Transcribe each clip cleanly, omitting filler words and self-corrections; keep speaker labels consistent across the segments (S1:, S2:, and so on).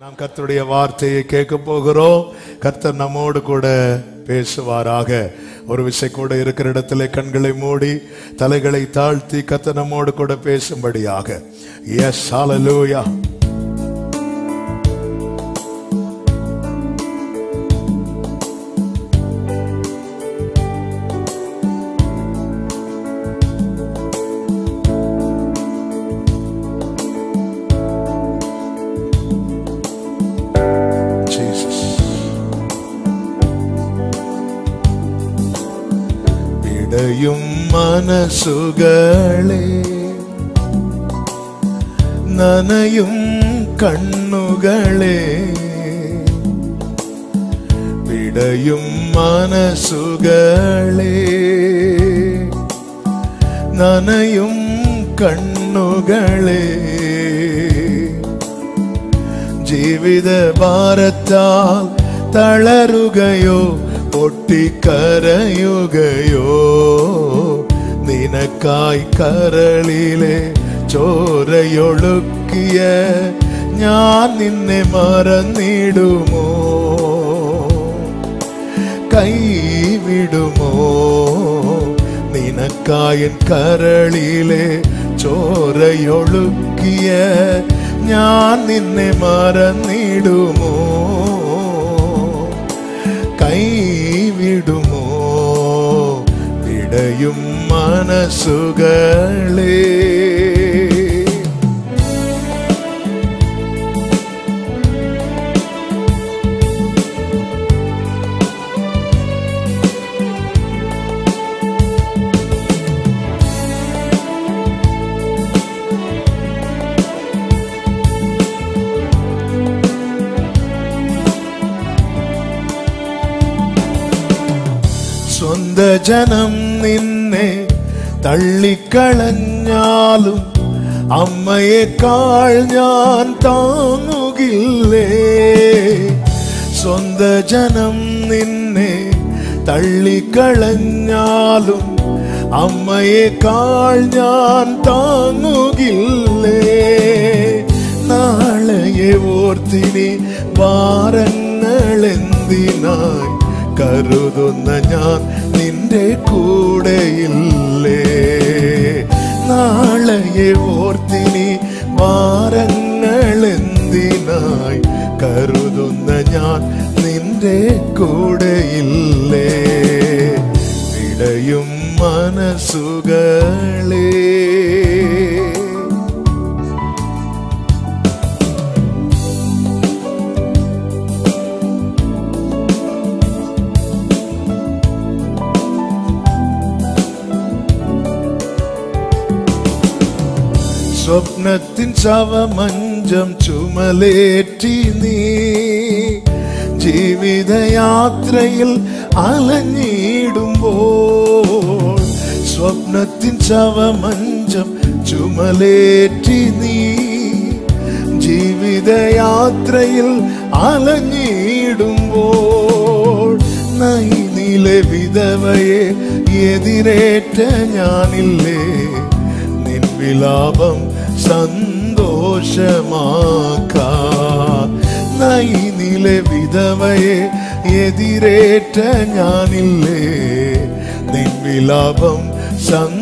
S1: நாம் கர்த்தருடைய வார்த்தையை கேட்க போகிறோம். கர்த்தர் நம்மோடு கூட பேசுவாராக. ஒரு விஷயம் கூட இருக்கிற இடத்துல கண்களை மூடி தலைகளை தாழ்த்தி கர்த்தர் நம்மோடு கூட பேசும்படியாக. எஸ், ஹல்லேலூயா. விடையும் மனசுகளே, நனையும் கண்ணுகளே, விடையும் மனசுகளே, நனையும் கண்ணுகளே, ജീവിത ഭാരത്താൽ തളരുകയോ പൊട്ടിക്കരയുകയോ, നിനക്കായി കരളിലെ ചോരയൊഴുക്കിയ ഞാൻ നിന്നെ മറന്നിടുമോ, കൈവിടുമോ? നിനക്കായി കരളിലെ ചോരയൊഴുക്കിയ ഞാൻ നിന്നെ മറന്നിടുമോ, കൈവിടുമോ? വിടയും മനസ്സുകളേ, സ്വന്ത ജനം നിന്നെ തള്ളിക്കളഞ്ഞാലും അമ്മയെക്കാൾ ഞാൻ താങ്ങുകില്ലേ. സ്വന്ത ജനം നിന്നെ തള്ളിക്കളഞ്ഞാലും അമ്മയെക്കാൾ ഞാൻ താങ്ങുകില്ലേ. നാളെയെ ഓർത്തിനി ഭാരങ്ങളെന്തിനായി കരുതുന്ന ഞാൻ നിന്റെ കൂടെയില്ലേ. നാളെയെ ഓർത്തിനി ഭാരങ്ങളെന്തിനായി കരുതുന്ന ഞാൻ നിന്റെ കൂടെയില്ലേ. വിടയും മനസ്സുകളേ, സ്വപ്നത്തിൻ ശവമഞ്ചം ചുമലേറ്റി നീ ജീവിതയാത്രയിൽ അലഞ്ഞിടുമ്പോൾ, സ്വപ്നത്തിൻ ശവമഞ്ചം ചുമലേറ്റി നീ ജീവിതയാത്രയിൽ അലഞ്ഞിടുമ്പോൾ, നൈനിലെ വിധവയെ എതിരേറ്റ ഞാനില്ലേ. നിൻ വിലാപം സന്തോഷമാക്കാൻ, നൈനിലെ വിധവയെ എതിരേറ്റ ഞാനില്ലേ. നിൻ വിലാപം സന്തോഷമാക്കാൻ.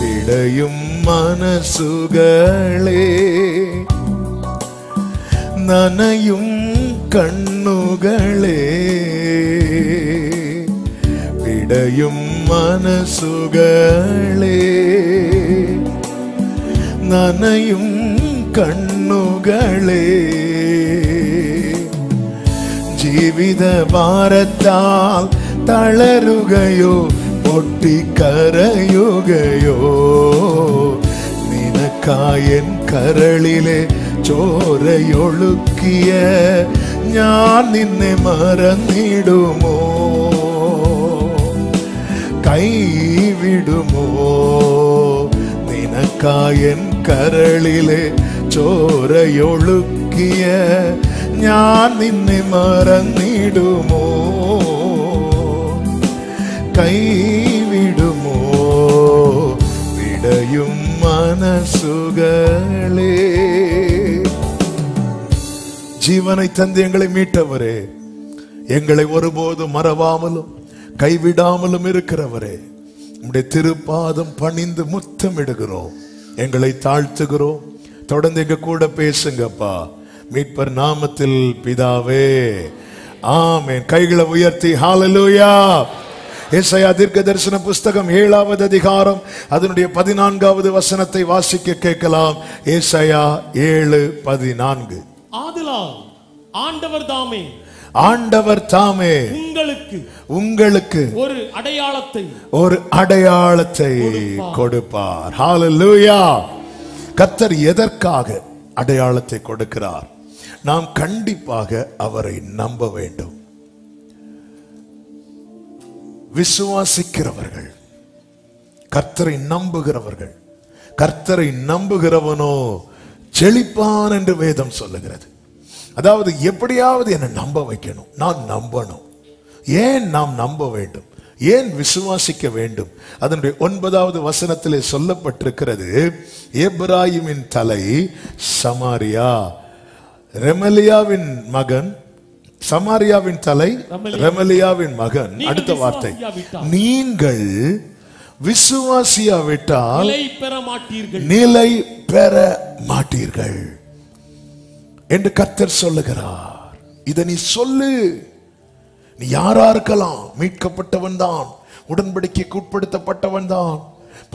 S1: വിടയും മനസ്സുകളേ, നനയും കണ്ണുകളേ, വിടയും മനസ്സുകളേ, നനയും കണ്ണുകളേ. ജീവിത ഭാരത്താൽ തളരുകയോ പൊട്ടിക്കരയുകയോ, നിനക്കായി കരളിലെ ചോരയൊഴുക്കിയ ഞാൻ നിന്നെ മറന്നിടുമോ, കൈവിടുമോ? നിനക്കായി കരളിലെ ചോരയൊഴുക്കിയ ഞാൻ നിന്നെ മറന്നിടുമോ, കൈവിടുമോ? വിടയും മനസ്സുകളേ, ஜீவனை தந்து எங்களை மீட்டவரே, எங்களை ஒருபோதும் மறவாமலும் கைவிடாமலும் இருக்கிறவரே, உம்முடைய திருப்பாதம் பணிந்து முத்தமிடுகிறோம், எங்களை தாழ்த்துகிறோம். தொடர்ந்து எங்க கூட பேசுங்கப்பா, மீட்பர் நாமத்தில் பிதாவே, ஆமென். கைகளை உயர்த்தி ஹல்லேலூயா. ஏசாயா தீர்க்க தரிசன புஸ்தகம் 7வது அதிகாரம் அதனுடைய 14வது வசனத்தை வாசிக்க கேட்கலாம். ஏசாயா 7:14.
S2: ஆதலால்
S1: ஆண்டவர் தாமே உங்களுக்கு ஒரு அடையாளத்தை கொடுப்பார். ஹல்லேலூயா. கர்த்தர் எதற்காக அடையாளத்தை கொடுக்கிறார்? நாம் கண்டிப்பாக அவரை நம்ப வேண்டும். விசுவாசிக்கிறவர்கள், கர்த்தரை நம்புகிறவர்கள், கர்த்தரை நம்புகிறவனோ செழிப்பான் என்று வேதம் சொல்லுகிறது. அதாவது எப்படியாவது என்னை நம்ப வைக்கணும், நான் நம்பணும். ஏன் நாம் நம்ப வேண்டும்? ஏன் விசுவாசிக்க வேண்டும்? அதனுடைய 9வது வசனத்திலே சொல்லப்பட்டிருக்கிறது, எப்ராயிமின் தலை சமாரியா, ரெமலியாவின் மகன், சமாரியாவின் தலை ரெமலியாவின் மகன். அடுத்த வார்த்தை, நீங்கள் விசுவாசியாவிட்டால் நிலை பெற மாட்டீர்கள் என்று கர்த்தர் சொல்லுகிறார். இதை நீ சொல்லு. நீ யாரா இருக்கலாம், மீட்கப்பட்டவன் தான், உடன்படிக்கைக்கு உட்படுத்தப்பட்டவன் தான்,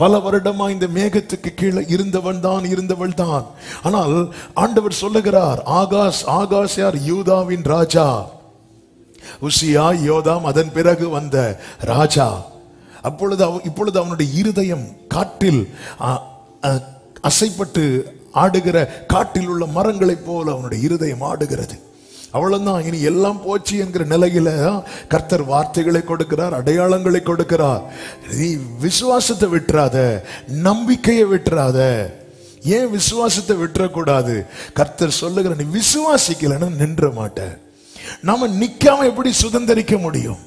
S1: பல வருடமா இந்த மேகத்துக்கு கீழே இருந்தவள் தான். ஆனால் ஆண்டவர் சொல்லுகிறார், ஆகாஸ் யார்? யூதாவின் ராஜா. உசியா, யோதாம், அதன் பிறகு வந்த ராஜா. இப்பொழுது அவனுடைய இருதயம் காட்டில் அசைப்பட்டு ஆடுகிற, காட்டில் உள்ள மரங்களைப் போல அவனுடைய இருதயம் ஆடுகிறது. அவ்வளவுதான், இனி எல்லாம் போச்சு என்கிற நிலையில கர்த்தர் வார்த்தைகளை கொடுக்கிறார், அடையாளங்களை கொடுக்கிறார். நீ விசுவாசத்தை விட்டுறாத, நம்பிக்கையை விட்டுறாத. ஏன் விசுவாசத்தை விட்டுறக்கூடாது? கர்த்தர் சொல்லுகிற, நீ விசுவாசிக்கலன்னா நின்ற மாட்ட. நாம நிக்காம எப்படி சுதந்திரிக்க முடியும்?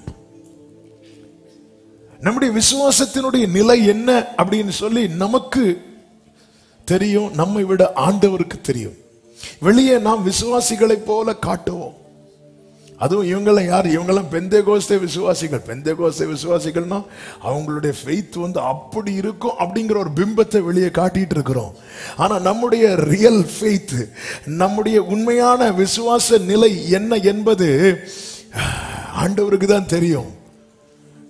S1: நம்முடைய விசுவாசத்தினுடைய நிலை என்ன அப்படின்னு சொல்லி நமக்கு தெரியும், நம்மை விட ஆண்டவருக்கு தெரியும். வெளியே நாம் விசுவாசிகளை போல காட்டுவோம். அதுவும் இவங்கெல்லாம் யார்? இவங்கெல்லாம் பெந்தேகோஸ்தே விசுவாசிகள். பெந்தேகோஸ்தே விசுவாசிகள்னா அவங்களுடைய ஃபெய்த் அப்படி இருக்கும் அப்படிங்கிற ஒரு பிம்பத்தை வெளியே காட்டிட்டு இருக்கிறோம். ஆனா நம்முடைய ரியல் ஃபெய்த், நம்முடைய உண்மையான விசுவாச நிலை என்ன என்பது ஆண்டவருக்கு தான் தெரியும்.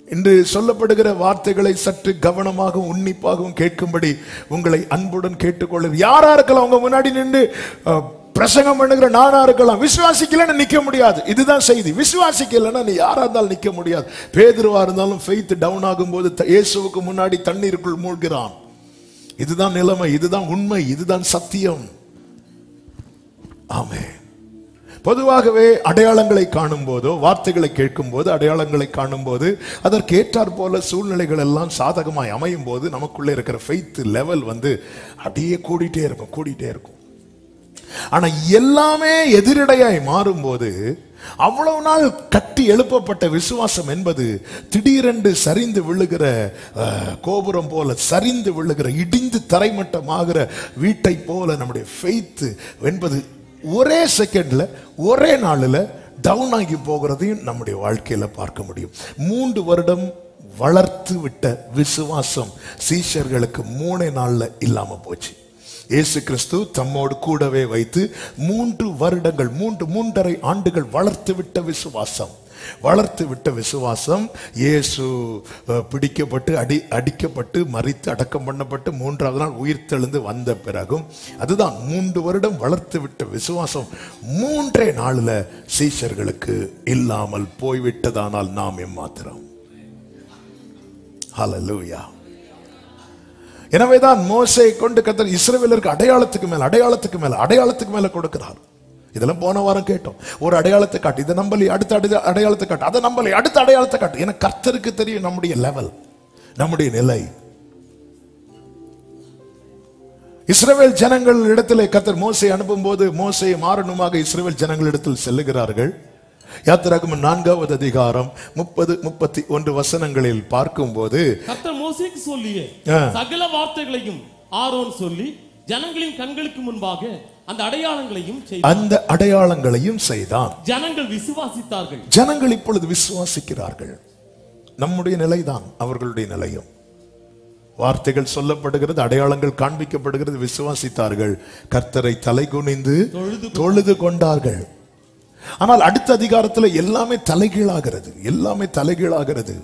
S1: இன்று சொல்லப்படுகிற வார்த்தைகளை சற்று கவனமாகவும் உன்னிப்பாகவும் கேட்கும்படி உங்களை அன்புடன் கேட்டுக்கொள்ள. யாரா இருக்கலாம், உங்க முன்னாடி நின்று பிரசங்கம் பண்ணுகிற நானா இருக்கலாம், விசுவாசிக்கலன்னு நிக்க முடியாது. இதுதான் செய்தி. விசுவாசிக்கலன்னா நீ யாரா இருந்தாலும் நிக்க முடியாது. பேதுருவா இருந்தாலும் ஃபெய்த் டவுன் ஆகும் போது இயேசுவுக்கு முன்னாடி தண்ணீருக்குள் மூழ்கிறான். இதுதான் நிலைமை, இதுதான் உண்மை, இதுதான் சத்தியம். ஆமென். பொதுவாகவே அடையாளங்களை காணும் போதோ, வார்த்தைகளை கேட்கும் போது, அடையாளங்களை காணும் போது அதற்கு ஏற்றாற் போல சூழ்நிலைகள் எல்லாம் சாதகமாய் அமையும் போது நமக்குள்ளே இருக்கிற ஃபெய்த் லெவல் அப்படியே கூடிட்டே இருக்கும். ஆனா எல்லாமே எதிரடையாய் மாறும்போது, அவ்வளவு நாள் கட்டி எழுப்பப்பட்ட விசுவாசம் என்பது திடீரென்று சரிந்து விழுகிற கோபுரம் போல, சரிந்து விழுகிற, இடிந்து தரைமட்டமாகிற வீட்டை போல நம்முடைய ஃபெய்த் என்பது ஒரே செகண்ட்ல, ஒரே நாளில் டவுன் ஆகி போகிறதையும் நம்முடைய வாழ்க்கையில பார்க்க முடியும். 3 வருடம் வளர்த்து விட்ட விசுவாசம் சீஷர்களுக்கு 3 நாள்ல இல்லாம போச்சு. இயேசு கிறிஸ்து தம்மோடு கூடவே வைத்து 3 வருடங்கள், 3.5 ஆண்டுகள் வளர்த்து விட்ட விசுவாசம் இயேசு பிடிக்கப்பட்டு அடிக்கப்பட்டு மரித்து அடக்கம் பண்ணப்பட்டு 3ஆவது நாள் உயிர் தெழுந்து வந்த பிறகும், அதுதான் 3 வருடம் வளர்த்து விட்ட விசுவாசம் 3 நாளில் சீஷர்களுக்கு இல்லாமல் போய்விட்டதானால் நாம் எம்மாத்திரம். ஹல்லேலூயா. எனவேதான் மோசேயை கொண்டு கர்த்தர் இஸ்ரவேலருக்கு அடையாளத்துக்கு மேல கொடுக்கிறார். இதெல்லாம் போன வாரம் கேட்டோம். ஒரு அடையாளத்தை காட்டு, இதை நம்பலி, அடுத்த அடையாளத்தை காட்டு, அதை நம்பலி, அடுத்த அடையாளத்தை காட்டு. ஏன்னா கர்த்தருக்கு தெரியும் நம்முடைய லெவல், நம்முடைய நிலை. இஸ்ரவேல் ஜனங்கள் இடத்திலே கர்த்தர் மோசேயை அனுப்பும் போது மோசேயை மாறணுமாக இஸ்ரவேல் ஜனங்கள் இடத்தில் செல்லுகிறார்கள். யாத்திராகமம் 4வது அதிகாரம் 30-31 வசனங்களில் பார்க்கும் போது,
S2: கர்த்தர் மோசேக்கு சொல்லிய சகல வார்த்தைகளையும் ஆரோன் சொல்லி ஜனங்களின் கண்களுக்கு முன்பாக அந்த அடையாளங்களையும் செய்தான். ஜனங்கள் விசுவாசித்தார்கள்.
S1: ஜனங்கள் இப்பொழுது விசுவாசிக்கிறார்கள். நம்முடைய நிலைதான் அவர்களுடைய நிலையும். வார்த்தைகள் சொல்லப்படுகிறது, அடையாளங்கள் காண்பிக்கப்படுகிறது, விசுவாசித்தார்கள், கர்த்தரை தலை குனிந்து தொழுது கொண்டார்கள். ஆனால் அடுத்த அதிகாரத்தில் எல்லாமே தலைகீழாகிறது, எல்லாமே தலைகீழாகிறது.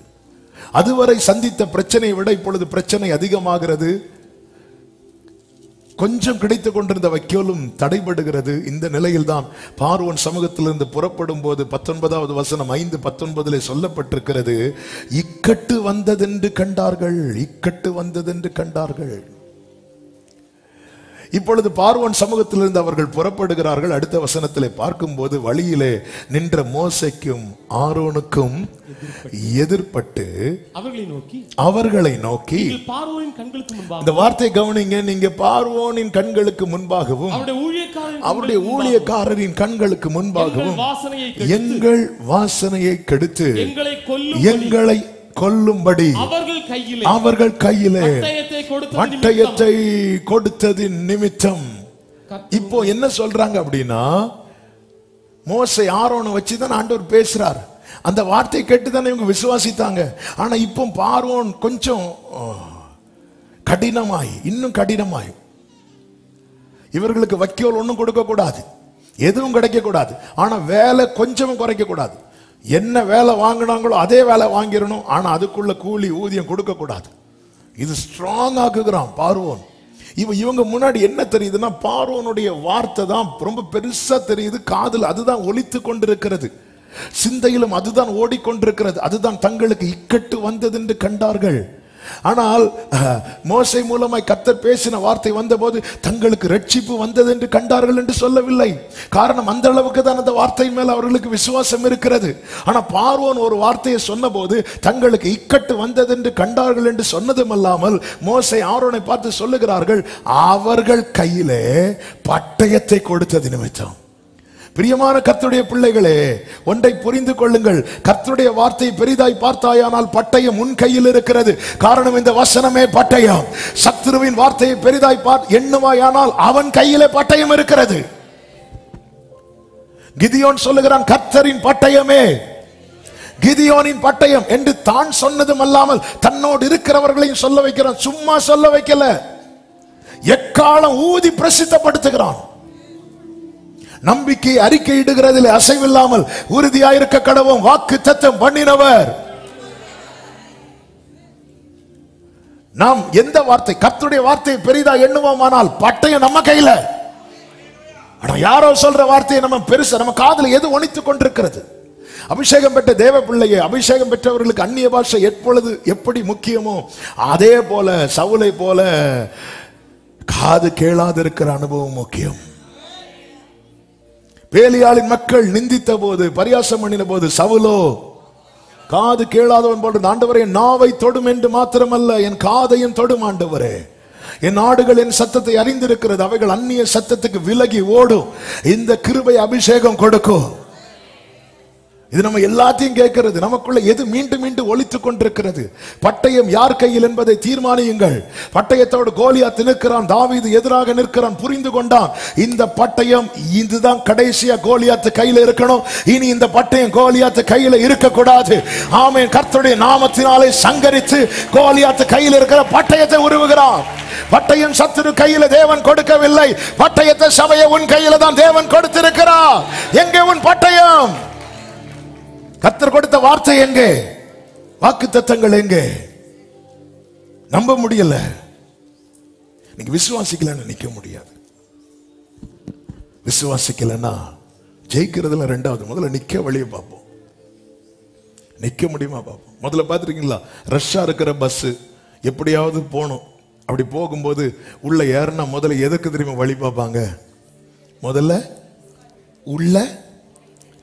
S1: அதுவரை சந்தித்த பிரச்சனையை விட இப்பொழுது பிரச்சனை அதிகமாகிறது. கொஞ்சம் கிடைத்துக் கொண்டிருந்த வைக்கோலும் தடைபடுகிறது. இந்த நிலையில் தான் பார்வோன் சமூகத்திலிருந்து புறப்படும் போது 19வது வசனம் 5:19 சொல்லப்பட்டிருக்கிறது, இக்கட்டு வந்ததென்று கண்டார்கள், இக்கட்டு வந்ததென்று கண்டார்கள். இப்பொழுது பார்வோன் சமூகத்திலிருந்து அவர்கள் புறப்படுகிறார்கள். அடுத்த வசனத்திலே பார்க்கும்போது வழியிலே நின்ற மோசேக்கும் ஆரோனுக்கும் எதிர்பட்டு அவர்களை நோக்கி இந்த வார்த்தை கவனிங்க, நீங்க பார்வோனின் கண்களுக்கு முன்பாகவும் அவருடைய ஊழியக்காரரின் கண்களுக்கு முன்பாகவும் எங்கள் வாசனையை கெடுத்து எங்களை கொல்லும்படி அவர்கள் கையிலே பட்டயத்தை கொடுத்ததின் நிமித்தம். இப்போ என்ன சொல்றாங்க அப்படின்னா, மோசே ஆரோனை வச்சுதான் ஆண்டவர் பேசுறார். அந்த வார்த்தை கேட்டுதானே இவங்க விசுவாசித்தாங்க. ஆனா இப்போ பார்வோன் கொஞ்சம் கடினமாய், இன்னும் கடினமாய், இவர்களுக்கு வைக்கோல் ஒன்றும் கொடுக்க கூடாது, எதுவும் கிடைக்க கூடாது, ஆனா வேலை கொஞ்சமும் குறைக்க கூடாது. என்ன வேலை வாங்கினாங்களோ அதே வேலை வாங்கிடணும், ஆனா அதுக்குள்ள கூலி ஊதியம் கொடுக்க கூடாது. இது ஸ்ட்ராங் ஆக்குகிறான் பார்வோன். இவங்க முன்னாடி என்ன தெரியுதுன்னா, பார்வோனுடைய வார்த்தை தான் ரொம்ப பெருசா தெரியுது, காதுல அதுதான் ஒலித்து கொண்டிருக்கிறது, சிந்தையிலும் அதுதான் ஓடிக்கொண்டிருக்கிறது. அதுதான் தங்களுக்கு இக்கட்டு வந்தது என்று கண்டார்கள். ஆனால் மோசே மூலமாய் கர்த்தர் பேசின வார்த்தை வந்தபோது தங்களுக்கு ரட்சிப்பு வந்தது என்று கண்டார்கள் என்று சொல்லவில்லை. காரணம், அந்த அளவுக்கு தான் அந்த வார்த்தையின் மேல் அவர்களுக்கு விசுவாசம் இருக்கிறது. ஆனா பார்வோன் ஒரு வார்த்தையை சொன்னபோது தங்களுக்கு இக்கட்டு வந்தது என்று கண்டார்கள் என்று சொன்னதும் அல்லாமல் மோசே ஆரோனை பார்த்து சொல்லுகிறார்கள், அவர்கள் கையிலே பட்டயத்தை கொடுத்தது நிமித்தம். பிரியமான கர்த்தருடைய பிள்ளைகளே, ஒன்றை புரிந்து கொள்ளுங்கள், கர்த்தருடைய வார்த்தையை பெரிதாய் பார்த்தாயானால் பட்டயம் உன் கையில் இருக்கிறது. காரணம், இந்த வசனமே பட்டயம். சத்துருவின் வார்த்தையை பெரிதாய் எண்ணுவாயானால் அவன் கையிலே பட்டயம் இருக்கிறது. கிதியோன் சொல்லுகிறான், கர்த்தரின் பட்டயமே, கிதியோனின் பட்டயம் என்று தான் சொன்னதும் அல்லாமல் தன்னோடு இருக்கிறவர்களையும் சொல்ல வைக்கிறான். சும்மா சொல்ல வைக்கல, எக்காலம் ஊதி பிரசித்தப்படுத்துகிறான். நம்பிக்கை அறிக்கை இடுகிறதில் அசைவில்லாமல் உறுதியாயிருக்க கடவும் வாக்கு தத்தம் பண்ணினவர். நாம் எந்த வார்த்தை, கர்த்தருடைய வார்த்தையை பெரிதா எண்ணுவோமானால் பட்டயம் நம்ம கையில. ஆனா யாரோ சொல்ற வார்த்தையை நம்ம பெருசா, நம்ம காதுல எது ஒணித்துக் கொண்டிருக்கிறது? அபிஷேகம் பெற்ற தேவ பிள்ளையே, அபிஷேகம் பெற்றவர்களுக்கு அந்நிய பாஷை எப்பொழுது எப்படி முக்கியமோ அதே போல சவுலை போல காது கேளாது இருக்கிற அனுபவம் முக்கியம். பேலியாளின் மக்கள் நிந்தித்த போது, பரியாசம் பண்ணின போது, சவுலோ காது கேளாதவன் போன்ற, ஆண்டவரே நாவை தொடும் என்று மாத்திரமல்ல என் காதையும் தொடும் ஆண்டவரே. என் ஆடுகள் என் சத்தத்தை அறிந்திருக்கிறது, அவைகள் அந்நிய சத்தத்துக்கு விலகி ஓடும். இந்த கிருபை அபிஷேகம் கொடுக்கும். இது நம்ம எல்லாத்தையும் கேட்கிறது. நமக்குள்ள எது மீண்டும் மீண்டும் ஒலித்துக் கொண்டிருக்கிறது? பட்டயம் யார் கையில் என்பதை தீர்மானியுங்கள். பட்டயத்தோடு கோலியாத் நிற்கிறான், தாவீது எதிராக நிற்கிறான், புரிந்து கொண்டான் இந்த பட்டயம் இதுதான் கடைசியா கோலியாத் கையில இருக்கணும். இனி இந்த பட்டயம் கோலியாத் கையில இருக்கக்கூடாது. ஆமென். கர்த்தருடைய நாமத்தினாலே சங்கரித்து கோலியாத் கையில் இருக்கிற பட்டயத்தை உருவுகிறான். பட்டயம் சத்துரு கையில தேவன் கொடுக்கவில்லை, பட்டயத்தை சபையை உன் கையில தான் தேவன் கொடுத்திருக்கிறார். எங்கே உன் பட்டயம்? கர்த்தர் கொடுத்த வார்த்தை எங்கே? வாக்கு தத்தங்கள் எங்கே? நம்ப முடியல. நீங்க விசுவாசிக்கலன்னு நிக்க முடியாது. விசுவாசிக்கலன்னா ஜெயிக்கிறதுல ரெண்டாவது, முதல்ல நிக்க வழியை பார்ப்போம். நிக்க முடியுமா பார்ப்போம். முதல்ல பார்த்துருக்கீங்களா, ரஷ்ஷா இருக்கிற பஸ் எப்படியாவது போகணும். அப்படி போகும்போது உள்ள ஏறினா முதல்ல எதற்கு தெரியுமா வழி பார்ப்பாங்க? முதல்ல உள்ள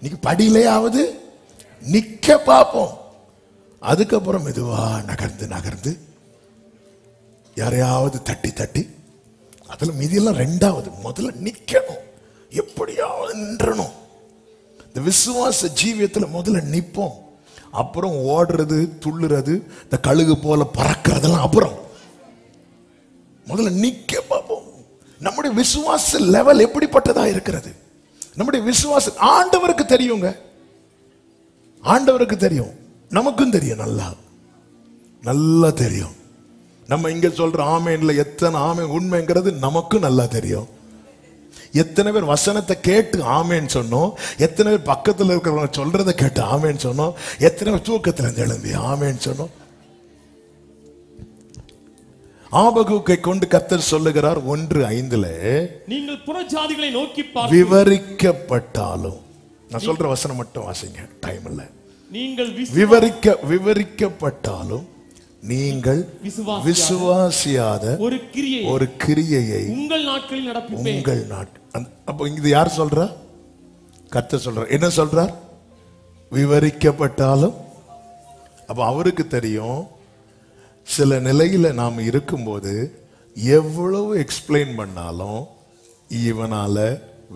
S1: நீங்க படியிலேயாவது நிக்க பார்ப்போம். அதுக்கப்புறம் மெதுவா நகர்ந்து நகர்ந்து யாரையாவது தட்டி தட்டி, அதுல மீதியெல்லாம் ரெண்டாவது. முதல்ல நிக்கணும், எப்படியாவது நின்றணும். இந்த விசுவாச ஜீவியத்துல முதல்ல நிப்போம், அப்புறம் ஓடுறது துள்ளுறது இந்த கழுகு போல பறக்கிறதெல்லாம் அப்புறம். முதல்ல நிக்க பார்ப்போம். நம்முடைய விசுவாச லெவல் எப்படிப்பட்டதா இருக்கிறது? நம்முடைய விசுவாசம் ஆண்டவருக்கு தெரியுங்க. ஆண்டவருக்கு தெரியும், நமக்கும் தெரியும், நல்லா தெரியும். நம்ம இங்க சொல்ற ஆமேன்ல எத்தனை ஆமேன் உண்மைங்கிறது நமக்கும் நல்லா தெரியும். எத்தனை பேர் வசனத்தை கேட்டு ஆமேன்னு சொன்னோம், எத்தனை பேர் பக்கத்தில் இருக்கிறவங்க சொல்றதை கேட்டு ஆமேன்னு சொன்னோம், எத்தனை பேர் தூக்கத்தில் எழும்பி ஆமேன்னு சொன்னோம். ஆபகுக்கை கொண்டு கர்த்தர் சொல்லுகிறார் 1:5,
S2: நீங்கள் புறஜாதிகளை நோக்கி
S1: விவரிக்கப்பட்டாலும், நான் சொல்ற வசனம் மட்டும் வாசிங்க, டைம் இல்ல.
S2: நீங்கள்
S1: விவரிக்கப்பட்டாலும் நீங்கள் விசுவாசியாத ஒரு கிரியையை
S2: உங்கள் நாட்களில் நடப்பிப்பேன்.
S1: உங்கள் அப்போ இது யார் சொல்றா? கர்த்தர் சொல்றார். என்ன சொல்றார்? விவரிக்கப்பட்டாலும். அப்ப அவருக்கு தெரியும் சில நிலையில நாம் இருக்கும்போது எவ்வளவு எக்ஸ்பிளைன் பண்ணாலும் இவனால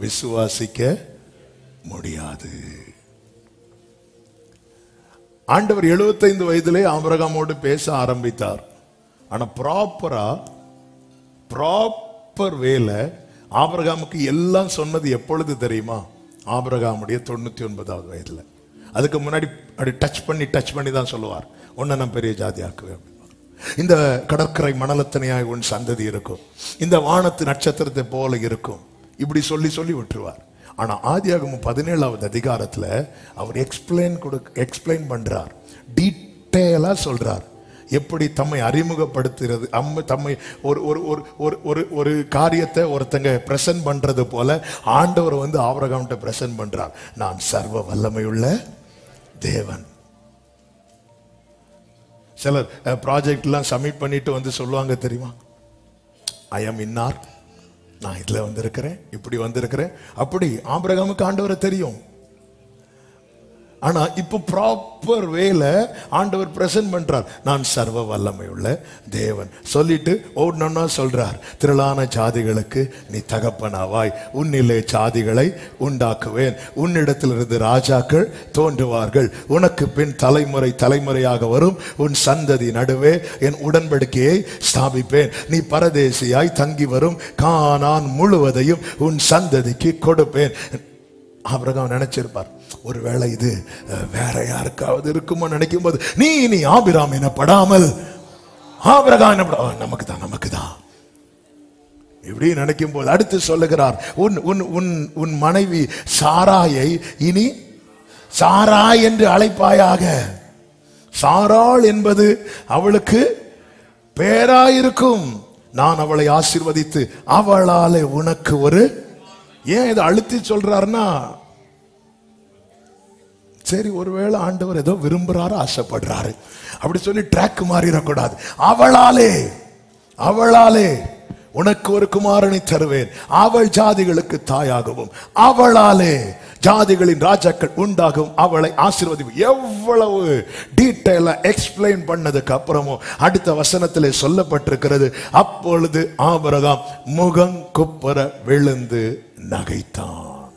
S1: விசுவாசிக்க முடியாது. ஆண்டவர் 75 வயதிலே ஆபிரகாமோடு பேச ஆரம்பித்தார். ஆனா ப்ராப்பர் வேல ஆபிரகாமுக்கு எல்லாம் சொன்னது எப்பொழுது தெரியுமா? ஆபிரகாமுடைய 99வது வயதுல. அதுக்கு முன்னாடி அப்படி டச் பண்ணி தான் சொல்லுவார், உன்னை நான் பெரிய ஜாதி ஆக்குவேன். இந்த கடற்கரை மணலத்தனையாய் உன் சந்ததி இருக்கும், இந்த வானத்து நட்சத்திரத்தை போல இருக்கும், இப்படி சொல்லி விட்டுருவார். ஆனா ஆதியாகமம் 17வது அதிகாரத்துல அவர் எக்ஸ்பிளைன் பண்றார், டீட்டெயிலா சொல்றார். எப்படி தம்மை அறிமுகப்படுத்துறது, தம்மை ஒரு காரியத்தை ஒருத்தங்க பிரசன்ட் பண்றது போல ஆண்டவர் ஆபிரகாம்கிட்ட பிரசன்ட் பண்றார். நான் சர்வ வல்லமையுள்ள தேவன். சிலர் ப்ராஜெக்ட்லாம் சப்மிட் பண்ணிட்டு சொல்லுவாங்க தெரியுமா, ஐ எம் இன்னார், நான் இதுல வந்திருக்கிறேன், இப்படி வந்திருக்கிறேன். அப்படி ஆபிரகாமுக்கு ஆண்டவரை தெரியும். ஆனா இப்ப ப்ராப்பர் வேல ஆண்டவர் பிரசன்ட் பண்றார், நான் சர்வ வல்லமை உள்ள தேவன் சொல்லிட்டு ஒவ்வொன்னா சொல்றார். திரளான ஜாதிகளுக்கு நீ தகப்பனாவாய், உன்னிலே ஜாதிகளை உண்டாக்குவேன், உன்னிடத்திலிருந்து ராஜாக்கள் தோன்றுவார்கள், உனக்கு பின் தலைமுறையாக வரும் உன் சந்ததி நடுவே என் உடன்படிக்கையை ஸ்தாபிப்பேன், நீ பரதேசியாய் தங்கி வரும் கானான் முழுவதையும் உன் சந்ததிக்கு கொடுப்பேன். ஆபிரகாம் நினைச்சிருப்பார், ஒருவேளை இது வேற யாருக்காவது இருக்குமோ நினைக்கும் போது நீ ஆபிராம் எனப்படாமல் ஆபிரகாம் நமக்கு தான் இப்படி நினைக்கும் போது அடுத்து சொல்லுகிறார், உன் மனைவி சாராயை இனி சாராய் என்று அழைப்பாயாக. சாராள் என்பது அவளுக்கு பேராயிருக்கும், நான் அவளை ஆசீர்வதித்து அவளாலே உனக்கு ஒரு. ஏன் இதை அழுத்தி சொல்றாருன்னா, சரி ஒருவேளை ஆண்டவர் ஏதோ விரும்புறாரு, ஆசைப்படுறாரு, அப்படி சொல்லி ட்ராக் மாறிடக்கூடாது. அவளாலே உனக்கு ஒரு குமாரனை தருவேன், அவள் ஜாதிகளுக்கு தாயாகவும் அவளாலே ஜாதிகளின் ராஜாக்கள் உண்டாகவும் அவளை ஆசீர்வதிப்பேன். எவ்வளவு டீட்டெயிலா எக்ஸ்பிளைன் பண்ணதுக்கு அப்புறமும் அடுத்த வசனத்திலே சொல்லப்பட்டிருக்கிறது, அப்பொழுது ஆபிரகாம் முகம் குப்புற விழுந்து நகைத்தான்.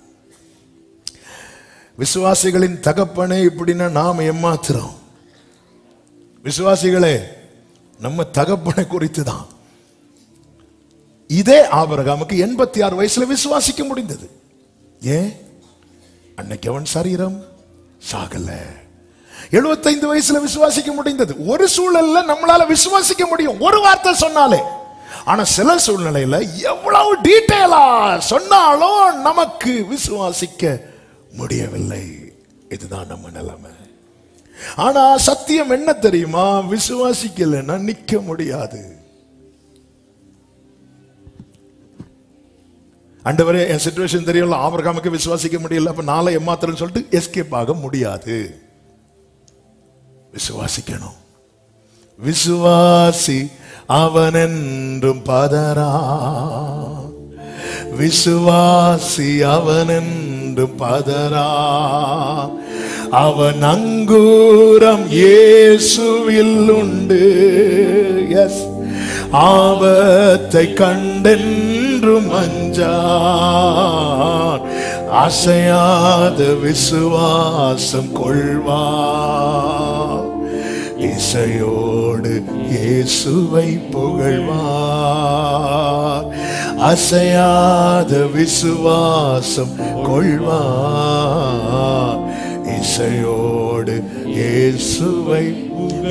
S1: விசுவாசிகளின் தகப்பனே இப்படின்னா நாம் ஏமாத்துறோம். விசுவாசிகளே, நம்ம தகப்பனை குறித்து தான். இதே ஆபிரகாமுக்கு 86 வயசுல விசுவாசிக்க முடிந்தது. ஏன்? அன்னைக்கு அவன் சரீரம் சாகல. 75 வயசுல விசுவாசிக்க முடிந்தது. ஒரு சூழல்ல நம்மளால விசுவாசிக்க முடியும், ஒரு வார்த்தை சொன்னாலே. ஆனா சில சூழ்நிலையில எவ்வளவு டீட்டெயிலா சொன்னாலும் நமக்கு விசுவாசிக்க முடியவில்லை. இதுதான் நம்ம நிலைமை. ஆனா சத்தியம் என்ன தெரியுமா? விசுவாசிக்கலன்னா நிக்க முடியாது. ஆண்டவரே, என் சிச்சுவேஷன் தெரியல, ஆபிரகாமுக்கு விசுவாசிக்க முடியல, அப்ப நாளை ஏமாத்துறேன்னு சொல்லிட்டு எஸ்கேப் ஆக முடியாது. விசுவாசிக்கணும். விசுவாசி அவன் என்றும் பதறா, விசுவாசி அவன் என்றும் பதறா, அவன் அங்கூரம் இயேசுவில் உண்டு. எஸ், ஆபத்தை கண்டென்றும் அஞ்சான், அசையாத விசுவாசம் கொள்வார், இசையோடு இயேசுவை புகழ்வார், அசையாத விசுவாசம் கொள்வார். இசையோடு இயேசுவை.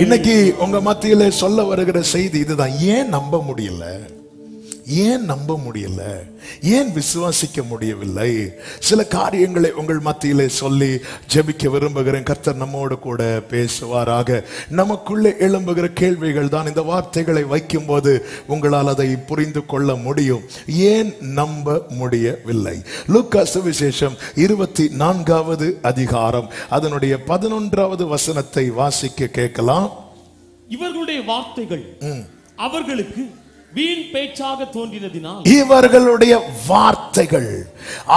S1: இன்னைக்கு உங்க மத்தியிலே சொல்ல வருகிற செய்தி இதுதான். ஏன் நம்ப முடியல? ஏன் நம்ப முடியல? ஏன் விசுவாசிக்க முடியவில்லை? சில காரியங்களை உங்கள் மத்தியிலே சொல்லி ஜெபிக்க விரும்புகிறேன். கர்த்தர் நம்மோடு கூட பேசுவாராக. நமக்குள்ளே எழும்புகிற கேள்விகள் தான். இந்த வார்த்தைகளை வைக்கும் போது உங்களால் அதை புரிந்து கொள்ள முடியும். ஏன் நம்ப முடியவில்லை? லூக்கா சுவிசேஷம் 24வது அதிகாரம் அதனுடைய 11வது வசனத்தை வாசிக்க கேட்கலாம்.
S2: இவர்களுடைய வார்த்தைகள் அவர்களுக்கு வீண் பேச்சாக தோன்றினதினால்,
S1: இவர்களுடைய வார்த்தைகள்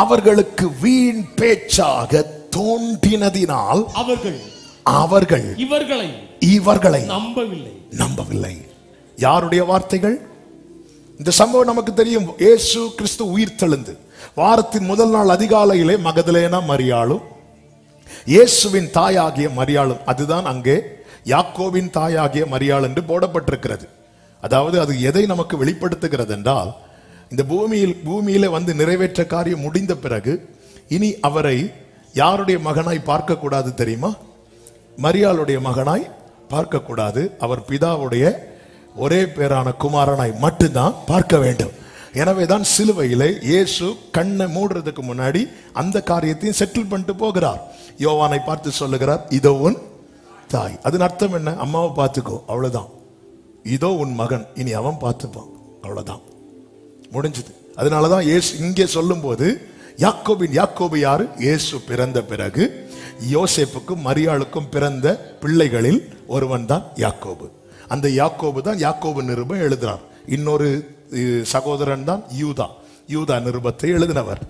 S1: அவர்களுக்கு வீண் பேச்சாக தோன்றினதினால் அவர்கள் இவர்களை நம்பவில்லை. யாருடைய வார்த்தைகள்? இந்த சம்பவம் நமக்கு தெரியும். இயேசு கிறிஸ்து உயிர் தெழுந்து வாரத்தின் முதல் நாள் அதிகாலையிலே மகதலேனா மரியாளும் இயேசுவின் தாயாகிய மரியாளும், அதுதான் அங்கே யாக்கோபின் தாயாகிய மரியாள் என்று போடப்பட்டிருக்கிறது. அதாவது அது எதை நமக்கு வெளிப்படுத்துகிறது என்றால், இந்த பூமியில வந்து நிறைவேற்ற காரியம் முடிந்த பிறகு இனி அவரை யாருடைய மகனாய் பார்க்க கூடாது தெரியுமா? மரியாளுடைய மகனாய் பார்க்க கூடாது. அவர் பிதாவுடைய ஒரே பேரான குமாரனாய் மட்டும்தான் பார்க்க வேண்டும். எனவேதான் சிலுவையிலே இயேசு கண்ணை மூடுறதுக்கு முன்னாடி அந்த காரியத்தையும் செட்டில் பண்ணிட்டு போகிறார். யோவானை பார்த்து சொல்லுகிறார், இதோ உன் தாய். அதன் அர்த்தம் என்ன? அம்மாவை பார்த்துக்கோ, அவ்வளவுதான். இதோ உன் மகன், இனி அவன் பார்த்துப்பான், அவ்வளவுதான், முடிஞ்சது. அதனாலதான் இயேசு இங்கே சொல்லும் போது யாக்கோபு யாரு? இயேசு பிறந்த பிறகு யோசேப்புக்கும் மரியாளுக்கும் பிறந்த பிள்ளைகளில் ஒருவன் தான் யாக்கோபு. அந்த யாக்கோபு தான் யாக்கோபு நிருபம் எழுதுறார். இன்னொரு சகோதரன் தான் யூதா நிருபத்தை எழுதினவர்.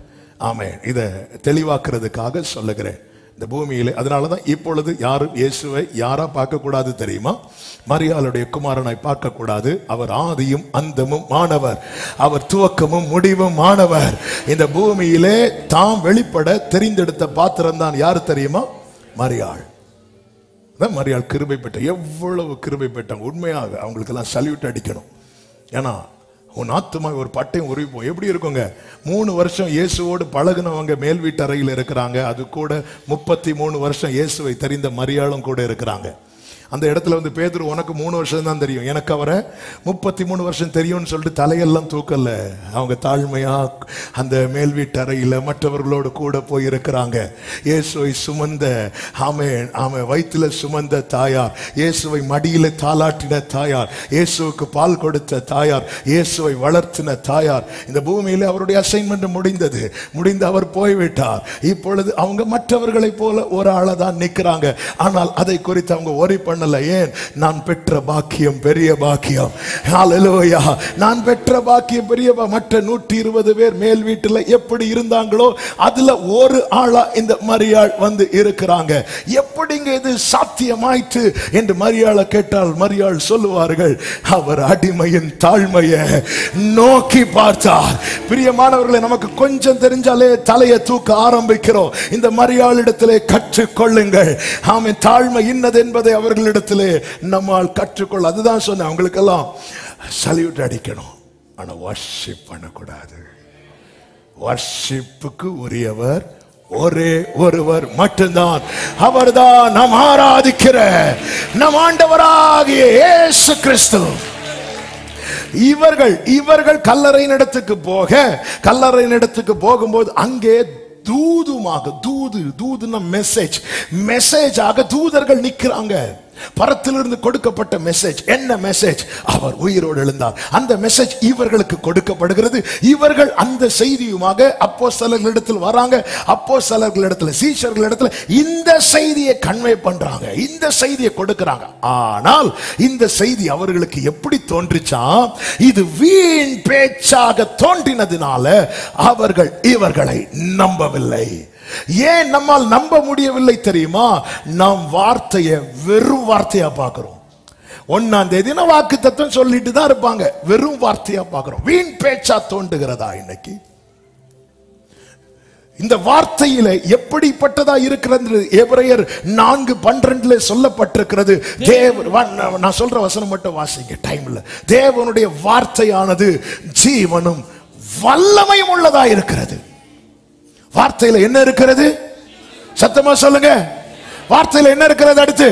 S1: ஆமே, இதை தெளிவாக்குறதுக்காக சொல்லுகிறேன். இந்த பூமியிலே அதனாலதான் இப்பொழுது யாரும் இயேசுவை யாரா பார்க்க கூடாது தெரியுமா? மரியாளுடைய குமாரனாய் பார்க்க கூடாது. அவர் ஆதியும் அந்தமும் ஆனவர், அவர் துவக்கமும் முடிவும் ஆனவர். இந்த பூமியிலே தாம் வெளிப்பட தெரிந்தெடுத்த பாத்திரம் தான் யாரு தெரியுமா? மரியாள். மரியாள் கிருபை பெற்ற, எவ்வளவு கிருபை பெற்றாங்க. உண்மையாக அவங்களுக்கு எல்லாம் சல்யூட் அடிக்கணும். ஏன்னா உன் ஆத்துமா ஒரு பட்டையும் உரிப்போம். எப்படி இருக்குங்க? 3 வருஷம் இயேசுவோடு பழகுனவங்க மேல் வீட்டு அறையில் இருக்கிறாங்க. அது கூட 33 வருஷம் இயேசுவை தெரிந்த மரியாளும் கூட இருக்கிறாங்க. அந்த இடத்துல வந்து பேதுரு, உனக்கு 3 வருஷம் தான் தெரியும், எனக்கு அவரை 33 வருஷம் தெரியும்னு சொல்லிட்டு தலையெல்லாம் தூக்கல. அவங்க தாழ்மையா அந்த மேல் வீட்டு அறையில் மற்றவர்களோடு கூட போய் இருக்கிறாங்க. இயேசுவை சுமந்த வயிற்றுல சுமந்த தாயார், இயேசுவை மடியில தாளாட்டின தாயார், இயேசுவுக்கு பால் கொடுத்த தாயார், இயேசுவை வளர்த்தின தாயார். இந்த பூமியில அவருடைய அசைன்மெண்ட் முடிந்து அவர் போய்விட்டார். இப்பொழுது அவங்க மற்றவர்களை போல ஒரு ஆளை தான் நிற்கிறாங்க. ஆனால் அதை குறித்து அவங்க ஒரி பண்ணல. ஏன்? நான் பெற்ற பாக்கியம் பெரிய பாக்கியம். ஹல்லேலூயா. நான் பெற்ற பாக்கியம் பெரிய. மற்ற 120 பேர் மேல் வீட்டில் எப்படி இருந்தாங்களோ அதுல ஒரு ஆளா இந்த மரியாள் வந்து இருக்கிறாங்க. எப்படிங்க இது சாத்தியமாயிற்று என்று மரியாளை கேட்டால் மரியாள் சொல்லுவார்கள், அவர் அடிமையின் தாழ்மையை நோக்கி பார்த்தார். பிரியமானவர்களை, நமக்கு கொஞ்சம் தெரிஞ்சாலே தலையை தூக்க ஆரம்பிக்கிறோம். இந்த மரியாளிடத்திலே கற்றுக்கொள்ளுங்கள். ஆமென். தாழ்மை இன்னது என்பதை அவர்களிடத்திலே நம்மால் கற்றுக்கொள்ள. அதுதான் சொன்னேன், அவங்களுக்கெல்லாம் சல்யூட் அடிக்கணும், ஆனா வர்ஷிப் பண்ணக்கூடாது. வர்ஷிப்புக்கு உரியவர் ஒரே ஒருவர் மட்டும்தான். அவர்தான் நாம் ஆராதிக்கிற நம் ஆண்டவராகிய இயேசு கிறிஸ்து. இவர்கள் கல்லறையின் இடத்துக்கு போகும்போது அங்கே தூதுன்னா மெசேஜாக தூதர்கள் நிற்கிறாங்க. பரத்திலிருந்து கொடுக்கப்பட்ட மெசேஜ். என்ன மெசேஜ்? அவர் உயிரோடு எழுந்தார். அந்த மெசேஜ் இவர்களுக்கு கொடுக்கப்படுகிறது. இவர்கள் அந்த செய்தியுமாக அப்போஸ்தலர்களிடத்தில் வராங்க. அப்போஸ்தலர்களிடத்தில், சீஷர்களிடத்தில் இந்த செய்தியை கன்வே பண்றாங்க, இந்த செய்தியை கொடுக்கறாங்க. ஆனால் இந்த செய்தி அவர்களுக்கு எப்படி தோன்றிச்சா? இது வீண் பேச்சாக தோன்றினதினால அவர்கள் இவர்களை நம்பவில்லை. ஏன் நம்மால் நம்ப முடியவில்லை தெரியுமா? நாம் வார்த்தையை வெறும் வார்த்தையா பார்க்கிறோம். 1ஆம் தேதி வாக்கு தத்துவம் சொல்லிட்டு தான் இருப்பாங்க, வெறும் வார்த்தையா பார்க்கிறோம். வீண் பேச்சா தோன்றுகிறதா இன்னைக்கு? இந்த வார்த்தையில எப்படிப்பட்டதா இருக்கிறது? எபிரேயர் 4:12 சொல்லப்பட்டிருக்கிறது. நான் சொல்ற வசனம் மட்டும் வாசிங்க, டைம் இல்ல. தேவனுடைய வார்த்தையானது ஜீவனும் வல்லமையும் உள்ளதா இருக்கிறது. வார்த்தையில என்ன இருக்கிறது? சத்தமா சொல்லுங்க. வார்த்தையில என்ன இருக்கிறது? அடுத்து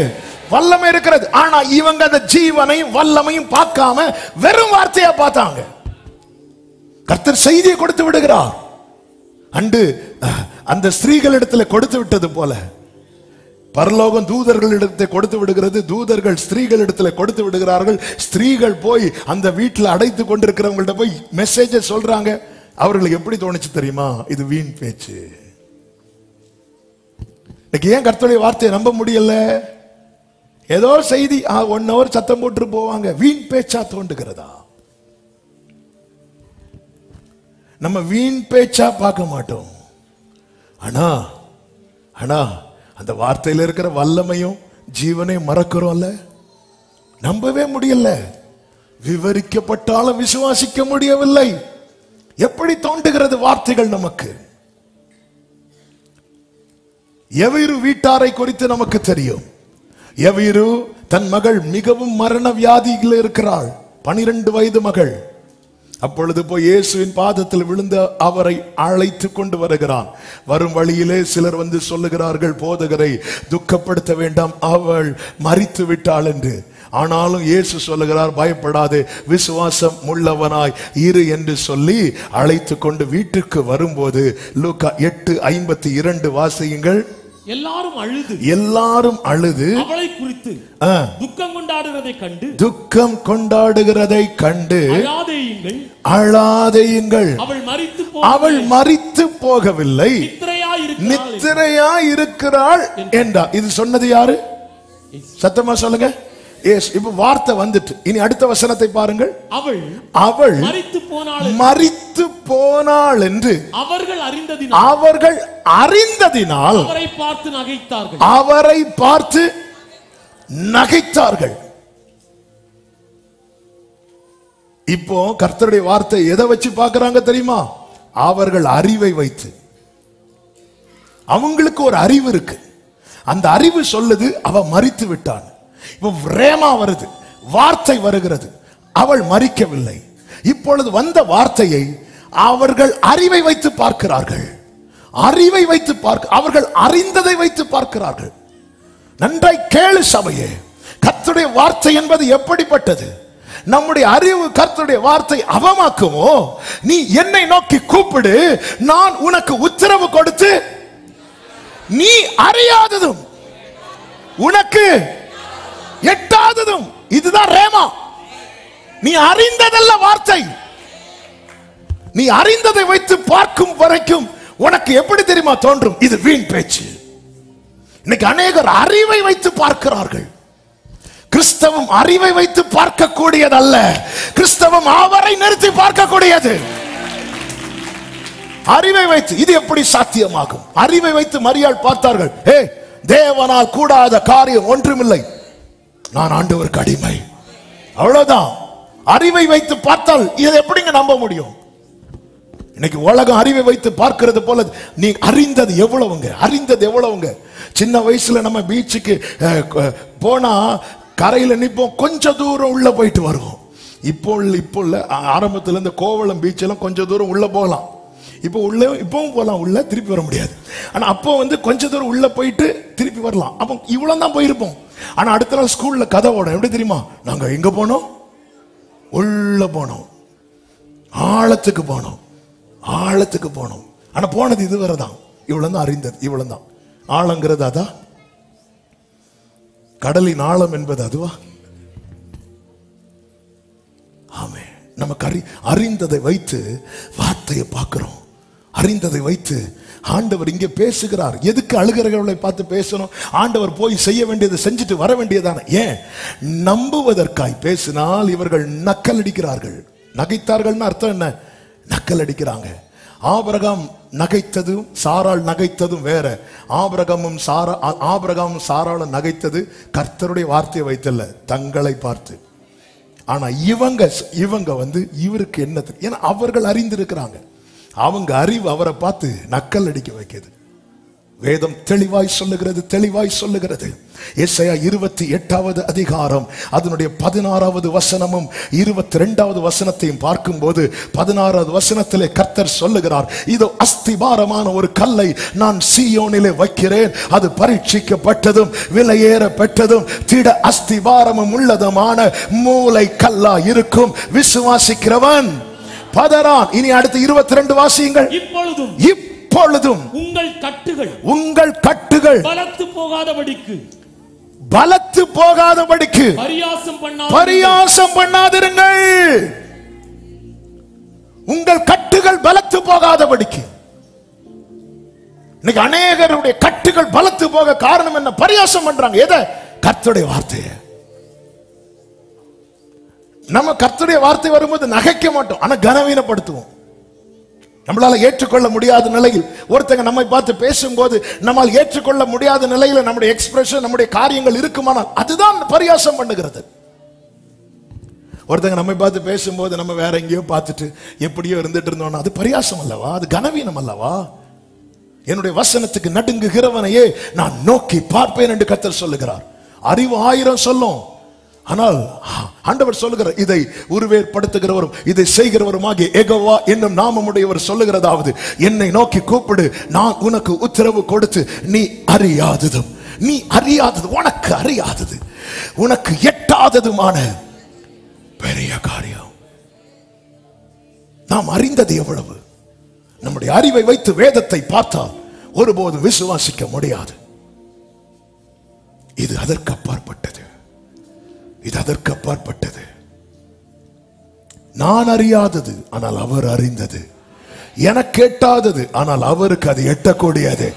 S1: வல்லமை இருக்கிறது. ஆனா இவங்க அந்த ஜீவனையும் வல்லமையும் பார்க்காம வெறும் வார்த்தையா பார்த்தாங்க. கர்த்தர் செய்தியை கொடுத்து விடுகிறார். அண்டு அந்த ஸ்திரீகள் இடத்துல கொடுத்து விட்டது போல பரலோகம் தூதர்களிடத்தை கொடுத்து விடுகிறது. தூதர்கள் ஸ்திரீகள் இடத்துல கொடுத்து விடுகிறார்கள். ஸ்திரீகள் போய் அந்த வீட்டில் அடைத்து கொண்டிருக்கிறவங்கள்ட்ட போய் மெசேஜ் சொல்றாங்க. அவர்களுக்கு எப்படி தோணுச்சு தெரியுமா? இது வீண் பேச்சு. ஏன் கர்த்தருடைய வார்த்தையை நம்ப முடியல? ஏதோ செய்தி 1 hour சத்தம் போட்டு போவாங்க. வீண் பேச்சா தோன்றுகிறதா? நம்ம வீண் பேச்சா பார்க்க மாட்டோம். ஆனா ஆனா அந்த வார்த்தையில இருக்கிற வல்லமையும் ஜீவனை மறக்கிறோம்ல, நம்பவே முடியல. விவரிக்கப்பட்டாலும் விசுவாசிக்க முடியவில்லை. எப்படி தோன்றுகிறது வார்த்தைகள் நமக்கு? எவீரு வீட்டாரை குறித்து நமக்கு தெரியும். எவீரு தன் மகள் மிகவும் மரண வியாதியில் இருக்கிறாள். 12 வயது மகள். அப்பொழுது போய் இயேசுவின் பாதத்தில் விழுந்து அவரை அழைத்து கொண்டு வருகிறான். வரும் வழியிலே சிலர் வந்து சொல்லுகிறார்கள், போதகரை துக்கப்படுத்த வேண்டாம், அவள் மரித்து விட்டாள் என்று. ஆனாலும் இயேசு சொல்லுகிறார், பயப்படாதே, விசுவாசம் உள்ளவனாய் இரு என்று சொல்லி அழைத்து கொண்டு வீட்டுக்கு வரும்போது லூக்கா 8:52 வாசியுங்கள். எல்லாரும் அழுது அவளை குறித்து துக்கம் கொண்டாடுகிறதை கண்டு அழாதேயுங்கள், அவள் மரித்து போகவில்லை, நித்திரையா இருக்கிறாள் என்றார். இது சொன்னது யாரு? சத்தமா சொல்லுங்க. இப்ப வார்த்தை வந்துட்டு இனி அடுத்த வசனத்தை பாருங்கள். அவள் மரித்து போனாள் என்று அவர்கள் அறிந்ததினால் அவரை பார்த்து நகைத்தார்கள். இப்போ கர்த்தருடைய வார்த்தை எதை வச்சு பார்க்கறாங்க தெரியுமா? அவர்கள் அறிவை வைத்து. அவங்களுக்கு ஒரு அறிவு இருக்கு. அந்த அறிவு சொல்லுது அவ மரித்து விட்டான். இப்போ ரேமா வருது, வார்த்தை வருகிறது, அவள் மரிக்கவில்லை. இப்பொழுது வந்த வார்த்தையை அவர்கள் அறிவை வைத்து பார்க்கிறார்கள். அறிவை வைத்து அவர்கள் அறிந்ததை வைத்து பார்க்கிறார்கள். நன்றாய் கேளு சபையே, கர்த்தருடைய வார்த்தை என்பது எப்படிப்பட்டது? நம்முடைய அறிவு கர்த்தருடைய வார்த்தை அவமாக்குமோ? நீ என்னை நோக்கி கூப்பிடு, நான் உனக்கு உத்தரவு கொடுத்து நீ அறியாததும் உனக்கு எட்டாததும். இதுதான் ரேமா. நீ அறிந்ததல்ல வார்த்தை. நீ அறிந்ததை வைத்து பார்க்கும் வரைக்கும் உனக்கு எப்படி தெரியுமா தோன்றும்? இது வீண் பேச்சு. இன்னைக்கு அநேகர் அறிவை வைத்து பார்க்கிறார்கள். கிறிஸ்தவம் அறிவை வைத்து பார்க்கக்கூடியதல்ல, கிறிஸ்தவம் அவரை நிறுத்தி பார்க்கக்கூடியது. அறிவை வைத்து இது எப்படி சாத்தியமாகும்? அறிவை வைத்து மரியாள் பார்த்தார்கள். தேவனால் கூடாத காரியம் ஒன்றுமில்லை, நான் ஆண்டவருக்கு அடிமை, அவ்வளவுதான். அறிவை வைத்து பார்த்தால் இதை எப்படிங்க நம்ப முடியும்? இன்னைக்கு உலகம் அறிவை வைத்து பார்க்கிறது போல நீ அறிந்தது எவ்வளவுங்க, அறிந்தது எவ்வளவுங்க. சின்ன வயசுல நம்ம பீச்சுக்கு போனா கரையில நிப்போம், கொஞ்சம் தூரம் உள்ள போயிட்டு வருவோம். இப்போ ஆரம்பத்துல இந்த கோவளம் பீச் எல்லாம் கொஞ்சம் தூரம் உள்ள போகலாம். இப்போ உள்ள இப்பவும் போகலாம், உள்ள திருப்பி வர முடியாது. ஆனா அப்போ கொஞ்ச தூரம் உள்ள போயிட்டு திருப்பி வரலாம். அப்போ இவ்வளவு தான் போயிருப்போம். ஆனா அடுத்த நாள் ஸ்கூல்ல கதை ஓடும். எப்படி தெரியுமா? நாங்க எங்க போனோம்? உள்ள போனோம், ஆழத்துக்கு போனோம், ஆழத்துக்கு போனோம். ஆனா போனது இதுவரை தான். இவ்வளவு தான் அறிந்தது, இவ்வளவு தான். ஆழங்கிறது அதா? கடலின் ஆழம் என்பது அதுவா? ஆமே. நமக்கு அறிந்ததை வைத்து வார்த்தையை பார்க்கிறோம். அறிந்ததை வைத்து ஆண்டவர் இங்கே பேசுகிறார். எதுக்கு அழுகிறவர்களை பார்த்து பேசணும்? ஆண்டவர் போய் செய்ய வேண்டியதை செஞ்சுட்டு வர வேண்டியதான. ஏன்? நம்புவதற்காய் பேசினால் இவர்கள் நக்கல் அடிக்கிறார்கள். நகைத்தார்கள்னு அர்த்தம் என்ன? நக்கல் அடிக்கிறாங்க. ஆபிரகாம் நகைத்ததும் சாராள் நகைத்ததும் வேற. ஆபிரகாமும் சாராளும் நகைத்தது கர்த்தருடைய வார்த்தையை வைத்தல்ல, தங்களை பார்த்து. ஆனா இவங்க இவருக்கு என்ன? ஏன்னா அவர்கள் அறிந்திருக்கிறாங்க. அவங்க அறிவு அவரை பார்த்து நக்கல் அடிக்க வைக்குது. வேதம் தெளிவாய் சொல்லுகிறது. எசையா 28வது அதிகாரம் அதனுடைய 16வது வசனமும் 22வது வசனத்தையும் பார்க்கும்போது 16வது வசனத்திலே கர்த்தர் சொல்லுகிறார், இதோ அஸ்திபாரமான ஒரு கல்லை நான் சீயோனிலே வைக்கிறேன், அது பரீட்சிக்கப்பட்டதும் விலையேற பெற்றதும் திட அஸ்திபாரமும் உள்ளதுமான மூலை கல்லா இருக்கும். விசுவாசிக்கிறவன் பதறான். இனி அடுத்து 22 வாசியுங்கள். இப்பொழுதும் உங்கள் கட்டுகள் பலத்து போகாதபடிக்கு பரியாசம் பண்ணாதிருங்கள். உங்கள் கட்டுகள் பலத்து போகாதபடிக்கு. இன்னைக்கு அநேகருடைய கட்டுகள் பலத்து போக காரணம் என்ன? பரியாசம் பண்றாங்க. எதை? கர்த்தருடைய வார்த்தையை. நம்ம கர்த்தருடைய வார்த்தை வரும்போது நகைக்க மாட்டோம், ஆனா கனவீனப்படுத்துவோம். நம்மளால ஏற்றுக்கொள்ள முடியாத நிலையில் ஒருத்தங்க நம்மை பார்த்து பேசும்போது நம்மால் ஏற்றுக்கொள்ள முடியாத நிலையில நம்முடைய எக்ஸ்பிரஷன், நம்முடைய காரியங்கள் இருக்குமானால் அதுதான் பரியாசம் பண்ணுகிறது. ஒருத்தங்க நம்மை பார்த்து பேசும்போது நம்ம வேற எங்கேயோ பார்த்துட்டு எப்படியோ இருந்துட்டு இருந்தோம்னா அது பரியாசம் அல்லவா? அது கனவீனம் அல்லவா? என்னுடைய வசனத்துக்கு நடுங்குகிறவனையே நான் நோக்கி பார்ப்பேன் என்று கர்த்தர் சொல்லுகிறார். அறிவு 1000 சொல்லும், ஆனால் ஆண்டவர் சொல்லுகிறார், இதை உருவேற்படுத்துகிறவரும் இதை செய்கிறவருமாகிய யெகோவா என்னும் நாமமுடையவர் சொல்லுகிறதாவது, என்னை நோக்கி கூப்பிடு, நான் உனக்கு உத்தரவு கொடுத்து நீ அறியாததும் உனக்கு அறியாதது உனக்கு எட்டாததுமான பெரிய காரியம். நாம் அறிந்தது எவ்வளவு? நம்முடைய அறிவை வைத்து வேதத்தை பார்த்தால் ஒருபோது விசுவாசிக்க முடியாது. இது அதற்கு அப்பாற்பட்டது. நான் அறியாதது ஆனால் அவர் அறிந்தது, எனக்கு எட்டாதது ஆனால் அவருக்கு அது எட்டக்கூடியது.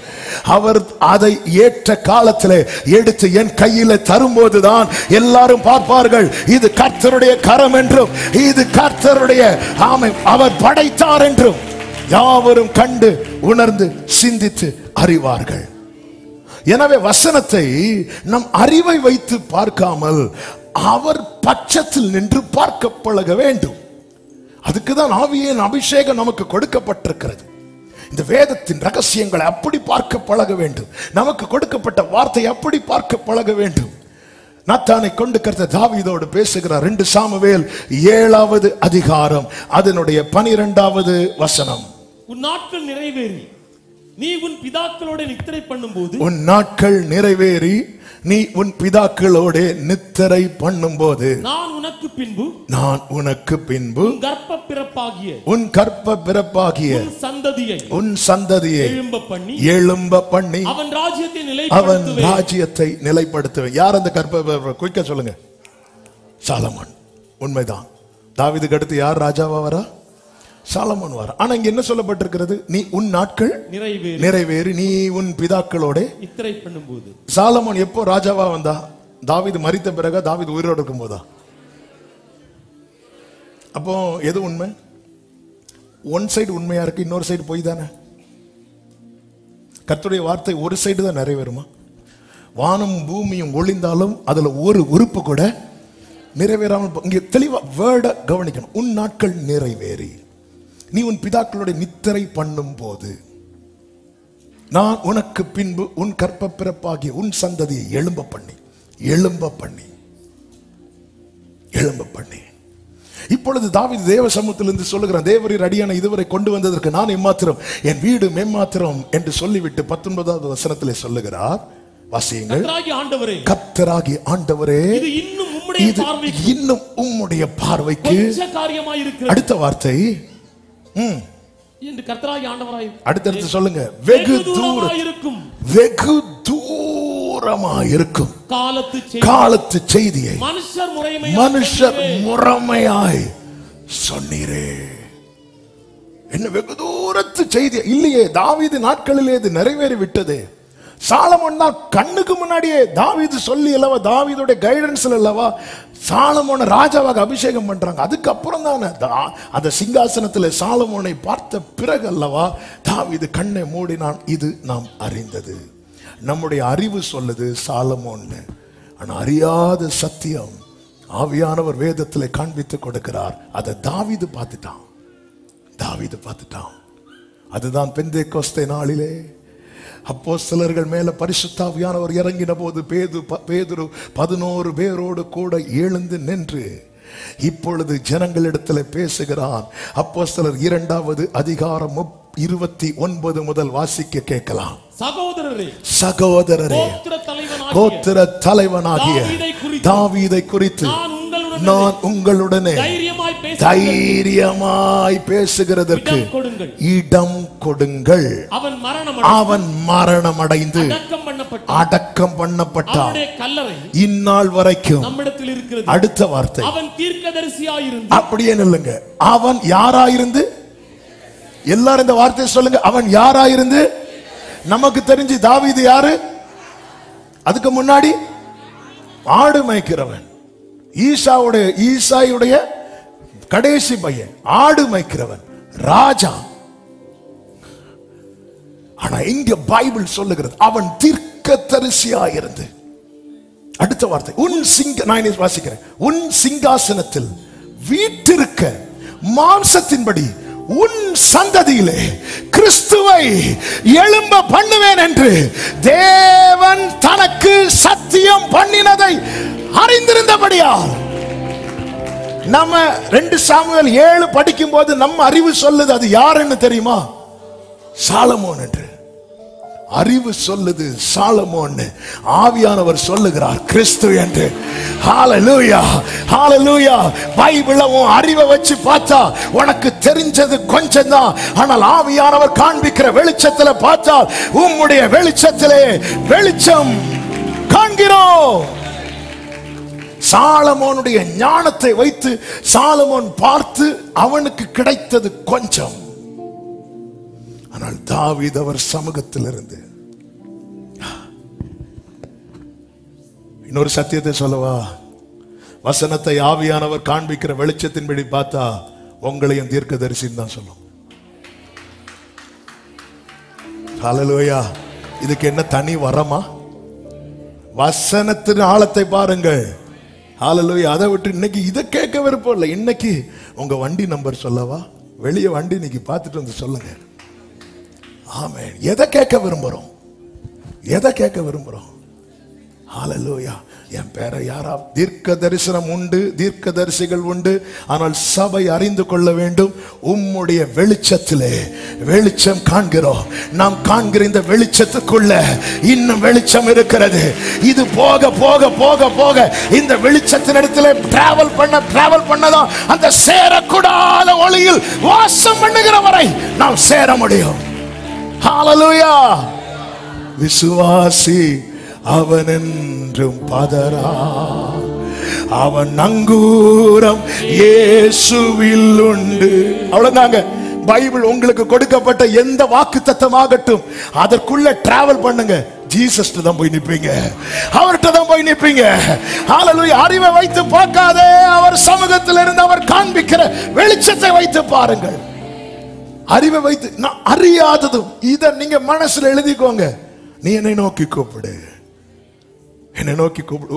S1: அவர் அதை ஏற்ற காலத்திலே எடுத்து என் கையில தரும்போதுதான் எல்லாரும் பார்ப்பார்கள், இது கர்த்தருடைய கரம் என்றும் இது கர்த்தருடைய ஆமை அவர் படைத்தார் என்றும் யாவரும் கண்டு உணர்ந்து சிந்தித்து அறிவார்கள். எனவே வசனத்தை நம் அறிவை வைத்து பார்க்காமல் அவர் பட்சத்தில் நின்று பார்க்க பழக வேண்டும். அதுக்குதான் ஆவியின் அபிஷேகம் நமக்கு கொடுக்கப்பட்டிருக்கிறது. இந்த வேதத்தின் ரகசியங்களை அப்படி பார்க்க பழக வேண்டும். நமக்கு கொடுக்கப்பட்ட வார்த்தை அப்படி பார்க்க பழக வேண்டும். நாத்தானை கொண்டு கர்த்தர் தாவீதோடு பேசுகிறார். 2 சாமுவேல் 7வது அதிகாரம் அதனுடைய 12வது வசனம்.
S2: உன் நாட்கள் நிறைவேறி நீ உன் பிதாக்களோட நித்திரை பண்ணும்போது,
S1: உன் நாட்கள் நிறைவேறி நீ உன் பிதாக்களோட நித்திரை பண்ணும்போது, நான் உனக்கு பின்பு உன் கர்ப்ப பிறப்பாகிய உன் சந்ததியை எழும்ப பண்ணி அவன் ராஜ்யத்தை நிலைப்படுத்துவேன். யார் அந்த கர்ப்ப? குயிக்க சொல்லுங்க. சாலமோன். உண்மைதான். தாவீதுக்கு அடுத்து யார் ராஜாவா வரா? சாலமோன் வர. ஆனா இங்க என்ன சொல்லப்பட்டிருக்கிறது? நீ உன் நாட்கள் நிறைவேறி நீ உன் பிதாக்களோட நித்திரை பண்ணும்போது. சாலமோன் எப்போ ராஜாவா வந்தா? தாவீது மரித்த பிறகு, தாவீது உயிரோடு இருக்கும் போதா? அப்போ எது உண்மை? ஒன் சைடு உண்மையா இருக்கு, இன்னொரு சைடு போய் தானே. கர்த்தருடைய வார்த்தை ஒரு சைடு தான் நிறைவேறுமா? வானம் பூமியும் ஒளிந்தாலும் அதுல ஒரு உறுப்பு கூட நிறைவேறாமல். இங்க தெளிவா வேர்ட கவனிக்கணும். உன் நாட்கள் நிறைவேறி நீ உன் பிதாக்களோட நித்திரை பண்ணும் போது, நான் உனக்கு பின்பு உன் கர்ப்ப பிறப்பாகிய உன் சந்ததியை எழும்ப பண்ணி. இப்பொழுது தாவீது தேவ சமூகத்திலிருந்து சொல்லுகிறான், தேவரீர் அடியானை இதுவரை கொண்டு வந்ததற்கு நான் எம்மாத்திரம், என் வீடு மெம்மாத்திரம் என்று சொல்லிவிட்டு 19வது வசனத்திலே சொல்லுகிறார். வாசியுங்கள். கர்த்தராகிய ஆண்டவரே, இது இன்னும் உம்முடைய பார்வைக்கு அடுத்த வார்த்தை அடுத்தடுத்து சொல்லுங்க. வெகு தூரமாயிருக்கும் காலத்து செய்தியை மனுஷர் முறைமையாய் சொன்னீரே. என்ன வெகு தூரத்து செய்தி இல்லையே? தாவீது நாட்களிலே இது நிறைவேறி விட்டது. சாலமோன் தான் கண்ணுக்கு முன்னாடியே தாவீது சொல்லி அல்லவா, தாவீதோட கைடன்ஸ்ல அல்லவா சாலமோனை ராஜாவாக அபிஷேகம் பண்றாங்க. அதுக்கப்புறம் தானே அந்த சிங்காசனத்தில் சாலமோனை பார்த்த பிறகு அல்லவா தாவீது கண்ணை மூடினான். இது நாம் அறிந்தது. நம்முடைய அறிவு சொல்லுது சாலமோன்னு, ஆனா அறியாத சத்தியம் ஆவியானவர் வேதத்தில் காண்பித்து கொடுக்கிறார். அதை தாவீது பார்த்துட்டான். அதுதான் பெந்தேகோஸ்தே நாளிலே அப்போஸ்தலர்கள் மேல பரிசுத்த ஆவியானவர் இறங்கின போது பேதுரு 11 பேரோடு கூட எழுந்து நின்று இப்பொழுது ஜனங்களிடத்தில் பேசுகிறான். அப்போஸ்தலர் 2வது அதிகாரம் 29 முதல் வாசிக்க கேட்கலாம். சகோதரரே, கோத்திர தலைவனாகிய தாவீதை குறித்து நான் உங்களுடனே தைரியமாய் பேசுகிறதற்கு இடம் கொடுங்கள். அவன் மரணம் அடைந்து அடக்கம் பண்ணப்பட்டான். இந்நாள் வரைக்கும் அடுத்த வார்த்தை அப்படியே நில்லுங்க. அவன் யாராயிருந்து, எல்லாரும் இந்த வார்த்தையை சொல்லுங்க. அவன் யாராயிருந்து? நமக்கு தெரிஞ்சு தாவீது யாரு? அதுக்கு முன்னாடி ஆடு மேய்க்கிறவன், ஈசாயுடைய கடைசி பையன், ஆடு மேய்க்கிறவன், ராஜா. ஆனா இங்க பைபிள் சொல்லுகிறது அவன் தீர்க்கதரிசியாயிருந்து. அடுத்த வார்த்தை, நான் வாசிக்கிறேன். உன் சிங்காசனத்தில் வீற்றிருக்க மாம்சத்தின்படி உன் சந்ததியிலே கிறிஸ்துவை எழும்ப பண்ணுவேன் என்று தேவன் தனக்கு சத்தியம் பண்ணினதை அறிந்திருந்தபடியால். நம்ம 2 சாமுவேல் 7 படிக்கும் போது நம்ம அறிவு சொல்லுது அது யாருன்னு தெரியுமா? சாலமோன் என்று அறிவு சொல்லுது. சாலமோன், ஆவியானவர் சொல்லுகிறார் கிறிஸ்து என்று. ஹalleluya, ஹalleluya. பைபிளை உன் அறிவை வச்சு பார்த்தா உனக்கு தெரிஞ்சது கொஞ்சம் தான். ஆனால் ஆவியானவர் காண்பிக்கிற வெளிச்சத்துல பார்த்தால் உம்முடைய வெளிச்சத்திலே வெளிச்சம் காண்கிறோம். சாலமோனுடைய ஞானத்தை வைத்து சாலமோன் பார்த்து அவனுக்கு கிடைத்தது கொஞ்சம். ஆனால் தாவீது அவர் சமூகத்தில் இருந்து இன்னொரு சத்தியத்தை சொல்லவா? வசனத்தை ஆவியானவர் காண்பிக்கிற வெளிச்சத்தின்படி பார்த்தா உங்களையும் தீர்க்கதரிசின்னு தான் சொல்லும். ஹல்லேலூயா. இதுக்கு என்ன தனி வரமா? வசனத்தின் ஆழத்தை பாருங்கள். ஹல்லேலூயா. அதை விட்டு இன்னைக்கு இதை கேட்க விருப்பம் இல்லை. இன்னைக்கு உங்க வண்டி நம்பர் சொல்லவா? வெளியே வண்டி இன்னைக்கு பார்த்துட்டு வந்து சொல்லுங்க. ஆமென். எதை கேட்க விரும்புறோம்? எதை கேட்க விரும்புறோம்? ஹல்லேலூயா. என் பேரை யாரா? தீர்க்க தரிசனம் உண்டு, தீர்க்க தரிசிகள் உண்டு. ஆனால் சபை அறிந்து கொள்ள வேண்டும், உம்முடைய வெளிச்சத்திலே வெளிச்சம் காண்கிறோம். நாம் காண்கிற இந்த வெளிச்சத்துக்குள்ள இன்னும் வெளிச்சம் இருக்கிறது. இது போக போக போக போக இந்த வெளிச்சத்தின் இடத்துல டிராவல் பண்ணதான் அந்த சேரக்கூடாத ஒளியில் வாசம் பண்ணுகிற வரை நாம் சேர முடியும். ஹல்லேலூயா. விசுவாசி அவன் என்றும் பதறா, அவன் நங்கூரம் இயேசுவில் உண்டு. அவ்வளவுதாங்க. பைபிள் உங்களுக்கு கொடுக்கப்பட்ட எந்த வாக்குத்தத்தமாகட்டும் அதற்குள்ள டிராவல் பண்ணுங்க. ஜீசஸ் தான் போய் நிப்பீங்க, அவர்கிட்ட தான் போய் நிப்பீங்க. ஹல்லேலூயா. அறிவை வைத்து பார்க்காதே, அவர் சமூகத்தில் இருந்து அவர் காண்பிக்கிற வெளிச்சத்தை வைத்து பாருங்கள். அறிவை வைத்து நான் அறியாததும் இதை நீங்க மனசுல எழுதிக்கோங்க. நீ என்னை நோக்கி கூப்பிடு, என்னை நோக்கி கூப்பிடு.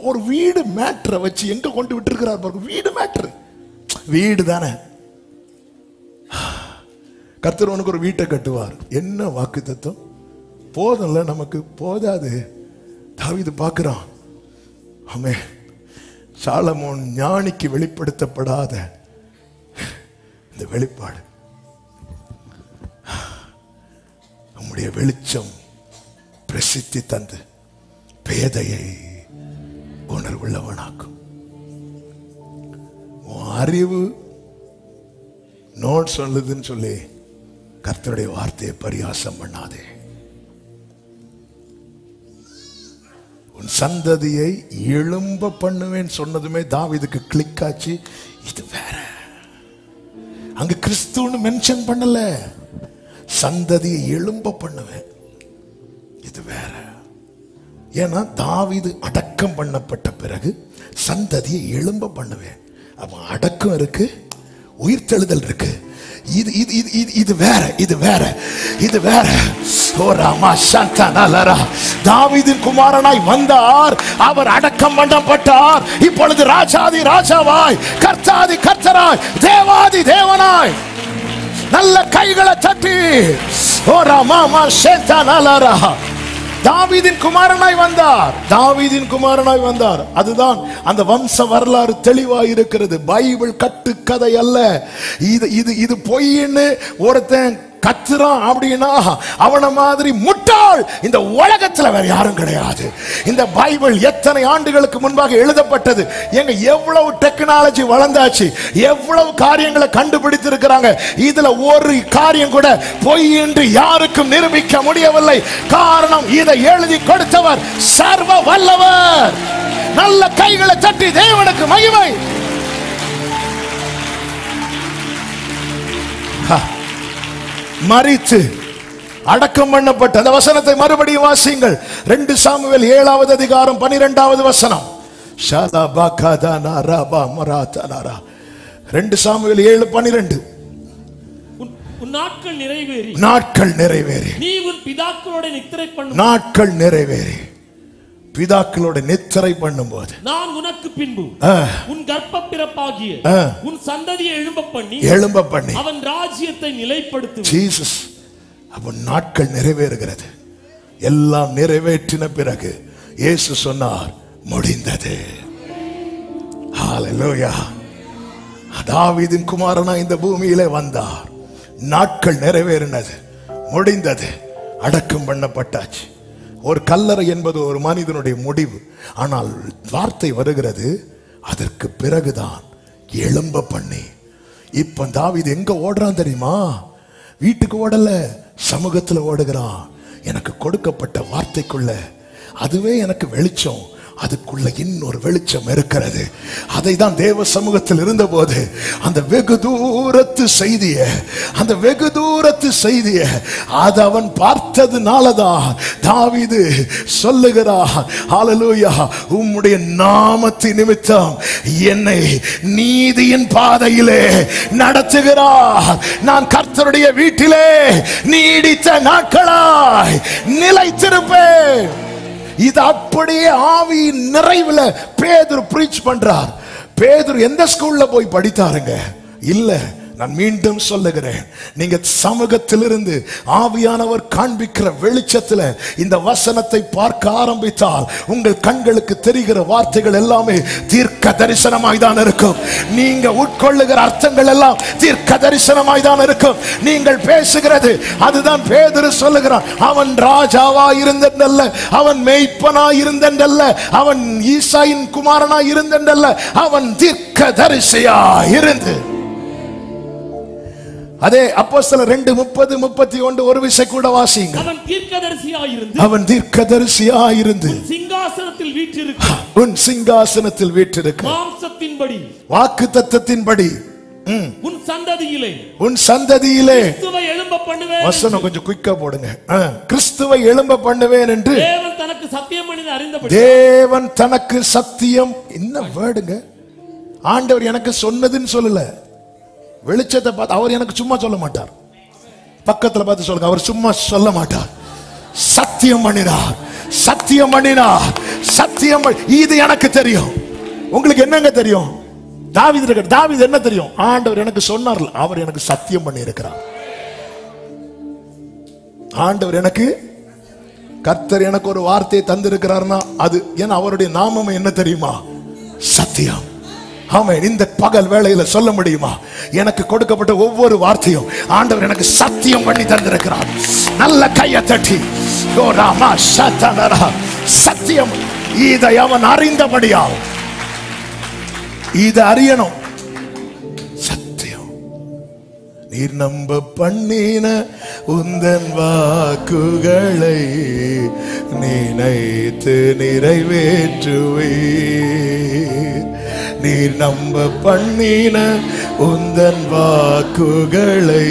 S1: ஒரு வீடு மேட்டரை வச்சு எங்க கொண்டு விட்டு இருக்கிறார் பாருங்க. வீடு மேட்டர், வீடு தானே. கர்த்தர் உனக்கு ஒரு வீட்டை கட்டுவார். என்ன வாக்கு தத்துவம்? போதும்ல, நமக்கு போதாது. தாவீது பார்க்கிறான். ஆமே, சாலமோன் ஞானிக்கு வெளிப்படுத்தப்படாத இந்த வெளிப்பாடு, நம்முடைய வெளிச்சம் பிரசித்தி தந்து பேதையை உணர்வுள்ளவனாக்கும். அறிவு நோட் சொல்லுதுன்னு சொல்லி கர்த்தருடைய வார்த்தையை பரியாசம் பண்ணாதே. உன் சந்ததியை எழும்ப பண்ணுவேன் சொன்னதுமே தாவீதுக்கு கிளிக் ஆச்சு. இது வேற, அங்க கிறிஸ்துன்னு மென்ஷன் பண்ணல, சந்ததியை எழும்ப பண்ணுவேன், இது வேற. ஏன்னா தாவீது அடக்கம் பண்ணப்பட்ட பிறகு சந்ததியை எழும்ப பண்ணுவேன். அப்ப அடக்கம் இருக்கு, உயிர்த்தெழுதல் இருக்கு. இது இது இது இது வேற, இது வேற, இது வேற. ஓ ராமா சந்தனலரா. தாவீதின் குமாரனாய் வந்தார், அவர் அடக்கம் பண்ணப்பட்டார். இப்பொழுது ராஜாதி ராஜாவாய், கர்த்தாதி கர்த்தராய், தேவாதி தேவனாய். நல்ல கைகளை தட்டி ஓரா மாமா சேத்தானாலாரா. தாவீதின் குமாரனாய் வந்தார், தாவீதின் குமாரனாய் வந்தார். அதுதான் அந்த வம்ச வரலாறு தெளிவாய் இருக்கிறது. பைபிள் கட்டு கதை அல்ல. இது பொய்ன்னு ஒருத்தன் கத்துறான் அப்படின்னா அவன மாதிரி முட்டாள் இந்த உலகத்துல வேற யாரும் கிடையாது. இந்த பைபிள் எத்தனை ஆண்டுகளுக்கு முன்பாக எழுதப்பட்டது. எங்க எவ்வளவு டெக்னாலஜி வளர்ந்தாச்சு, எவ்வளவு காரியங்களை கண்டுபிடித்திருக்கிறாங்க. இதுல ஒரு காரியம் கூட பொய் என்று யாருக்கும் நிரூபிக்க முடியவில்லை. காரணம், இதை எழுதி கொடுத்தவர் சர்வ வல்லவர். நல்ல கைகளை தட்டி தேவனுக்கு மகிமை. மரித்து அடக்கம் பண்ணப்பட்ட அந்த வசனத்தை மறுபடியும் வாசியுங்கள். 2 சாமுவேல் 7வது அதிகாரம் 12வது வசனம். 2 சாமுவேல் 7:12.
S2: உன் நாட்கள் நிறைவேறி,
S1: நாட்கள் நிறைவேறி,
S2: நீ உன் பிதாக்களோட நித்திரை பண்ணும்,
S1: நாட்கள் நிறைவேறி, பிதாக்களோட நித்திரை பண்ணும்போது
S2: நான் உனக்கு பின்பு உன் கர்ப்ப பிறப்பாகிய உன் சந்ததியை எழும்ப பண்ணி அவன் ராஜ்யத்தை நிலைப்படுத்துவேன். ஜீசஸ், அவன் நாட்கள் நிறைவேறுகிறது. எல்லாம் நிறைவேற்றின பிறகு இயேசு சொன்னார், முடிந்தது. ஹல்லேலூயா. தாவீதின் குமாரனா இந்த பூமியிலே வந்தார். நாட்கள் நிறைவேறினது, முடிந்தது, அடக்கம் பண்ணப்பட்டாச்சு. ஒரு கல்லறை என்பது ஒரு மனிதனுடைய முடிவு. ஆனால் வார்த்தை வருகிறது, அதற்கு பிறகுதான் எழும்ப பண்ணி. இப்ப தாவீது எங்க ஓடுறான் தெரியுமா? வீட்டுக்கு ஓடல, சமூகத்துல ஓடுகிறான். எனக்கு கொடுக்கப்பட்ட வார்த்தைக்குள்ள, அதுவே எனக்கு வெளிச்சம், அதுக்குள்ள இன்னொரு வெளிச்சம் இருக்கிறது. அதை தான் தேவ சமூகத்தில் இருந்த போது அந்த வெகு தூரத்து செய்திய அது அவன் பார்த்ததுனாலதான் தாவீது சொல்லுகிறான், ஹல்லேலூயா, உம்முடைய நாமத்தின் நிமித்தம் என்னை நீதியின் பாதையிலே நடத்துகிறார். நான் கர்த்தருடைய வீட்டிலே நீடித்த நாட்களாய் நிலைத்திருப்பேன். இது அப்படியே ஆவியின் நிறைவுல பேதுரு பிரீச் பண்றார். பேதுரு எந்த ஸ்கூல்ல போய் படித்தாருங்க? இல்ல, நான் மீண்டும் சொல்லுகிறேன், நீங்க சமூகத்திலிருந்து ஆவியானவர் காண்பிக்கிற வெளிச்சத்துல இந்த வசனத்தை பார்க்க ஆரம்பித்தால் உங்கள் கண்களுக்கு தெரிகிற வார்த்தைகள் எல்லாமே தீர்க்க தரிசனமாய் தான் இருக்கும். நீங்க உட்கொள்ளுகிற அர்த்தங்கள் எல்லாம் தீர்க்க தரிசனமாய் தான் இருக்கும். நீங்கள் பேசுகிறது அதுதான் பேதுரு சொல்லுகிறான். அவன் ராஜாவா இருந்தல்ல, அவன் மேய்ப்பனா இருந்தல்ல, அவன் ஈசாயின் குமாரனா இருந்தல்ல, அவன் தீர்க்க தரிசியா இருந்து. அதே அப்போஸ்தலர் 2:30-31 ஒரு விஷயம் கூட வாசிங்க. அவன் தீர்க்கதரிசியாய் இருந்து உன் சிங்காசனத்தில் வீற்றிருக்க மாம்சத்தின்படி வாக்குத்தத்தத்தின்படி உன் சந்ததியிலே கிறிஸ்துவை எழும்ப பண்ணுவேன். வசனம் கொஞ்சம் குயிக்கா போடுங்க. கிறிஸ்துவை எழும்ப பண்ணுவேன் என்று தேவன் தனக்கு சத்தியம் பண்ணி அறிந்தபடி, தேவன் தனக்கு சத்தியம், என்ன வேர்டுங்க, ஆண்டவர் எனக்கு சொன்னதுன்னு சொல்லல. வெளிச்சத்தை பார்த்து அவர் எனக்கு சும்மா சொல்ல மாட்டார். பக்கத்துல பார்த்து சொல்லுங்க, அவர் சும்மா சொல்ல மாட்டார். சத்தியம் பண்ணினார், சத்தியம் பண்ணினார், சத்தியம். இது எனக்கு தெரியும். உங்களுக்கு என்னங்க தெரியும்? தாவீது என்ன தெரியும்? ஆண்டவர் எனக்கு சொன்னார், அவர் எனக்கு சத்தியம் பண்ணி இருக்கிறார். ஆண்டவர் எனக்கு, கர்த்தர் எனக்கு ஒரு வார்த்தையை தந்திருக்கிறார்னா அது ஏன்னா அவருடைய நாமம் என்ன தெரியுமா? சத்தியம். ஆமென். இந்த பகல் வேளையில சொல்ல முடியுமா? எனக்கு கொடுக்கப்பட்ட ஒவ்வொரு வார்த்தையும் ஆண்டவர் எனக்கு சத்தியம் பண்ணி தந்திருக்கிறார். நல்ல கையை தட்டி சத்தியம். இதை அவன் அறிந்தபடியால், இதை அறியணும். சத்தியம். நீர் நம்ப பண்ணின உந்தன் வாக்குகளை நினைத்து நிறைவேற்றுவீர். நீர் நம்ப பண்ணின உந்தன் வாக்குகளை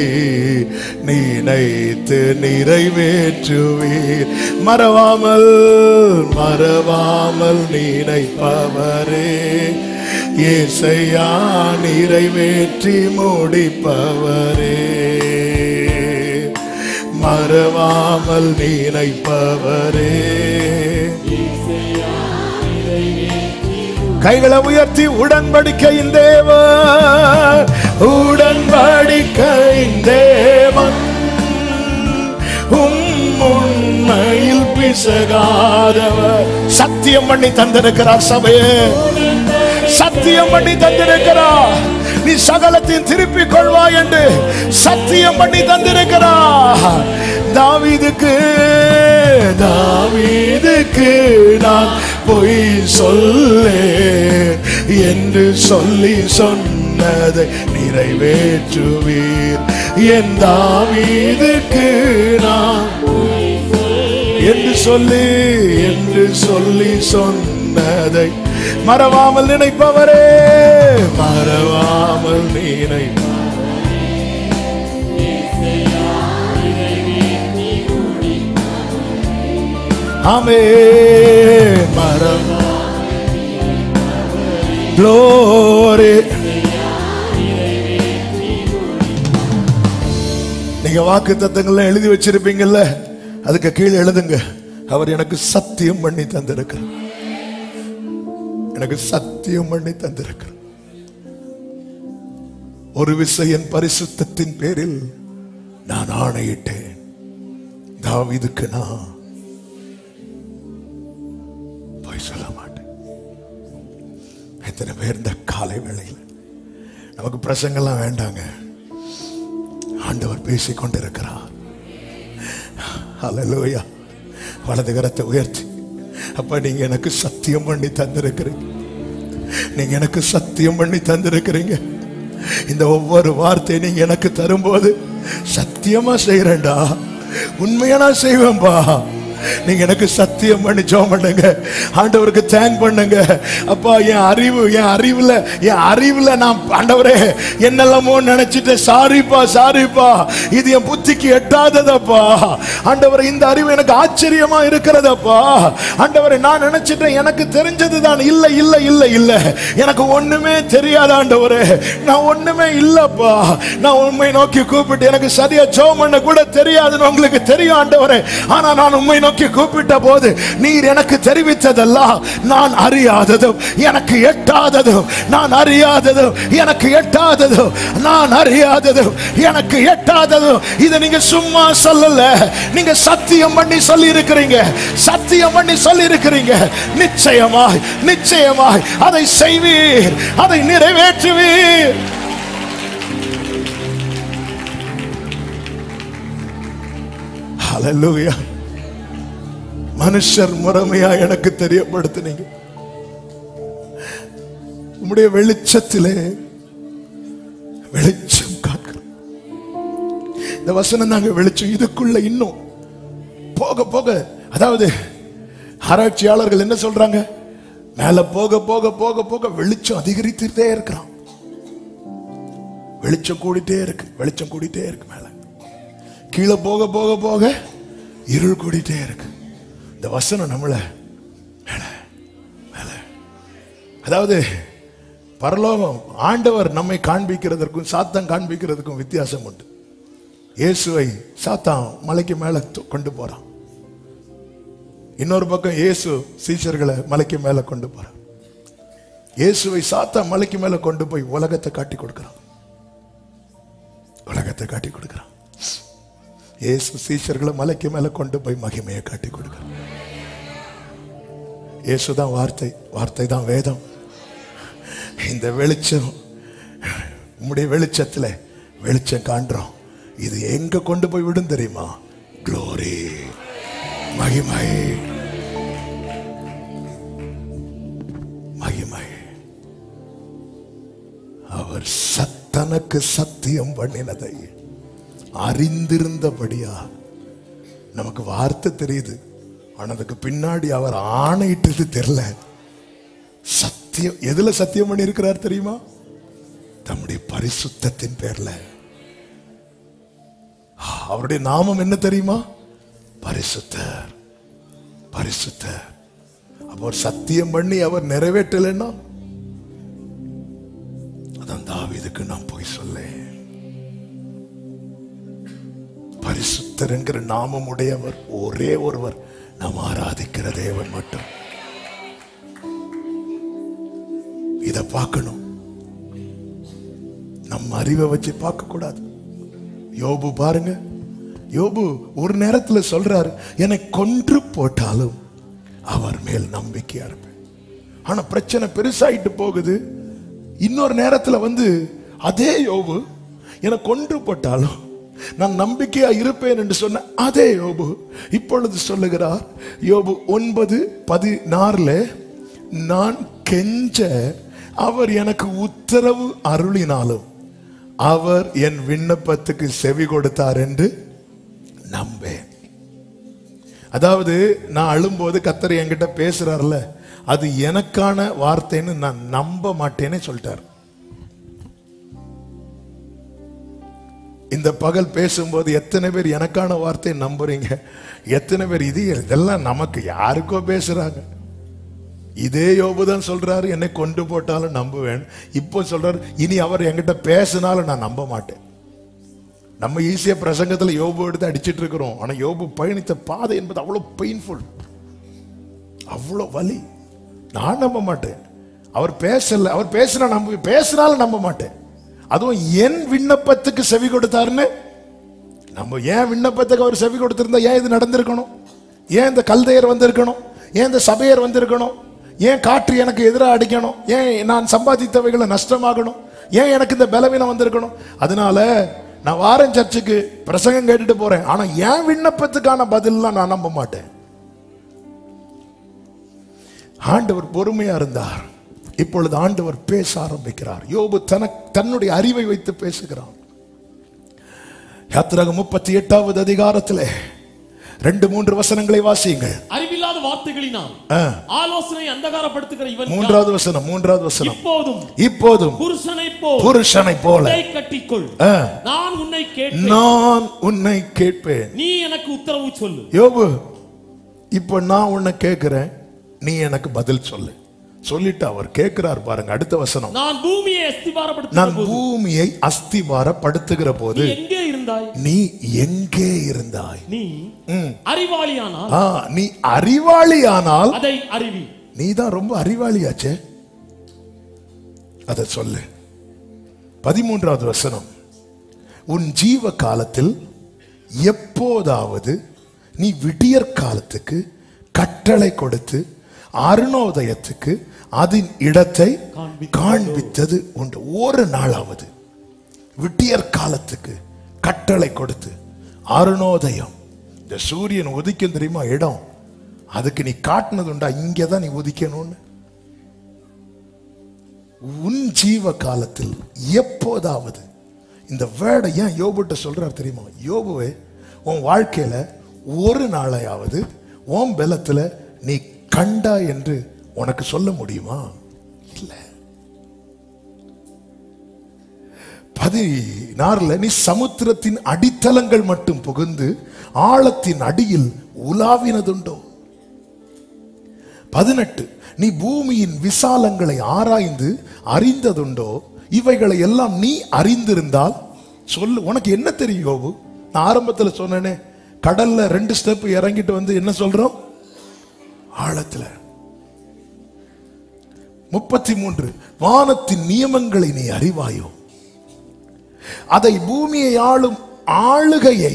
S2: நினைத்து நிறைவேற்றுவீர். மறவாமல் நினைப்பவரே, இயேசையா நிறைவேற்றி முடிப்பவரே. மறவாமல் நினைப்பவரே, கைகளை உயர்த்தி உடன்படிக்கையின் தேவன், உடன்படிக்கையின் தேவன்,
S1: பிசகாதவர். சத்தியம் பண்ணி தந்திருக்கிறார் சபையே, சத்தியம் பண்ணி தந்திருக்கிறார். நீ சகலத்தையும் திருப்பிக் கொள்வாய் என்று சத்தியம் பண்ணி தந்திருக்கிறார். தாவீதுக்கு நான் பொய் சொல்லேன் என்று சொல்லி சொன்னதை நிறைவேற்றுவீர். என் தாவீதுக்கு நான் என்று சொல்லி சொன்னதை மறவாமல் நினைப்பவரே, மறவாமல் நினைப்பவரே. ஆமென். Glory. நீங்க வாக்குத்தத்தங்களை எழுதி வச்சிருப்பீங்கல்ல, அதுக்கு கீழே எழுதுங்க, அவர் எனக்கு சத்தியம் பண்ணி தந்திருக்கிறார். எனக்கு சத்தியம் பண்ணி தந்திருக்கிறார். ஒரு விசையின் பரிசுத்தத்தின் பேரில் நான் ஆணையிட்டேன், தாவீதுக்கு நான் போய் சொல்ல மாட்டேன். எத்தனை பேர் இந்த காலை வேளையில் நமக்கு பிரசங்கெல்லாம் வேண்டாங்க, ஆண்டவர் பேசிக் கொண்டிருக்கிறார். ஹல்லேலூயா. வலது கரத்தை உயர்த்தி, அப்ப நீங்க எனக்கு சத்தியம் பண்ணி தந்திருக்கிறீங்க, நீங்க எனக்கு சத்தியம் பண்ணி தந்திருக்கிறீங்க. இந்த ஒவ்வொரு வார்த்தையை நீங்க எனக்கு தரும்போது சத்தியமா செய்யறேன்டா, உண்மையா நான் செய்வேன்பா. நீங்க எனக்கு சத்தியம் பண்ணி ஜெபம் பண்ணுங்க, ஆண்டவருக்கு தேங்க் பண்ணுங்க. அப்பா, என் அறிவுல நான் ஆண்டவரே என்னெல்லாமோ நினைச்சிட்டேன், சாரிப்பா, இது என் புத்திக்கு எட்டாததப்பா. ஆண்டவரே, இந்த அறிவு எனக்கு ஆச்சரியமா இருக்கிறதப்பா. ஆண்டவரே, நான் நினைச்சிட்டேன் எனக்கு தெரிஞ்சதுதான். இல்ல, எனக்கு ஒண்ணுமே தெரியாத ஆண்டவரே, நான் ஒண்ணுமே இல்லப்பா. நான் உண்மை நோக்கி கூப்பிட்டு எனக்கு சரியா ஜெபம் பண்ண கூட தெரியாதுன்னு உங்களுக்கு தெரியும் ஆண்டவரே. ஆனா நான் உண்மை நோக்கி கூப்பிட்ட போது நீர் எனக்கு தெரிவித்ததெல்லாம் நான் அறியாததும் எனக்கு எட்டாததும், நான் அறியாததும் எனக்கு எட்டாததும், நான் அறியாததும் எனக்கு எட்டாததும். இதை நீங்க சும்மா சொல்லல, நீங்க சத்தியம் பண்ணி சொல்லி இருக்கிறீங்க, சத்தியம் பண்ணி சொல்லி இருக்கிறீங்க. நிச்சயமாய் அதை செய்வீர், அதை நிறைவேற்றுவீர். ஹல்லேலூயா. மனுஷர் முறைமையா எனக்கு தெரியப்படுத்தினீங்க, உம்முடைய வெளிச்சத்திலே வெளிச்சம் காக்கிறோம். இந்த வசனம் தாங்க வெளிச்சம். இதுக்குள்ள இன்னும் போக போக, அதாவது ஆராய்ச்சியாளர்கள் என்ன சொல்றாங்க, மேல போக போக போக போக வெளிச்சம் அதிகரித்துட்டே இருக்கிறான். வெளிச்சம் கூடிட்டே இருக்கு மேல. கீழே போக போக போக இருள் கூடிட்டே இருக்கு. இந்த வசனம் நம்மள மேல, அதாவது பரலோகம் ஆண்டவர் நம்மை காண்பிக்கிறதற்கும் சாத்தான் காண்பிக்கிறதுக்கும் வித்தியாசம் உண்டு. இயேசுவை சாத்தான் மலைக்கு மேல கொண்டு போறான், இன்னொரு பக்கம் இயேசு சீஷர்களை மலைக்கு மேல கொண்டு போறான். இயேசுவை சாத்தான் மலைக்கு மேல கொண்டு போய் உலகத்தை காட்டி கொடுக்கிறான். இயேசு சீஷர்களை மலைக்கு மேல கொண்டு போய் மகிமையை காட்டி கொடுக்கிறார். இயேசுதான் வார்த்தை தான் வேதம். இந்த வெளிச்சம், உம்முடைய வெளிச்சத்துல வெளிச்சம் காண்றோம். இது எங்க கொண்டு போய் விடும் தெரியுமா? க்ளோரி, மகிமை. அவர் தனக்கு சத்தியம் பண்ணினதை அறிந்திருந்தபடியா. நமக்கு வார்த்தை தெரியுது, ஆனா அதுக்கு பின்னாடி அவர் ஆணையிட்டது தெரியல. சத்தியம் எதுல சத்தியம் பண்ணி இருக்கிறார் தெரியுமா? தம்முடைய பரிசுத்தத்தின் பேர்ல. அவருடைய நாமம் என்ன தெரியுமா? பரிசுத்தர். அவர் சத்தியம் பண்ணி அவர் நிறைவேற்றலைன்னா அதான் தாவீதுக்கு நான் போய் சொல்ல. பரிசுத்தர் என்கிற நாமம் உடையவர் ஒரே ஒருவர், நாம் ஆராதிக்கிற தேவன் மட்டும். இத பார்க்கணும், நம் அறிவை வச்சு பார்க்க கூடாது. யோபு பாருங்க, யோபு ஒரு நேரத்துல சொல்றாரு, என்னை கொன்று போட்டாலும் அவர் மேல் நம்பிக்கையா இருப்பேன். ஆனா பிரச்சனை பெருசாயிட்டு போகுது. இன்னொரு நேரத்துல அதே யோபு என்னை கொன்று போட்டாலும் நான் நம்பிக்கையா இருப்பேன் என்று சொன்ன அதே யோபு இப்பொழுது சொல்லுகிறார். யோபு 9:16 நான் கெஞ்ச அவர் எனக்கு உத்தரவு அருளினாலும் அவர் என் விண்ணப்பத்துக்கு செவி கொடுத்தார் என்று நம்பேன். அதாவது நான் அழும்போது கர்த்தர் என்கிட்ட பேசுறாருல, அது எனக்கான வார்த்தைன்னு நான் நம்ப மாட்டேன்னு சொல்லிட்டார். இந்த பகல் பேசும்போது எத்தனை பேர் எனக்கான வார்த்தை நம்புறீங்க? எத்தனை பேர் இதெல்லாம் நமக்கு யாருக்கோ பேசுறாங்க? இதே யோபு தான் சொல்றாரு, என்னை கொண்டு போட்டாலும் நம்புவேன். இப்போ சொல்றாரு, இனி அவர் என்கிட்ட பேசினாலும் நான் நம்ப மாட்டேன். நம்ம ஈஸியா பிரசங்கத்துல யோபு எடுத்து அடிச்சிட்டு இருக்கிறோம். ஆனா யோபு பயணித்த பாதை என்பது அவ்வளவு பெயின்ஃபுல், அவ்வளவு வலி. நான் நம்ப மாட்டேன். அவர் பேசல, அவர் பேசினாலும் நம்ப மாட்டேன். அதுவும் என் விண்ணப்பத்துக்கு செவி கொடுத்தாருன்னு நம்ம. ஏன் விண்ணப்பத்துக்கு அவர் செவி கொடுத்திருந்தா ஏன் இது நடந்திருக்கணும்? ஏன் இந்த கல்தையர் வந்திருக்கணும்? ஏன் இந்த சபையர் வந்திருக்கணும்? ஏன் காற்று எனக்கு எதிராக அடிக்கணும்? ஏன் நான் சம்பாதித்தவைகளை நஷ்டமாகணும்? ஏன் எனக்கு இந்த பலவீனம் வந்திருக்கணும்? அதனால நான் வாரன் சர்ச்சுக்கு பிரசங்கம் கேட்டுட்டு போறேன், ஆனா ஏன் விண்ணப்பத்துக்கான பதிலாம் நான் நம்ப மாட்டேன். ஆண்டவர் பொறுமையா இருந்தார். இப்பொழுது ஆண்டவர் பேச ஆரம்பிக்கிறார். யோபு தன்னுடைய அறிவை வைத்து பேசுகிறான். யாத்திராகமம் 38வது அதிகாரத்திலே 2-3 வசனங்களை வாசியுங்கள். அறிவில்லாத வார்த்தைகளினால் ஆலோசனை அந்தகாரப்படுத்துகிற இவன். மூன்றாவது வசனம். இப்போதும் புருஷனைப் போல கட்டிக்கொள். நான் உன்னை கேட்பேன், நீ எனக்கு உத்தரவு சொல்லு. யோபு, இப்போ நான் உன்னை கேட்கிறேன், நீ எனக்கு பதில் சொல்லு. சொல்லிட்டு அவர் கேட்கிறார் பாருங்க. அடுத்த வசனம். நான் பூமியை அஸ்திபாரப்படுத்துகிற போது நீ எங்கே இருந்தாய்? நீ அறிவாளியானால் அதை அறிவி. நீ தான் ரொம்ப அறிவாளியாச்சே, அதை சொல்லு. 13வது வசனம். உன் ஜீவ காலத்தில் எப்போதாவது நீ விடியற் காலத்துக்கு கட்டளை கொடுத்து அருணோதயத்துக்கு அதன் இடத்தை காண்பித்தது உண்டு. ஒரு நாளாவது விட்டியற் காலத்துக்கு கட்டளை கொடுத்து அருணோதயம், இந்த சூரியன் உதிக்கும் தெரியுமா இடம், அதுக்கு நீ காட்டினது உண்டா? இங்கதான் நீ உதிக்கணும்னு. உன் ஜீவ காலத்தில் எப்போதாவது. இந்த வேர்டை ஏன் யோபுட்ட சொல்றார் தெரியுமா? யோபுவே, உன் வாழ்க்கையில ஒரு நாளையாவது உன் பலத்துல நீ கண்டா என்று உனக்கு சொல்ல முடியுமா? இல்ல. 16 நீ சமுத்திரத்தின் அடித்தளங்கள் மட்டும் புகுந்து ஆழத்தின் அடியில் உலாவினதுண்டோ? 18 நீ பூமியின் விசாலங்களை ஆராய்ந்து அறிந்ததுண்டோ? இவைகளை எல்லாம் நீ அறிந்திருந்தால் சொல்லு. உனக்கு என்ன தெரியும் யோபு? நான் ஆரம்பத்தில் சொன்னேனே, கடல்ல 2 ஸ்டெப் இறங்கிட்டு என்ன சொல்றோம்? ஆழத்துல. 33 வானத்தின் நியமங்களை நீ அறிவாயோ? அதை பூமியை ஆளும் ஆளுகையை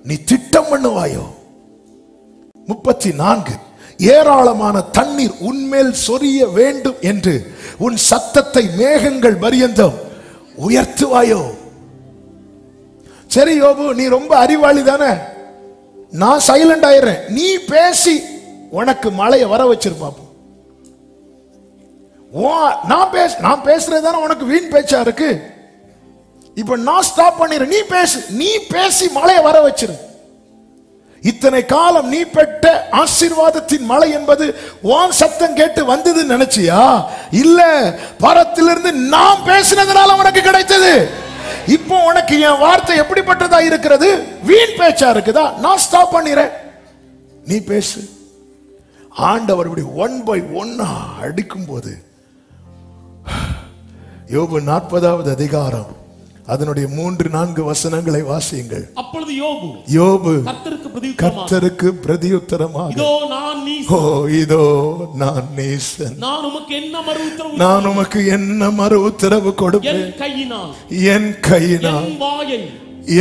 S1: நீ திட்டம் பண்ணுவாயோ? 34 ஏராளமான தண்ணீர் உன்மேல் சொரிய வேண்டும் என்று உன் சத்தத்தை மேகங்கள் பரியந்தம் உயர்த்துவாயோ? சரி யோபு, நீ ரொம்ப அறிவாளி தானே, நான் சைலண்ட் ஆயிடுறேன், நீ பேசி உனக்கு மழையை வர வச்சிருப்பாப்போம். நான் பேசுறதுதானே உனக்கு வீண் பேச்சா இருக்கு. இப்ப நான் ஸ்டாப் பண்ணிடுறேன், நீ பேசி மழையை வர வச்சிரு. இத்தனை காலம் நீ பெற்ற ஆசீர்வாதத்தின் மழை என்பது வான் சத்தம் கேட்டு வந்தது நினைச்சியா? இல்ல, பரத்திலிருந்து நாம் பேசினதுனால உனக்கு கிடைத்தது. இப்போ உனக்கு என் வார்த்தை எப்படிப்பட்டதா இருக்கிறது? வீண் பேச்சா இருக்குதா? நான் ஸ்டாப் பண்ணிடுறேன், நீ பேசு. ஆண்டவர் இப்படி 1 by 1 அடிக்கும் போது, யோபு 40வது அதிகாரம் அதனுடைய 3-4 வசனங்களை வாசியுங்கள். அப்பொழுது யோபு கர்த்தருக்கு பிரதியுத்தரமாக, இதோ நான் நீசன், நான் உமக்கு என்ன மறு உத்தரவு கொடுப்பேன்? என் கையினால்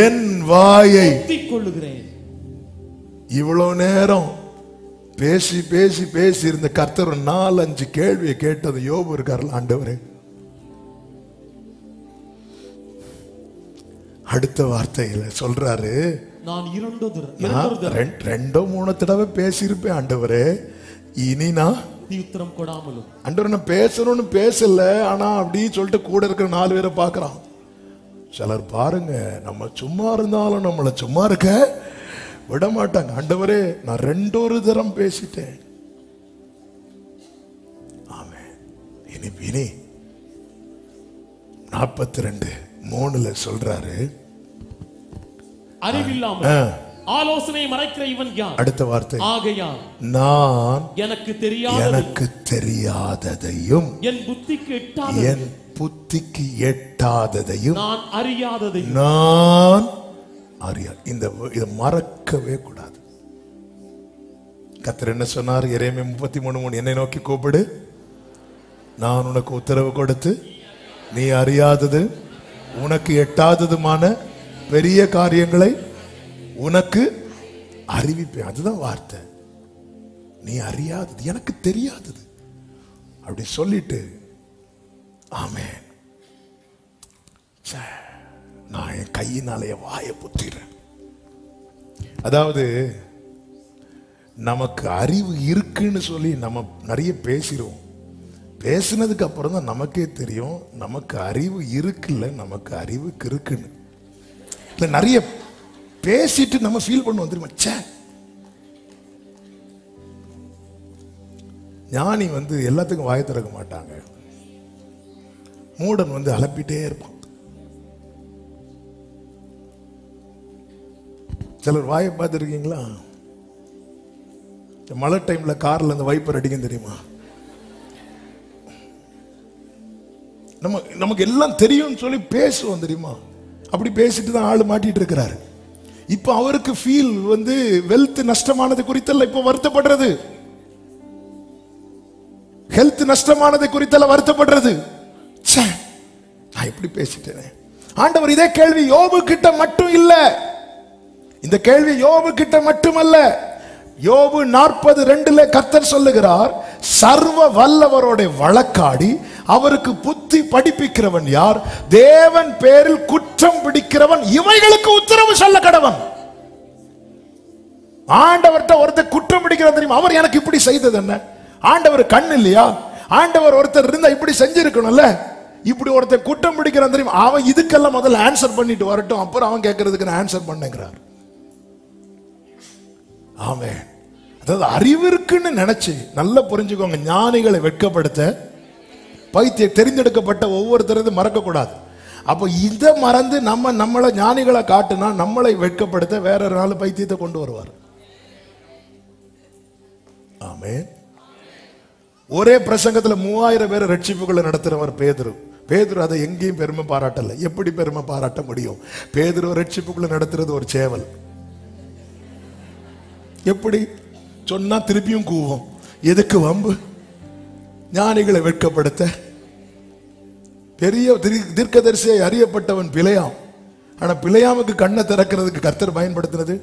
S1: என் வாயை
S2: கொள்ளுகிறேன்.
S1: இவ்வளவு நேரம் பேசி பேசி பேசி இருந்த கர்த்தர் 4-5 கேள்வியை கேட்டது யோபு இருக்கார்ல, ஆண்டவரே அடுத்த வார்த்தையில சொல்றாரு,
S2: நான்
S1: 2-3 தடவை பேசியிருப்பேன் ஆண்டவரே, இனி நான்
S2: உத்தரம் கொடாமலும்.
S1: ஆண்டவர் நான் பேசணும்னு பேசல, ஆனா அப்படி சொல்லிட்டு கூட இருக்கிற 4 பேரை பார்க்கறான். சிலர் பாருங்க, நம்ம சும்மா இருந்தாலும் நம்மள சும்மா இருக்க விட மாட்டாங்க. ஆண்டவரே நான் 2 தரம் பேசிட்டேன். ஆமென். இனி 42:3 சொல்றாரு,
S2: அறிவில்லாமல் ஆலோசனை மறைக்கிற இவன் யார்?
S1: அடுத்த வார்த்தை,
S2: ஆகையால்
S1: நான்
S2: எனக்கு
S1: தெரியாததையும்
S2: என் புத்திக்கு
S1: எட்டாததையும்
S2: நான் அறியாததையும்
S1: நான் அறியாது. இதை மறக்கவே கூடாது. கர்த்தர் என்ன சொன்னார்? எரேமியா 33:3, என்னை நோக்கி கூப்பிடு, நான் உனக்கு உத்தரவு கொடுத்து நீ அறியாதது உனக்கு எட்டாததுமான பெரிய காரியங்களை உனக்கு அறிவிப்பேன். அதுதான் வார்த்தை. நீ அறியாதது எனக்கு தெரியாதது அப்படி சொல்லிட்டு, ஆமென், நான் என் கையினாலே வாயை புத்திறேன். அதாவது நமக்கு அறிவு இருக்குன்னு சொல்லி நம்ம நிறைய பேசிடுவோம். பேசினதுக்கு அப்புறம் தான் நமக்கே தெரியும் நமக்கு அறிவு இருக்குல்ல, நமக்கு அறிவு இருக்குன்னு. இல்லை, நிறைய பேசிட்டு நம்ம ஃபீல் பண்ணுவோம் தெரியுமா, ச்சே. ஞானி எல்லாத்துக்கும் வாயை திறக்க மாட்டாங்க. மூடன் அலப்பிட்டே இருப்பான். சிலர் வாயை பார்த்துருக்கீங்களா? மழை டைம்ல கார்ல அந்த வைப்பர் அடிக்கும் தெரியுமா? நமக்கு எல்லாம் தெரியும் சொல்லி பேசுவோம் தெரியுமா? அப்படி பேசிட்டு தான் ஆளு மாட்டிட்டு இருக்கிறாரு. இப்ப அவருக்கு ஃபீல் வெல்த் நஷ்டமானது குறித்தல்ல இப்ப வருத்தப்படுறது, ஹெல்த் நஷ்டமானது குறித்தல்ல வருத்தப்படுறது. நான் எப்படி பேசிட்டேனே. ஆண்டவர் இதே கேள்வி யோபு கிட்ட மட்டும் இல்ல, இந்த கேள்வி யோபு கிட்ட மட்டுமல்ல. யோபு 40:2 கர்த்தர் சொல்லுகிறார், சர்வ வல்லவரோட வழக்காடி அவருக்கு புத்தி படிப்பிக்கிறவன் யார்? தேவன் பேரில் குற்றம் பிடிக்கிறவன் இவைகளுக்கு உத்தரவு சொல்ல கடவன். ஆண்டவர்கிட்ட ஒருத்தர் குற்றம் பிடிக்கிறான் தெரியுமா? அவர் எனக்கு இப்படி செய்தது என்ன? ஆண்டவர் கண் இல்லையா? ஆண்டவர் ஒருத்தர் இருந்தா இப்படி செஞ்சிருக்கணும்ல. இப்படி ஒருத்தர் குற்றம் பிடிக்கிறான் தெரியுமா? அவன் இதுக்கெல்லாம் முதல்ல ஆன்சர் பண்ணிட்டு வரட்டும், அப்புறம் அவன் கேட்கறதுக்கு நான் ஆன்சர் பண்ணுங்கிறார். ஆமென். அதாவது அறிவு இருக்குன்னு நினைச்சு நல்லா புரிஞ்சுக்கோங்க. ஞானிகளை வெட்கப்படுத்த பைத்திய தெரிந்தெடுக்கப்பட்ட ஒவ்வொருத்தரும் மறக்க கூடாது. அப்போ இதை மறந்து நம்மளை ஞானிகளை காட்டுனா நம்மளை வெட்கப்படுத்த வேற ஒரு நாள் பைத்தியத்தை கொண்டு வருவார். ஆமென். ஒரே பிரசங்கத்துல 3000 பேரை ரட்சிப்புகளை நடத்துறவர் பேதுரு. பேதுரு அதை எங்கேயும் பெருமை பாராட்டல. எப்படி பெருமை பாராட்ட முடியும்? பேதுரு ரட்சிப்புகளை நடத்துறது ஒரு சேவல். எப்படி சொன்னா திருப்பியும் கூவும். எதுக்கு வம்பு? ஞானிகளை வெட்கப்படுத்த. பெரிய தீர்க்கதரிசியை அறியப்பட்டவன் பிழையாம். ஆனா பிழையாமுக்கு கண்ணை திறக்கிறதுக்கு கர்த்தர் பயன்படுத்தினது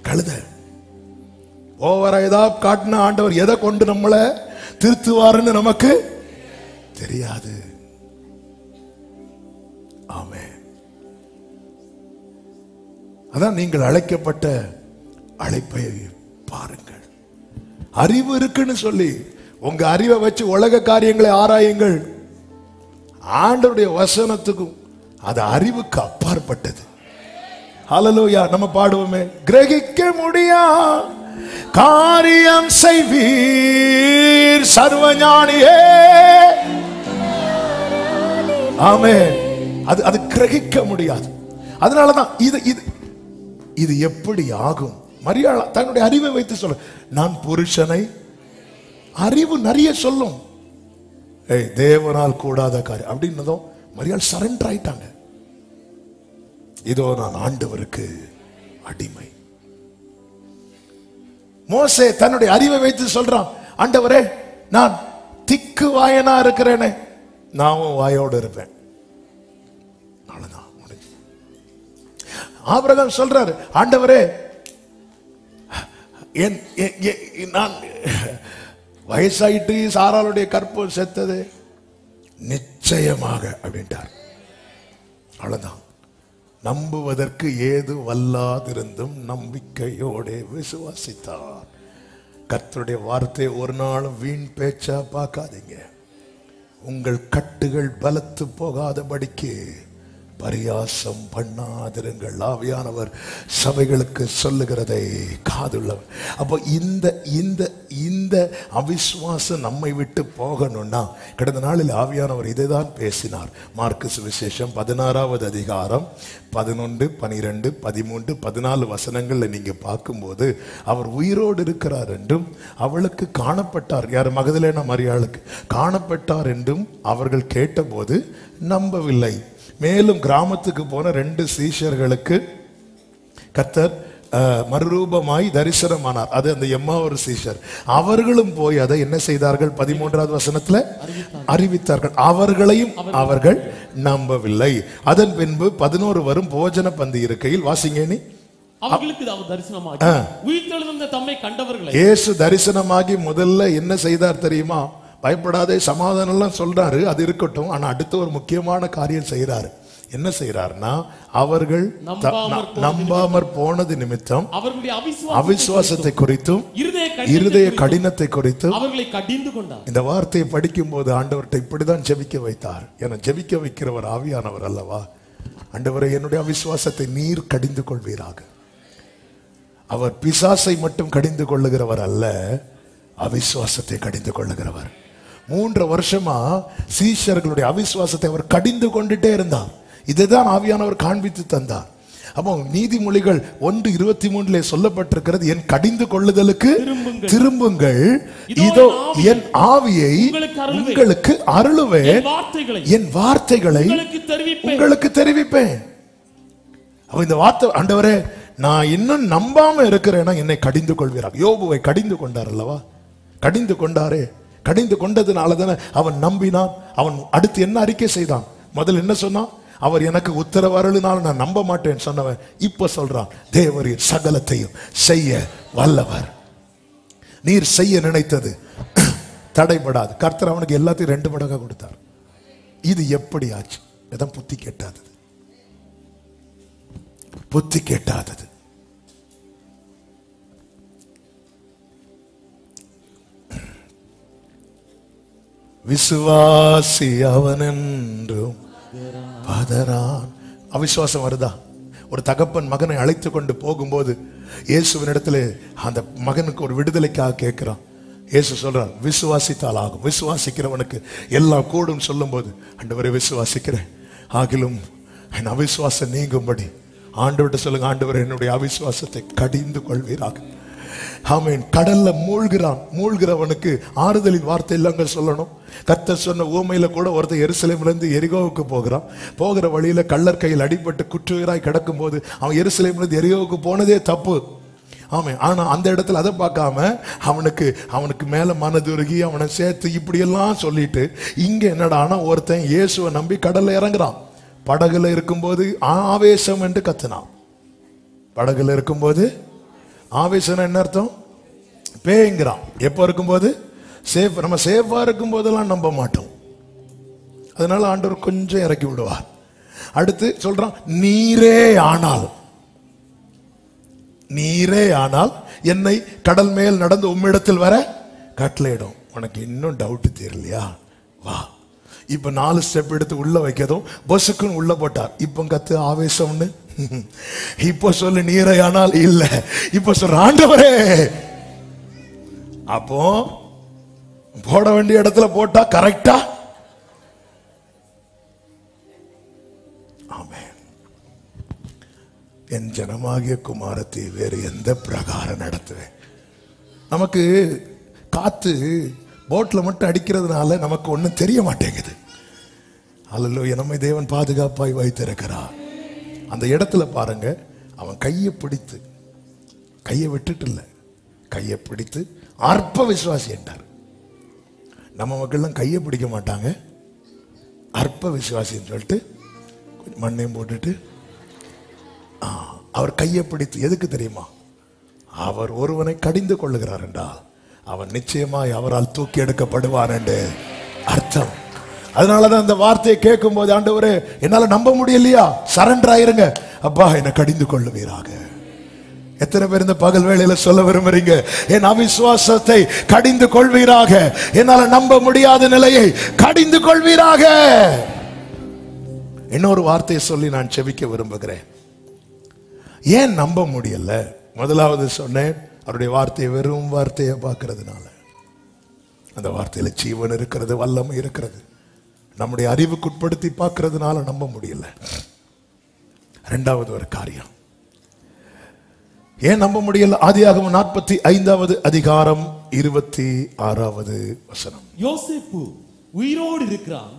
S1: கழுத. ஓவரா ஏதாவது காட்டின ஆண்டவர் எதை கொண்டு நம்மளை திருத்துவாருன்னு நமக்கு தெரியாது. ஆமென். அதான் நீங்கள் அழைக்கப்பட்ட அழைப்பை பாருங்கள். அறிவு இருக்குன்னு சொல்லி உங்க அறிவை வச்சு உலக காரியங்களை ஆராயுங்கள். ஆண்டவருடைய வசனத்துக்கும் அது அறிவுக்கு அப்பாற்பட்டது. ஹல்லேலூயா. நம்ம பாடுவோமே, கிரகிக்க முடியா காரியம் செய்வீர் சர்வஞானியே. ஆமென். அது கிரகிக்க முடியாது. அதனாலதான் இது எப்படி ஆகும்? மரியாள் தன்னுடைய அறிவை வைத்து சொல்ல, நான் புருஷனை அறிவு நிறைய சொல்லும், தேவனால் கூடாத காரியம் அப்படின்னதும் மரியாள் சரண்டர் ஆயிட்டாங்க. இதோ நான் ஆண்டவருக்கு அடிமை. மோசே தன்னுடைய அறிவை வைத்து சொல்றான், ஆண்டவரே நான் திக்கு வாயனா இருக்கிறேனே, நானும் வாயோடு இருப்பேன். ஆபிரகாம் சொல்றாரு, ஆண்டவரே நான் வயசாயிட்டு சாராளுடைய கற்பம் செத்தது நிச்சயமாக அப்படின்ட்டார். அவ்வளவுதான். நம்புவதற்கு ஏது வல்லாதிருந்தும் நம்பிக்கையோட விசுவாசித்தார். கர்த்தருடைய வார்த்தை ஒரு நாளும் வீண் பேச்சா பார்க்காதீங்க. உங்கள் கட்டுகள் பலத்து போகாதபடிக்கு பரியாசம் பண்ணாதிருங்கள். ஆவியானவர் சபைகளுக்கு சொல்லுகிறதை காதுள்ளவர். அப்போ இந்த இந்த இந்த அவிசுவாசம் நம்மை விட்டு போகணும்னா கடந்த நாளில் ஆவியானவர் இதைதான் பேசினார். மார்க்கு சுவிசேஷம் 16வது அதிகாரம் 11, 12, 13, 14 வசனங்கள்ல நீங்க பார்க்கும்போது அவர் உயிரோடு இருக்கிறார் என்றும் அவளுக்கு காணப்பட்டார். யார்? மகதலேனா மரியாளுக்கு காணப்பட்டார் என்றும் அவர்கள் கேட்டபோது நம்பவில்லை. மேலும் கிராமத்துக்கு போன 2 சீஷர்களுக்கு கர்த்தர் மறுரூபமாய் தரிசனமானார். அது அந்த எம்மாவூர் சீஷர். அவர்களும் போய் அதை என்ன செய்தார்கள்? 13வது வசனத்துல அறிவித்தார்கள். அவர்களையும் அவர்கள் நம்பவில்லை. அதன் பின்பு 11 வரும் போஜன பந்தி இருக்கையில், வாசிங்க நீ.
S2: அவர்களுக்கு தரிசனமாகி உயிர்த்தெழுந்த தம்மை கண்டவர்களை
S1: இயேசு தரிசனமாகி முதல்ல என்ன செய்தார் தெரியுமா? பயப்படாதே, சமாதானம் எல்லாம் சொல்றாரு, அது இருக்கட்டும். ஆனா அடுத்த ஒரு முக்கியமான காரியம் செய்யறாரு. என்ன செய்யறாருன்னா, அவர்கள் நம்பாமற் போனது நிமித்தம்
S2: அவர்களுடைய
S1: அவிசுவாசத்தை குறித்தும் இருதய கடினத்தை குறித்தும்
S2: அவர்களை கடிந்து கொண்டார்.
S1: இந்த வார்த்தையை படிக்கும் போது ஆண்டவர்கிட்ட இப்படிதான் ஜெபிக்க வைத்தார். என ஜெபிக்க வைக்கிறவர் ஆவியானவர் அல்லவா? ஆண்டவரை, என்னுடைய அவிசுவாசத்தை நீர் கடிந்து கொள்வீராக. அவர் பிசாசை மட்டும் கடிந்து கொள்ளுகிறவர் அல்ல, அவிசுவாசத்தை கடிந்து கொள்ளுகிறவர். 3 வருஷமா சீஷர்களுடைய அவிசுவாசத்தை அவர் கடிந்து கொண்டுட்டே இருந்தார். இதுதான் ஆவியானவர் காண்பித்து தந்தார். அப்போ நீதிமொழிகள் 1:23 சொல்லப்பட்டிருக்கிறது, என் கடிந்து கொள்ளுதலுக்கு திரும்புங்கள், இதோ என் ஆவியை உங்களுக்கு அருளுவேன், என் வார்த்தைகளை உங்களுக்கு தெரிவிப்பேன். அப்ப இந்த வார்த்தை, ஆண்டவரே நான் இன்னும் நம்பாம இருக்கிறேன்னா என்னை கடிந்து கொள்வீராக. யோபுவை கடிந்து கொண்டார் அல்லவா? கடிந்து கொண்டாரே. கடிந்து கொண்டதுனால தானே அவன் நம்பினான். அவன் அடுத்து என்ன அறிக்கை செய்தான்? முதல்ல என்ன சொன்னான்? அவர் எனக்கு உத்தரவு அருளினால் நான் நம்ப மாட்டேன்னு சொன்னவன் இப்ப சொல்றான், தேவரீர் சகலத்தையும் செய்ய வல்லவர், நீர் செய்ய நினைத்தது தடைபடாது. கர்த்தர் அவனுக்கு எல்லாத்தையும் 2 மடங்கா கொடுத்தார். இது எப்படி ஆச்சு? இதான் புத்தி கேட்டாதது. புத்தி கேட்டாதது. விசுவாசி அவன் என்றும் பதறான். அவிசுவாசம் வருதா? ஒரு தகப்பன் மகனை அழைத்து கொண்டு போகும்போது இயேசுவின் இடத்துல அந்த மகனுக்கு ஒரு விடுதலைக்காக கேட்கிறான். இயேசு சொல்றார், விசுவாசித்தால் ஆகும், விசுவாசிக்கிறவனுக்கு எல்லாம் கூடும் சொல்லும் போது, ஆண்டவரை விசுவாசிக்கிறேன், ஆகிலும் என் அவிசுவாசம் நீங்கும்படி ஆண்டவர்கிட்ட சொல்லுங்க, ஆண்டவர் என்னுடைய அவிசுவாசத்தை கடிந்து கொள்வீராக. ஆமென். கடல்ல மூழ்கிறவனுக்கு ஆறுதலின் வார்த்தை இல்லங்க சொல்லணும். கர்த்தர் சொன்ன ஊமையில கூட ஒருத்தர் எருசலேம்ல இருந்து எரிகோவுக்கு போகிறான். போகிற வழியில கள்ளர் கையில் அடிபட்டு குற்றுயிராய் கிடக்கும் போது அவன் எருசலேம்ல இருந்து எரிகோவுக்கு போனதே தப்பு. ஆமா. ஆனா அந்த இடத்துல அதை பார்க்காம அவனுக்கு மேல மனதுருகி அவனை சேர்த்து இப்படி எல்லாம் சொல்லிட்டு இங்க என்னடானா ஒருத்தன் இயேசுவை நம்பி கடல்ல இறங்குறான். படகுல இருக்கும்போது ஆவேசம் என்று கத்துனான். படகுல இருக்கும்போது ஆவேசம் என்ன அர்த்தம்? பேய்ங்கிறான். எப்போ இருக்கும்போது? சேஃப். நம்ம சேஃபா இருக்கும் போதெல்லாம் நம்ப மாட்டோம். அதனால ஆண்டவர் கொஞ்சம் இறக்கி விடுவார். அடுத்து சொல்றான், நீரே ஆனால் என்னை கடல் மேல் நடந்து உம்மிடத்தில் வர கட்டளையிடும். உனக்கு இன்னும் டவுட் தெரியலையா? வா. இப்ப 4 ஸ்டெப் எடுத்து உள்ள வைக்கதும் பொசுக்குன்னு உள்ள போட்டார். இப்ப கத்து ஆவேசம்னு. இப்போ சொல்லு, நீரே ஆனால் இல்ல. இப்ப சொல்ற, ஆண்டவரே. அப்போ போட வேண்டிய இடத்துல போட்டா கரெக்டா. ஆமென். என் ஜனமாகிய குமாரத்தை வேறு எந்த பிரகாரம் நடத்துவேன்? நமக்கு காத்து போட்ல மட்டும் அடிக்கிறதுனால நமக்கு ஒண்ணும் தெரிய மாட்டேங்குது. அல்லேலூயா. நம்மை தேவன் பாதுகாப்பாய் வைத்திருக்கிறார். அந்த இடத்துல பாருங்க, அவன் கையை பிடித்து, கையை விட்டுட்டு இல்ல, கையை பிடித்து அற்ப விசுவாசி என்றார். நம்ம மக்கள்லாம் கையை பிடிக்க மாட்டாங்க, அற்ப விசுவாசின்னு சொல்லிட்டு கொஞ்சம் மண்ணையும் போட்டுட்டு அவர் கையை பிடித்து, எதுக்கு தெரியுமா? அவர் ஒருவனை கடிந்து கொள்ளுகிறார் என்றால் அவன் நிச்சயமாய் அவரால் தூக்கி எடுக்கப்படுவான் என்று அர்த்தம். அதனாலதான் அந்த வார்த்தையை கேட்கும் போது, ஆண்டவரே என்னால நம்ப முடியலையா, சரண்டர் ஆயிருங்க, அப்பா என்னை கடிந்து கொள்ளுவீராக. எத்தனை பேர் இந்த பகல் வேளையில சொல்ல விரும்புறீங்க, என் அவிசுவாசத்தை கடிந்து கொள்வீராக, என்னால நம்ப முடியாத நிலையை கடிந்து கொள்வீராக. இன்னொரு வார்த்தையை சொல்லி நான் செபிக்க விரும்புகிறேன். ஏன் நம்ப முடியல? முதலாவது சொன்னேன், அவருடைய வார்த்தையை வெறும் வார்த்தையை பார்க்கறதுனால. அந்த வார்த்தையில ஜீவன் இருக்கிறது, வல்லமை இருக்கிறது. நம்முடைய அறிவுக்குட்படுத்தி பார்க்கறதுனால நம்ப முடியல. இரண்டாவது ஒரு காரியம், ஏன் நம்ப முடியல? ஆதியாகமம் 45வது அதிகாரம் 26வது வசனம்.
S2: யோசேப்பு உயிரோடு இருக்கிறான்,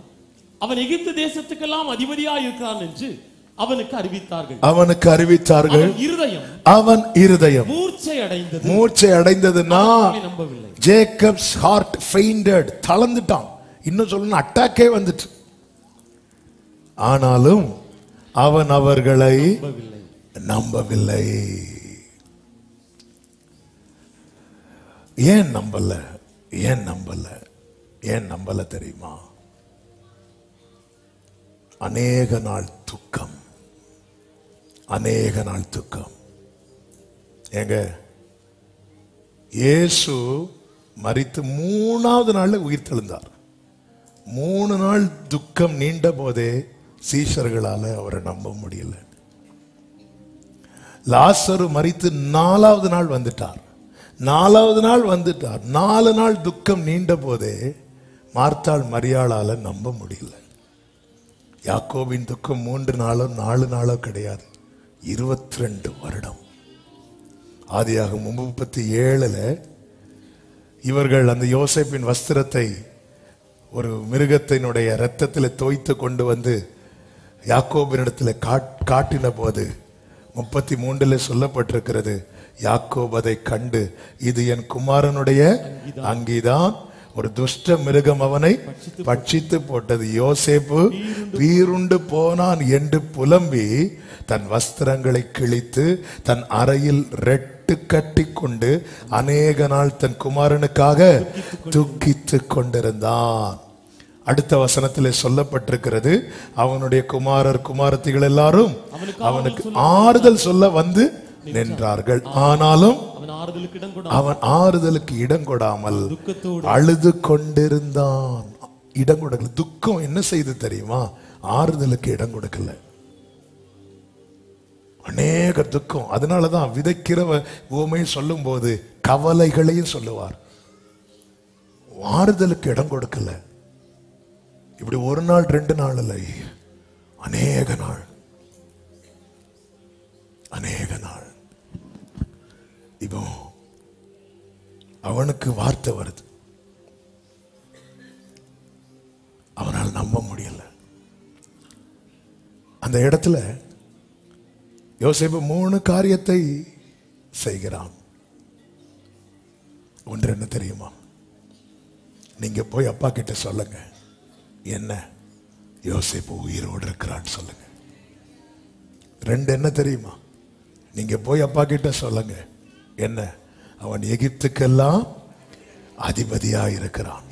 S2: அவன் எகிப்து தேசத்துக்கெல்லாம் அதிபதியாய் இருக்கிறான் என்று அவனுக்கு அறிவித்தார்கள். அவன் இருதயம் மூர்ச்சை அடைந்ததுன்னா
S1: நம்பவில்லை. ஜேக்கப்ஸ் ஹார்ட் ஃபெயிண்டட், தளர்ந்துட்டான். இன்னும் சொல்லணும், அட்டாக்கே வந்துட்டு. ஆனாலும் அவன் அவர்களை நம்பவில்லை. ஏன் நம்பல தெரியுமா? அநேக நாள் துக்கம். ஏங்க, இயேசு மரித்து 3வது நாள்ல உயிர் தெழுந்தார். 3 நாள் துக்கம் நீண்ட போதே சீஷர்களால அவரை நம்ப முடியல. லாசரு மரித்து 4வது நாள் வந்துட்டார். 4 நாள் துக்கம் நீண்ட போதே மார்த்தாள் மரியாளால நம்ப முடியல. யாக்கோபின் துக்கம் 3 நாளோ 4 நாளோ கிடையாது, 22 வருடம். ஆதியாகமம் 37ல இவர்கள் அந்த யோசேப்பின் வஸ்திரத்தை ஒரு மிருகத்தினுடைய இரத்தத்தில் தோய்த்து கொண்டு வந்து யாக்கோபினிடத்தில் காட்டின போது 33ல சொல்லப்பட்டிருக்கிறது, யாக்கோப் அதை கண்டு, இது என் குமாரனுடைய அங்கிதான், ஒரு துஷ்ட மிருகம் அவனை பட்சித்து போட்டது. யோசேப்பு பீருண்டு போனான் என்று புலம்பி தன் வஸ்திரங்களை கிழித்து தன் அறையில் ரெட்டு கட்டி கொண்டு அநேக நாள் தன் குமாரனுக்காக துக்கித்து கொண்டிருந்தான். அடுத்த வசனத்தில் சொல்லப்பட்டிருக்கிறது, அவனுடைய குமாரத்திகள் எல்லாரும் அவனுக்கு ஆறுதல் சொல்ல வந்து நின்றார்கள். ஆனாலும் அவன் ஆறுதலுக்கு இடம் கொடாமல் அழுது கொண்டிருந்தான். இடம் கொடுக்கல. துக்கம் என்ன செய்து தெரியுமா? ஆறுதலுக்கு இடம் கொடுக்கல. அநேக துக்கம். அதனாலதான் விதைக்கிறவ உவமையை சொல்லும் போது கவலைகளையும் சொல்லுவார். ஆறுதலுக்கு இடம் கொடுக்கல. இப்படி 1 நாள் 2 நாள் இல்லை, அநேக நாள். இப்போ அவனுக்கு வார்த்தை வருது, அவனால் நம்ப முடியல. அந்த இடத்துல யோசேப்பு 3 காரியத்தை செய்கிறான். ஒன்று என்ன தெரியுமா? நீங்க போய் அப்பா கிட்ட சொல்லுங்க, என்ன யோசேப்பு உயிரோடு இருக்கிறான்னு சொல்லுங்க. 2 என்ன தெரியுமா? நீங்க போய் அப்பா கிட்ட சொல்லுங்க, என்ன அவன் எகிப்துக்கெல்லாம் அதிபதியா இருக்கிறான்.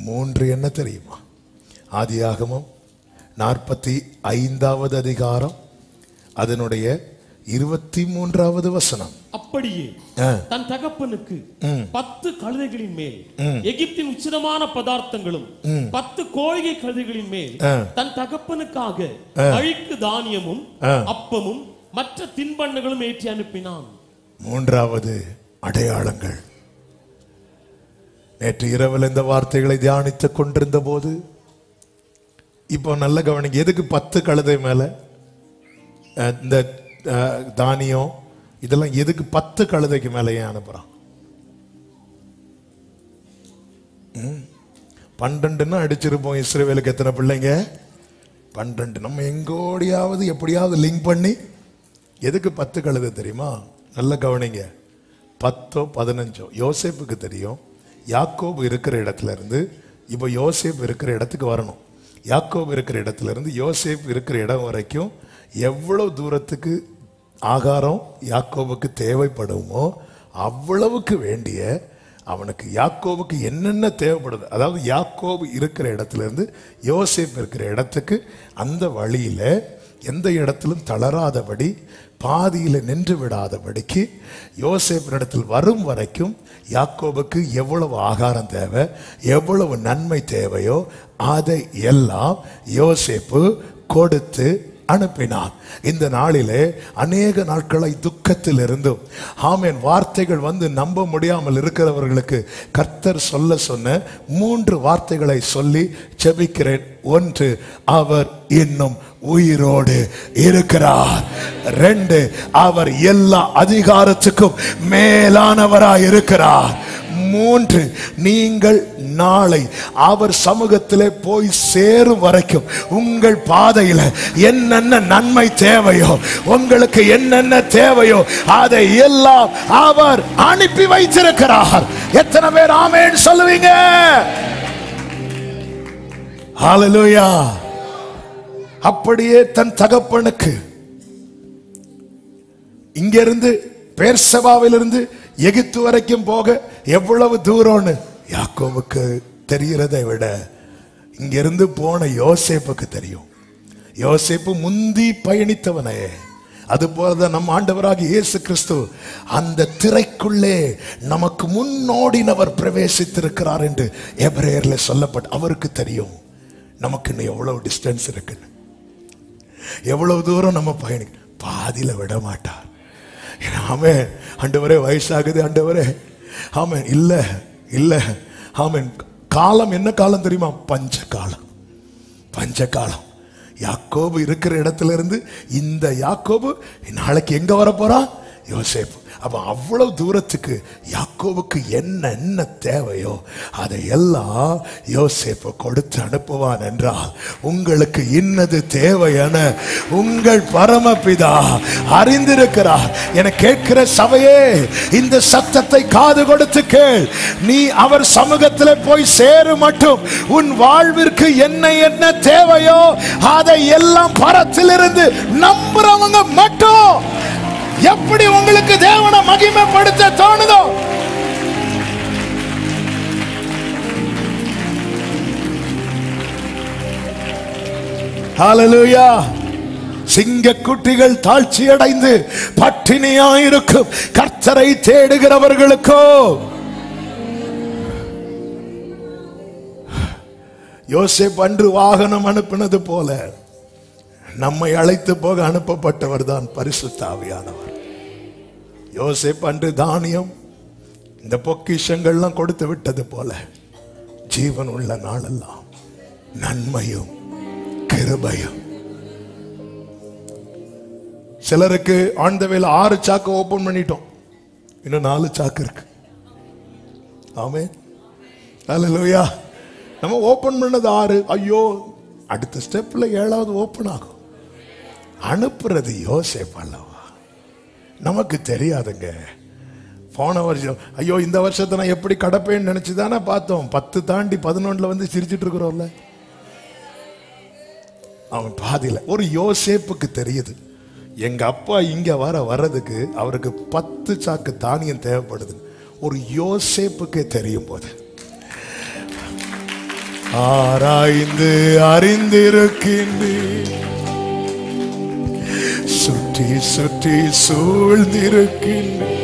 S1: 3 என்ன தெரியுமா? ஆதியாகமம் 45வது அதிகாரம் அதனுடைய 23வது வசனம்.
S2: அப்படியே தன் தகப்பனுக்கு 10 கழுதைகளின் மேல் எகிப்தின் உச்சிதமான பதார்த்தங்களும் 10 கோழிகை கழுதைகளின் மேல் தன் தகப்பனுக்காக அழிக்கு தானியமும் அப்பமும் மற்ற தின்பண்டங்களும் ஏற்றி அனுப்பினான்.
S1: 3வது அடையாளங்கள். நேற்று இரவில் இந்த வார்த்தைகளை தியானித்துக் கொண்டிருந்த போது, இப்போ நல்ல கவனிங்க, எதுக்கு 10 கழுதை மேல இந்த தானியம் இதெல்லாம் எதுக்கு 10 கழுதைக்கு மேல ஏன் அனுப்புறான்? 12ன்னா அடிச்சிருப்போம். இஸ்ரவேலுக்கு எத்தனை பிள்ளைங்க? 12. நம்ம எங்கோடியாவது எப்படியாவது லிங்க் பண்ணி எதுக்கு 10 கழுதை தெரியுமா? நல்ல கவனிங்க. 10ஓ 15ஓ யோசேப்புக்கு தெரியும். யாக்கோபு இருக்கிற இடத்துல இருந்து இப்போ யோசேப்பு இருக்கிற இடத்துக்கு வரணும். யாக்கோபு இருக்கிற இடத்துல இருந்து யோசேப்பு இருக்கிற இடம் வரைக்கும் எவ்வளவு தூரத்துக்கு ஆகாரம் யாக்கோபுக்கு தேவைப்படுமோ அவ்வளவுக்கு வேண்டிய அவனுக்கு யாக்கோபுக்கு என்னென்ன தேவைப்படுது, அதாவது யாக்கோபு இருக்கிற இடத்துல இருந்து யோசேப்பு இருக்கிற இடத்துக்கு அந்த வழியில எந்த இடத்திலும் தளராதபடி பாதியில நின்று விடாதபடிக்கு யோசேப்பினிடத்தில் வரும் வரைக்கும் யாக்கோபுக்கு எவ்வளவு ஆகாரம் தேவை, எவ்வளவு நன்மை தேவையோ அதை எல்லாம் யோசேப்பு கொடுத்து அனுப்பினார். இந்த நாளிலே அநேக நாட்களை துக்கத்தில் இருந்தும் ஆமென் வார்த்தைகள் வந்து நம்ப முடியாமல் இருக்கிறவர்களுக்கு கர்த்தர் சொல்ல சொன்ன 3 வார்த்தைகளை சொல்லி ஜெபிக்கிறேன். 1, அவர் இன்னும் உயிரோடு இருக்கிறார். 2, அவர் எல்லா அதிகாரத்துக்கும் மேலானவராய் இருக்கிறார். 3, நீங்கள் நாளை அவர் சமூகத்திலே போய் சேரும் வரைக்கும் உங்கள் பாதையில என்னென்ன நன்மை தேவையோ, உங்களுக்கு என்னென்ன தேவையோ அதை எல்லாம் அவர் அனுப்பி வைத்திருக்கிறார். எத்தனை பேர் ஆமென் சொல்லுவீங்க? ஹல்லேலூயா. அப்படியே தன் தகப்பனுக்கு இங்கிருந்து பெர்சபாவிலிருந்து எகிப்து வரைக்கும் போக எவ்வளவு தூரம்னு யாக்கோபுக்கு தெரிகிறதை விட இங்கிருந்து போன யோசேப்புக்கு தெரியும். யோசேப்பு முந்தி பயணித்தவனே. அதுபோலதான் நம் ஆண்டவராகிய இயேசு கிறிஸ்து அந்த திரைக்குள்ளே நமக்கு முன்னோடினவர் பிரவேசித்திருக்கிறார் என்று எபிரேயர்ல சொல்லப்பட்ட அவருக்கு தெரியும் நமக்கு இன்னும் எவ்வளவு டிஸ்டன்ஸ் இருக்குன்னு, எவ்வளவு தூரம் நம்ம பயணிக்க. பாதியில விட மாட்டார். ஆமென். ஆண்டவரே வயசாகுது ஆண்டவரே. ஆமென். இல்ல இல்ல ஆமென். காலம் என்ன காலம் தெரியுமா? பஞ்சகாலம். பஞ்சகாலம். யாக்கோபு இருக்கிற இடத்துல இருந்து இந்த யாக்கோபு நாளைக்கு எங்க வர போறான்? யோசேப்பு. அப்ப அவ்வளவு தூரத்துக்கு யாக்கோபுக்கு என்ன தேவையோ அதை எல்லாம் யோசேப்பு கொடுத்து அனுப்புவான் என்றால் உங்களுக்கு இன்னது தேவை என உங்கள் பரமபிதா அறிந்திருக்கிறார் என கேட்கிற சபையே, இந்த சத்தத்தை காது கொடுத்து கேள். நீ அவர் சமூகத்தில் போய் சேரு மட்டும் உன் வாழ்விற்கு என்ன தேவையோ அதை எல்லாம் பரத்திலிருந்து நம்புறவங்க மட்டும் எப்படி உங்களுக்கு தேவனை மகிமைப்படுத்த தோணுதோ ஹல்லேலூயா. சிங்கக்குட்டிகள் தாழ்ச்சி அடைந்து பட்டினியாயிருக்கும் கர்த்தரை தேடுகிறவர்களுக்கோ யோசேப்பு அன்று வாகனம் அனுப்பினது போல நம்மை அழைத்து போக அனுப்பப்பட்டவர் தான் பரிசுத்த ஆவியானவர். யோசேப்பு அன்று தானியம் இந்த பொக்கிஷங்கள்லாம் கொடுத்து விட்டது போல ஜீவன் உள்ள நாளெல்லாம் நன்மையும் கிருபையும். சிலருக்கு ஆன் த வேல 6 சாக்கு ஓபன் பண்ணிட்டோம், இன்னும் 4 சாக்கு இருக்கு. ஆமென். ஹல்லேலூயா. நம்ம ஓபன் பண்ணது 6. ஐயோ, அடுத்த ஸ்டெப்ல 7வது ஓபன் ஆகும். அனுப்புறது யோசேப்பு அல்லவா? நமக்கு தெரியாதுங்க. போன வருஷம் ஐயோ இந்த வருஷத்தை நான் எப்படி கடப்பேன்னு நினைச்சுதானே பார்த்தோம். 10 தாண்டி 11 வந்து சிரிச்சிட்டு இருக்கிறோம்ல. அவன் பாதியில ஒரு யோசேப்புக்கு தெரியுது எங்க அப்பா இங்க வர்றதுக்கு அவருக்கு 10 சாக்கு தானியம் தேவைப்படுது. ஒரு யோசேப்புக்கு தெரியும் போது ஆராய்ந்து அறிந்திருக்கின்றேன், சுற்றி சுற்றி சூழ்ந்திருக்கின்றேன்,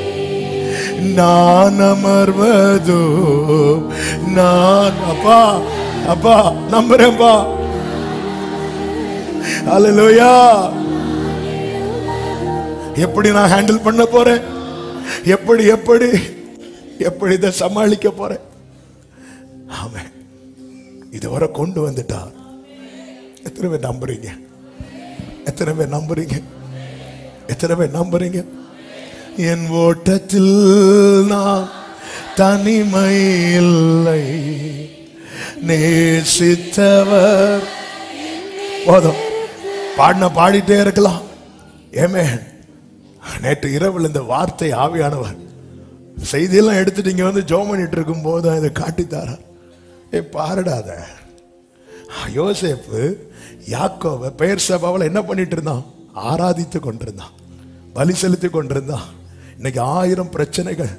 S1: நான் அமர்வதோ நான் அப்பா அப்பா நம்புறேன்பா. ஹல்லேலூயா. எப்படி நான் ஹேண்டில் பண்ண போறேன், எப்படி எப்படி எப்படி இதை சமாளிக்க போறேன். ஆமென். இதுவரை கொண்டு வந்துட்டார். எத்தனை பேர் நம்புறீங்க? எத்தனை பேர் நம்புறீங்க? எத்தனை பேர் நம்புறீங்க? என் ஓட்டத்தில் நான் தனிமை இல்லை, நேசித்தவர். போதும், பாடிட்டே இருக்கலாம். ஆமென். நேற்று இரவில் இந்த வார்த்தை ஆவியானவர் செய்தியெல்லாம் எடுத்துட்டு இங்க வந்து ஜெபம் பண்ணிட்டு இருக்கும் போது இதை காட்டித்தாரா. பாருடாத. யோசேப்பு யாக்கோபை பெயர்சபாவில் என்ன பண்ணிட்டு இருந்தான்? ஆராதித்து கொண்டிருந்தான். பலி செலுத்தி கொண்டிருந்தா இன்னைக்கு 1000 பிரச்சனைகள்.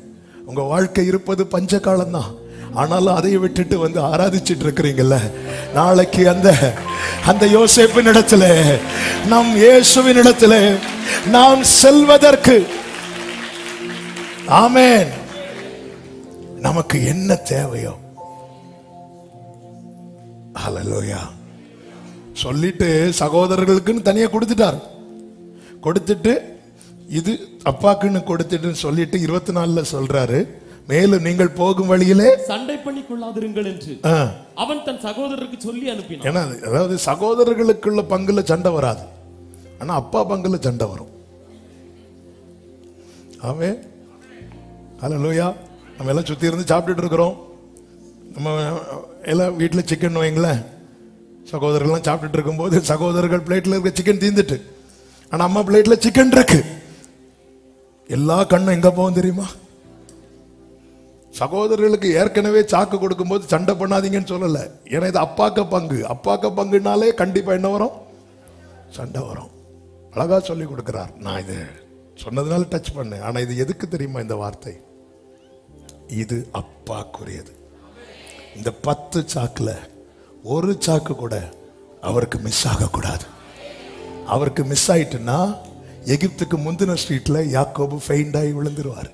S1: உங்க வாழ்க்கை இருப்பது பஞ்ச காலம் தான். ஆனாலும் அதை விட்டுட்டு வந்து ஆராதிச்சிட்டு இருக்கிறீங்கல்ல, நாளைக்கு அந்த அந்த யோசேப்பின் இடத்துல, நம் இயேசுவின் இடத்துல நாம் செல்வதற்கு, ஆமென், நமக்கு என்ன தேவையோ ஹல்லேலூயா சொல்லிட்டு சகோதரர்களுக்குன்னு தனியா கொடுத்துட்டார். கொடுத்துட்டு இது அப்பாக்குன்னு கொடுத்துட்டு சொல்லிட்டு 24 சொல்றாரு, மேலும் நீங்கள் போகும் வழியிலே
S2: சண்டை பண்ணி கொள்ளாதிருங்கள் என்று அவன் தன் சகோதரருக்கு சொல்லி அனுப்பினான்.
S1: ஏன்னா அதாவது சகோதரர்களுக்குள்ள பங்குல சண்டை வராது, ஆனா அப்பா பங்குல சண்டை வரும். ஆமென் ஹல்லேலூயா. நம்ம எல்லாம் சுத்தி இருந்து சாப்பிட்டுட்டு இருக்கிறோம். நம்ம எல்லாம் வீட்டில் சிக்கன் வைங்களேன், சகோதரர்கள்லாம் சாப்பிட்டுட்டு இருக்கும்போது சகோதரர்கள் பிளேட்ல இருக்க சிக்கன் தீந்துட்டு, ஆனா அம்மா பிளேட்ல சிக்கன் இருக்கு. எல்லா கண்ணும் எங்க போகும் தெரியுமா? சகோதரர்களுக்கு ஏற்கனவே சாக்கு கொடுக்கும்போது சண்டை பண்ணாதீங்கன்னு சொல்லல. ஏன்னா இது அப்பாக்க பங்கு. அப்பாக்க பங்குனாலே கண்டிப்பா என்ன வரும்? சண்டை வரும். அழகா சொல்லி கொடுக்கிறார். நான் இது சொன்னதுனால டச் பண்ணேன். ஆனா இது எதுக்கு தெரியுமா இந்த வார்த்தை? இது அப்பாக்குரியது. இந்த 10 சாக்குல ஒரு சாக்கு கூட அவருக்கு மிஸ் ஆகக்கூடாது. அவருக்கு மிஸ் ஆயிட்டுன்னா எகிப்துக்கு முந்தின ஸ்ட்ரீட்ல யாக்கோபு ஃபெயிண்டாகி விழுந்துருவார்.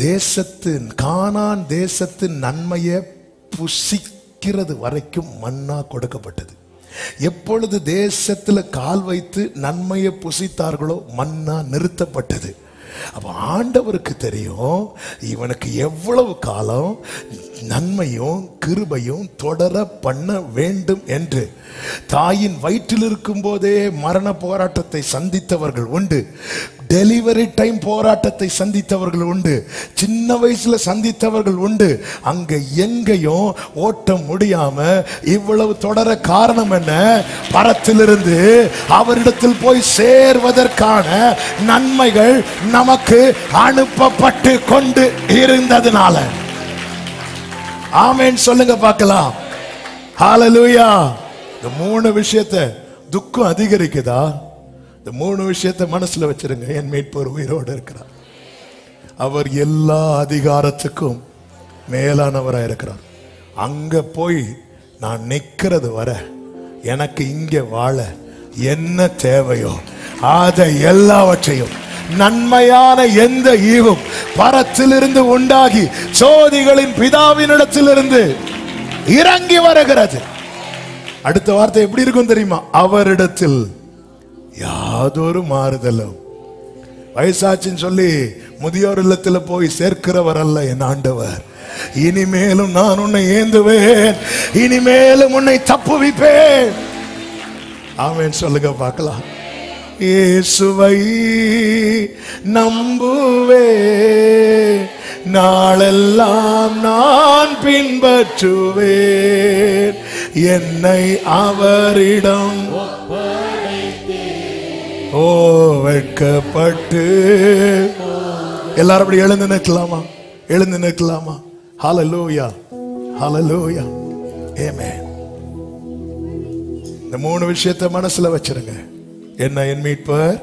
S1: தேசத்தின் கானான் தேசத்தின் நன்மையை புசிக்கிறது வரைக்கும் மன்னா கொடுக்கப்பட்டது. எப்பொழுது தேசத்துல கால் வைத்து நன்மையை புசித்தார்களோ மன்னா நிறுத்தப்பட்டது. அப்ப ஆண்டவருக்கு தெரியும் இவனுக்கு எவ்வளவு காலம் நன்மையும் கிருபையும் தொடர பண்ண வேண்டும் என்று. தாயின் வயிற்றில் இருக்கும் போதே மரண போராட்டத்தை சந்தித்தவர்கள் உண்டு, டெலிவரி டைம் போராட்டத்தை சந்தித்தவர்கள் உண்டு, சின்ன வயசுல சந்தித்தவர்கள் உண்டு. அங்க எங்கேயும் ஓட்ட முடியாம இவ்வளவு தொடர காரணம் என்ன? பரத்திலிருந்து அவரிடத்தில் போய் சேர்வதற்கான நன்மைகள் நமக்கு அனுப்பப்பட்டு கொண்டு இருந்ததுனால. ஆமென் சொல்லுங்க பார்க்கலாம். ஹல்லேலூயா. இந்த 3 விஷயத்தை, துக்கம் அதிகரிக்குதா? இந்த 3 விஷயத்தை மனசுல வச்சிருங்க. என் மீட்பர் உயிரோடு இருக்கிறார். அவர் எல்லா அதிகாரத்துக்கும் மேலானவராக இருக்கிறார். அங்க போய் நான் நிக்கிறது வர எனக்கு இங்க வாழ என்ன தேவையோ அதை எல்லாவற்றையும் நன்மையான எந்த ஈவும் பரத்திலிருந்து உண்டாகி சோதிகளின் பிதாவினிடத்திலிருந்து இறங்கி வருகிறது. அடுத்த வார்த்தை எப்படி இருக்கும் தெரியுமா? அவரிடத்தில் யாதொரு மாறுதலும். வயசாச்சின்னு சொல்லி முதியோர் இல்லத்துல போய் சேர்க்கிறவர் அல்ல என் ஆண்டவர். இனிமேலும் நான் உன்னை ஏந்துவேன், இனிமேலும் உன்னை தப்புவிப்பேன். ஆமென் சொல்லுங்க பார்க்கலாம். இயேசுவை நம்புவே, நாளெல்லாம் நான் பின்பற்றுவேன், என்னை அவரிடம் ஓ வெட்கப்பட்டு. எல்லாரும் அப்படி எழுந்து நிற்கலாமா? எழுந்து நிற்கலாமா? ஹல்லேலூயா, ஹல்லேலூயா, ஆமென். இந்த 3 விஷயத்தை மனசுல வச்சிருங்க. என்ன? என் மீட்பர்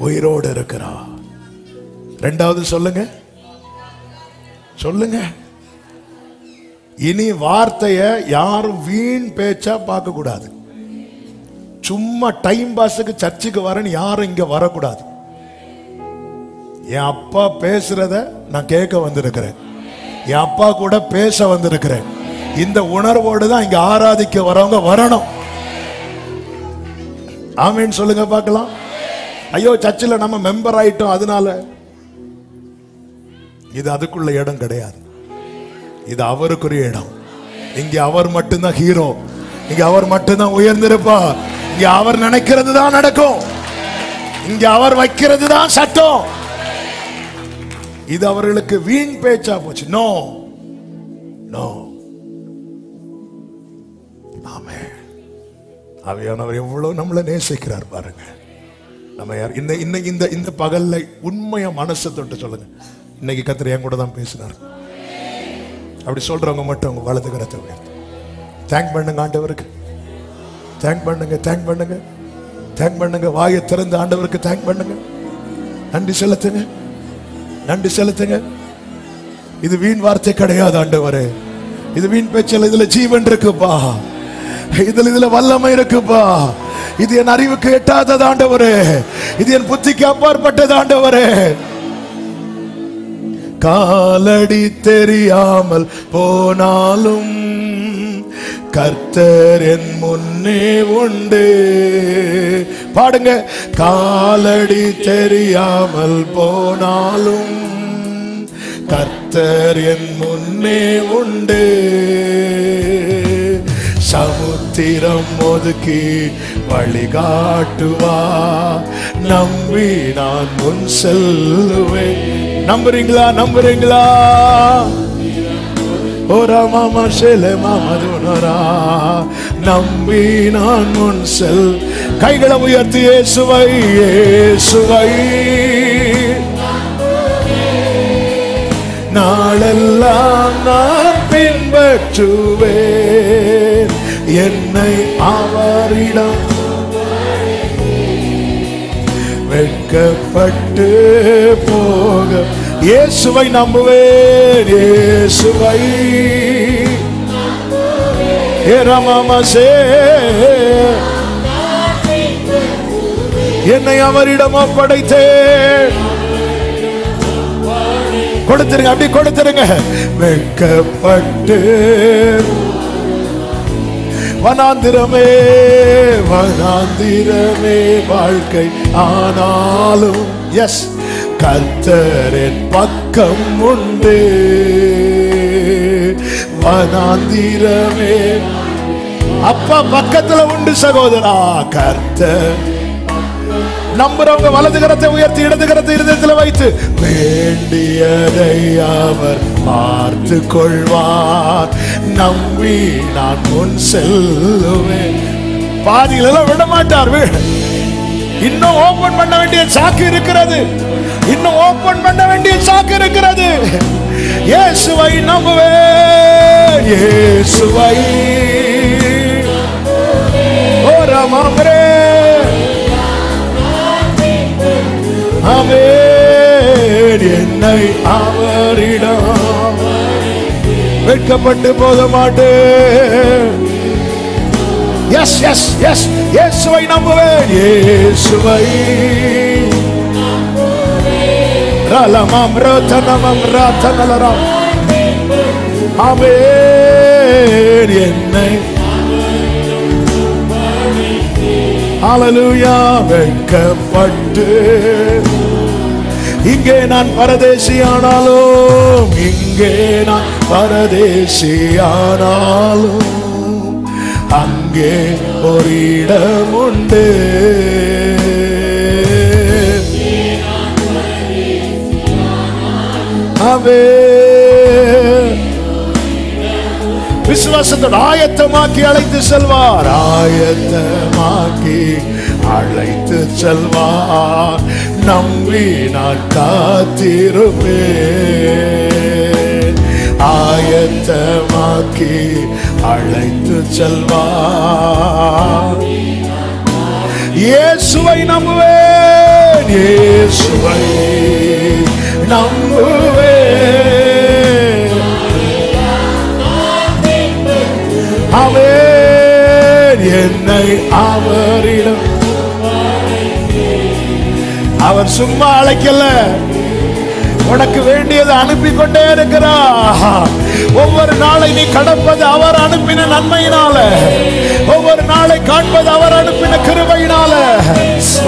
S1: உயிரோடு இருக்கிறார். 2வது சொல்லுங்க, சொல்லுங்க. இனி வார்த்தைய யாரும் வீண் பேச்சா பார்க்க கூடாது. சும்மா டைம் பாஸுக்கு சர்ச்சுக்கு வரேன்னு யாரும் இங்க வரக்கூடாது. என் அப்பா பேசுறத நான் கேட்க வந்திருக்கிறேன், என் அப்பா கூட பேச வந்திருக்கிறேன். இந்த உணர்வோடு தான் இங்க ஆராதிக்க வரவங்க வரணும். ஆமென் சொல்லுங்க பார்க்கலாம். ஐயோ சர்ச்சில் நம்ம மெம்பர் ஆயிட்டோம் அதனால. இது அதுக்குள்ள இடம் கிடையாது. இது அவருக்குரிய இடம். இங்க அவர் மட்டும்தான் ஹீரோ, இங்க அவர் மட்டும்தான் உயர்ந்திருப்பார். இங்க அவர் நினைக்கிறது தான் நடக்கும், இங்க அவர் வைக்கிறது தான் சட்டம். இது அவர்களுக்கு வீண் பேச்சா போச்சு. No no. ஆமென். ஆவியானவர் எவ்வளவு நம்மளை நேசிக்கிறார் பாருங்க. நம்ம யார் இந்த பகல்ல உண்மையா மனசை தொட்டு சொல்லுங்க, இன்னைக்கு கர்த்தர் என் கூட தான் பேசினார். அப்படி சொல்றவங்க மட்டும் உங்க வலது கரத்தை உயர்த்தி தேங்க் பண்ணுங்க ஆண்டவருக்கு. தேங்க் பண்ணுங்க, தேங்க் பண்ணுங்க, தேங்க் பண்ணுங்க. வாயை திறந்து ஆண்டவருக்கு தேங்க் பண்ணுங்க. நன்றி செலுத்துங்க, நன்றி செலுத்துங்க. இது வீண் வார்த்தை கிடையாது ஆண்டவரே. இது வீண் பேச்சல். இதுல ஜீவன் இருக்குப்பா, இதுல வல்லமை இருக்குப்பா. இது என் அறிவுக்கு எட்டாதது ஆண்டவரே, இது என் புத்திக்கு அப்பாற்பட்டது ஆண்டவரே. காலடி தெரியாமல் போனாலும் கர்த்தர் என் முன்னே உண்டு. பாடுங்க. காலடி தெரியாமல் போனாலும் கர்த்தர் என் முன்னே உண்டு. சமுத்திரம் ஒதுக்கி வழிகாட்டுவா, நம்பி நான் முன் செல்லுவேன். நம்புறீங்களா? நம்புறீங்களா? ஓரா மாமா ஷேலே மாமதுனரா, நம்பி நான் முன் செல். கைகளை உயர்த்தி இயேசுவை, இயேசுவை நாளெல்லாம் நான் பின்பற்றுவேன். என்னை அவரிடம் வெட்கப்பட்டு போக இயேசுவை நம்புவேன். இயேசுவை என்னை அவரிடம் ஒப்படைத்தேன். கொடுத்துருங்க, அப்படி கொடுத்துருங்க. வெட்கப்பட்டு வனாந்திரமே, வனாந்திரமே வாழ்க்கை ஆனாலும் எஸ் கர்த்தரின் பக்கம் உண்டு. வனாந்திரமே அப்பா பக்கத்துல உண்டு சகோதரா. கர்த்தர் நம்புறவங்க வலது கரத்தை உயர்த்தி இடது கரத்தை இருதயத்தில் வைத்து வேண்டியதை அவர் பார்த்து கொள்வார். நம்பி நான் முன் செல்லுவேன். பாதியில விட மாட்டார். இன்னும் ஓபன் பண்ண வேண்டிய சாக்கு இருக்கிறது. இன்னும் ஓபன் பண்ண வேண்டிய சாக்கு இருக்கிறது. இயேசுவை நம்புவேன். இயேசுவை ஓ ராமரே ஆமென். என்னை அவரிடம் வெட்கப்பட்டு போக மாட்டேன். எஸ் எஸ் எஸ் இயேசுவை நம்புவேன். இயேசுவை ரலமம் ரதனமம் ரதனலரம் ஆமென். என்னை ஹல்லேலூயா வெட்கப்பட்டு இங்கே நான் பரதேசியானாலும், இங்கே நான் பரதேசியானாலும் அங்கே ஒரு இடம் உண்டு. விசுவாசத்தோடு ஆயத்தமாக்கி அழைத்து செல்வார். ஆயத்தமாக்கி அழைத்து செல்வார். நம்பி நான் காத்திருப்பேன். ஆயத்தமாக்கி அழைத்து செல்வார். இயேசுவை நம்புவேன். இயேசுவை நம்புவேன். ஆமென். என்னை அவரிடம் அவர் சும்மா அழைக்கல, உனக்கு வேண்டியதை அனுப்பி கொண்டே இருக்கிறார். ஒவ்வொரு நாளை நீ கடப்பது அவர் அனுப்பின நன்மையினால, ஒவ்வொரு நாளை காண்பது அவர் அனுப்பின கிருபையினால.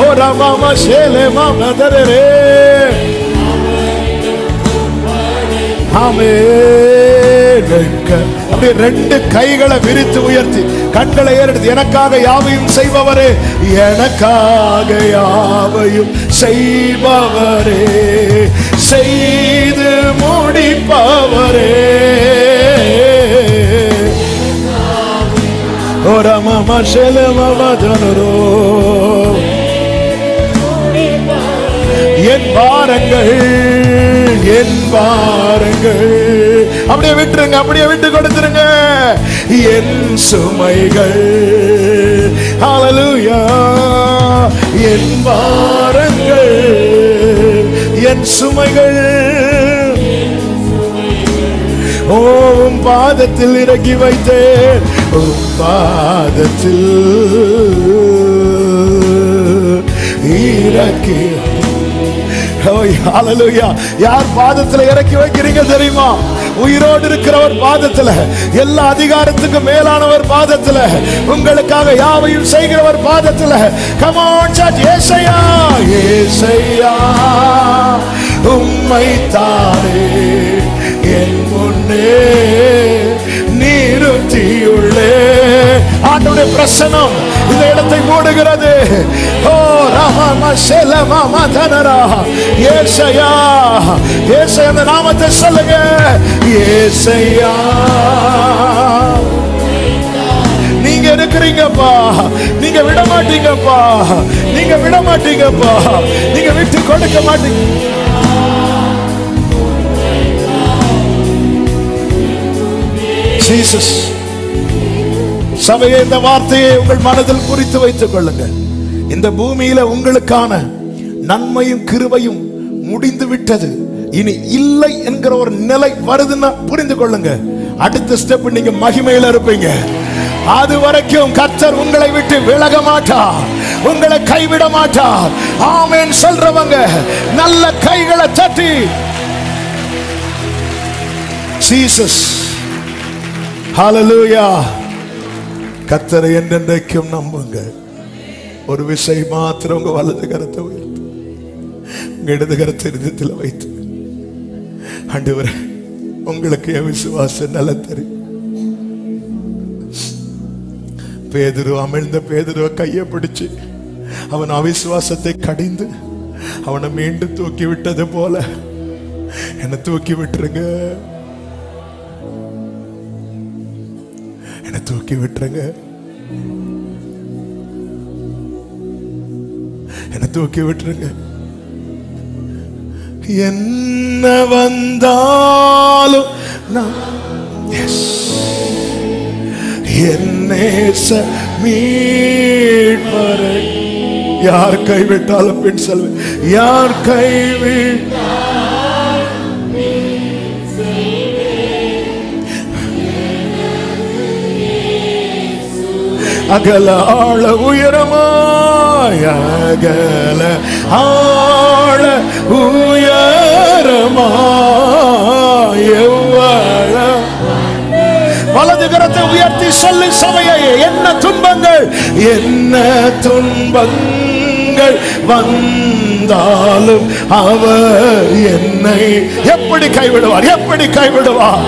S1: ஓ ராமா ஷேலே மாமதரே அப்படியே ரெண்டு கைகளை விரித்து உயர்த்தி கண்களை ஏறெடுத்து எனக்காக யாவையும் செய்பவரே, எனக்காக யாவையும் செய்பவரே, செய்து முடிப்பவரே. என் பாரங்கள், என் பாரங்கள் அப்படியே விட்டுருங்க, அப்படியே விட்டு கொடுத்துருங்க. என் சுமைகள் ஹல்லேலூயா என் பாரங்கள் என் சுமைகள் உம் பாதத்தில் இறக்கி வைத்தேன், உம் பாதத்தில் இறக்கி. ஹல்லேலூயா. யார் பாதத்தில் இறக்கி வைக்கிறீங்க தெரியுமா? உயிரோடு இருக்கிறவர் பாதத்துல, எல்லா அதிகாரத்துக்கும் மேலானவர் பாதத்துல, உங்களுக்காக யாவையும் செய்கிறவர் பாதத்துல. Come on church. ஏசையா ஏசையா உம்மை தானே என் முன்னே நிறுத்தியுள்ளே. ஆண்டவருடைய பிரசன்னம் இந்த இடத்தை மூடுகிறது. ஓ ரஹமா ஷெலமா மதனரா. ஏசையா ஏசையா அந்த நாமத்தை சொல்லுங்க. ஏசையா நீங்க இருக்கிறீங்கப்பா, நீங்க விட மாட்டீங்கப்பா, நீங்க விட மாட்டீங்கப்பா, நீங்க விட்டு கொடுக்க மாட்டீங்க. ஜீசஸ். சபையை இந்த வார்த்தையை உங்கள் மனதில் குறித்து வைத்துக் கொள்ளுங்கள். இந்த பூமியில உங்களுக்கான நன்மையும் கிருபையும் முடிந்து விட்டது, இனி இல்லை என்கிற ஒரு நிலை வருதுன்னா புரிந்து கொள்ளுங்க. அடுத்த ஸ்டெப் நீங்க மகிமையில இருப்பீங்க. அது வரைக்கும் கர்த்தர் உங்களை விட்டு விலக மாட்டார், உங்களை கைவிட மாட்டார். ஆமென் சொல்றவங்க நல்ல கைகளை தட்டி ஜீசஸ். ஹல்லேலூயா. கர்த்தரை என்றென்றைக்கும் நம்புங்க. ஒரு விஷயம் மாத்திரம் உங்க வலது கரத்தை உயர்த்து, உங்க இடது கரத்தை இருதயத்தில் வைத்து, ஆண்டவரே உங்களுக்கு என் விசுவாசம் நல்லா தெரியும். பேதுரு அமிழ்ந்த பேதுருவை கையை பிடிச்சு அவன் அவிசுவாசத்தை கடிந்து அவனை மீண்டும் தூக்கி விட்டது போல என்னை தூக்கி விட்டுருங்க, என்னை தூக்கி விட்டுருங்க, என்னை தூக்கி விட்டுருங்க. என்ன வந்தாலும் என்னேச மீட்பரை யார் கைவிட்டாலும் பின் செல்வேன், யார் அகல ஆழ உயரமாய், அகல ஆழ உயரமாய் எவ்வள. வலது கரத்தை உயர்த்தி சொல்லி சபையை, என்ன துன்பங்கள் என்ன துன்பங்கள் வந்தாலும் அவர் என்னை எப்படி கைவிடுவார், எப்படி கைவிடுவார்?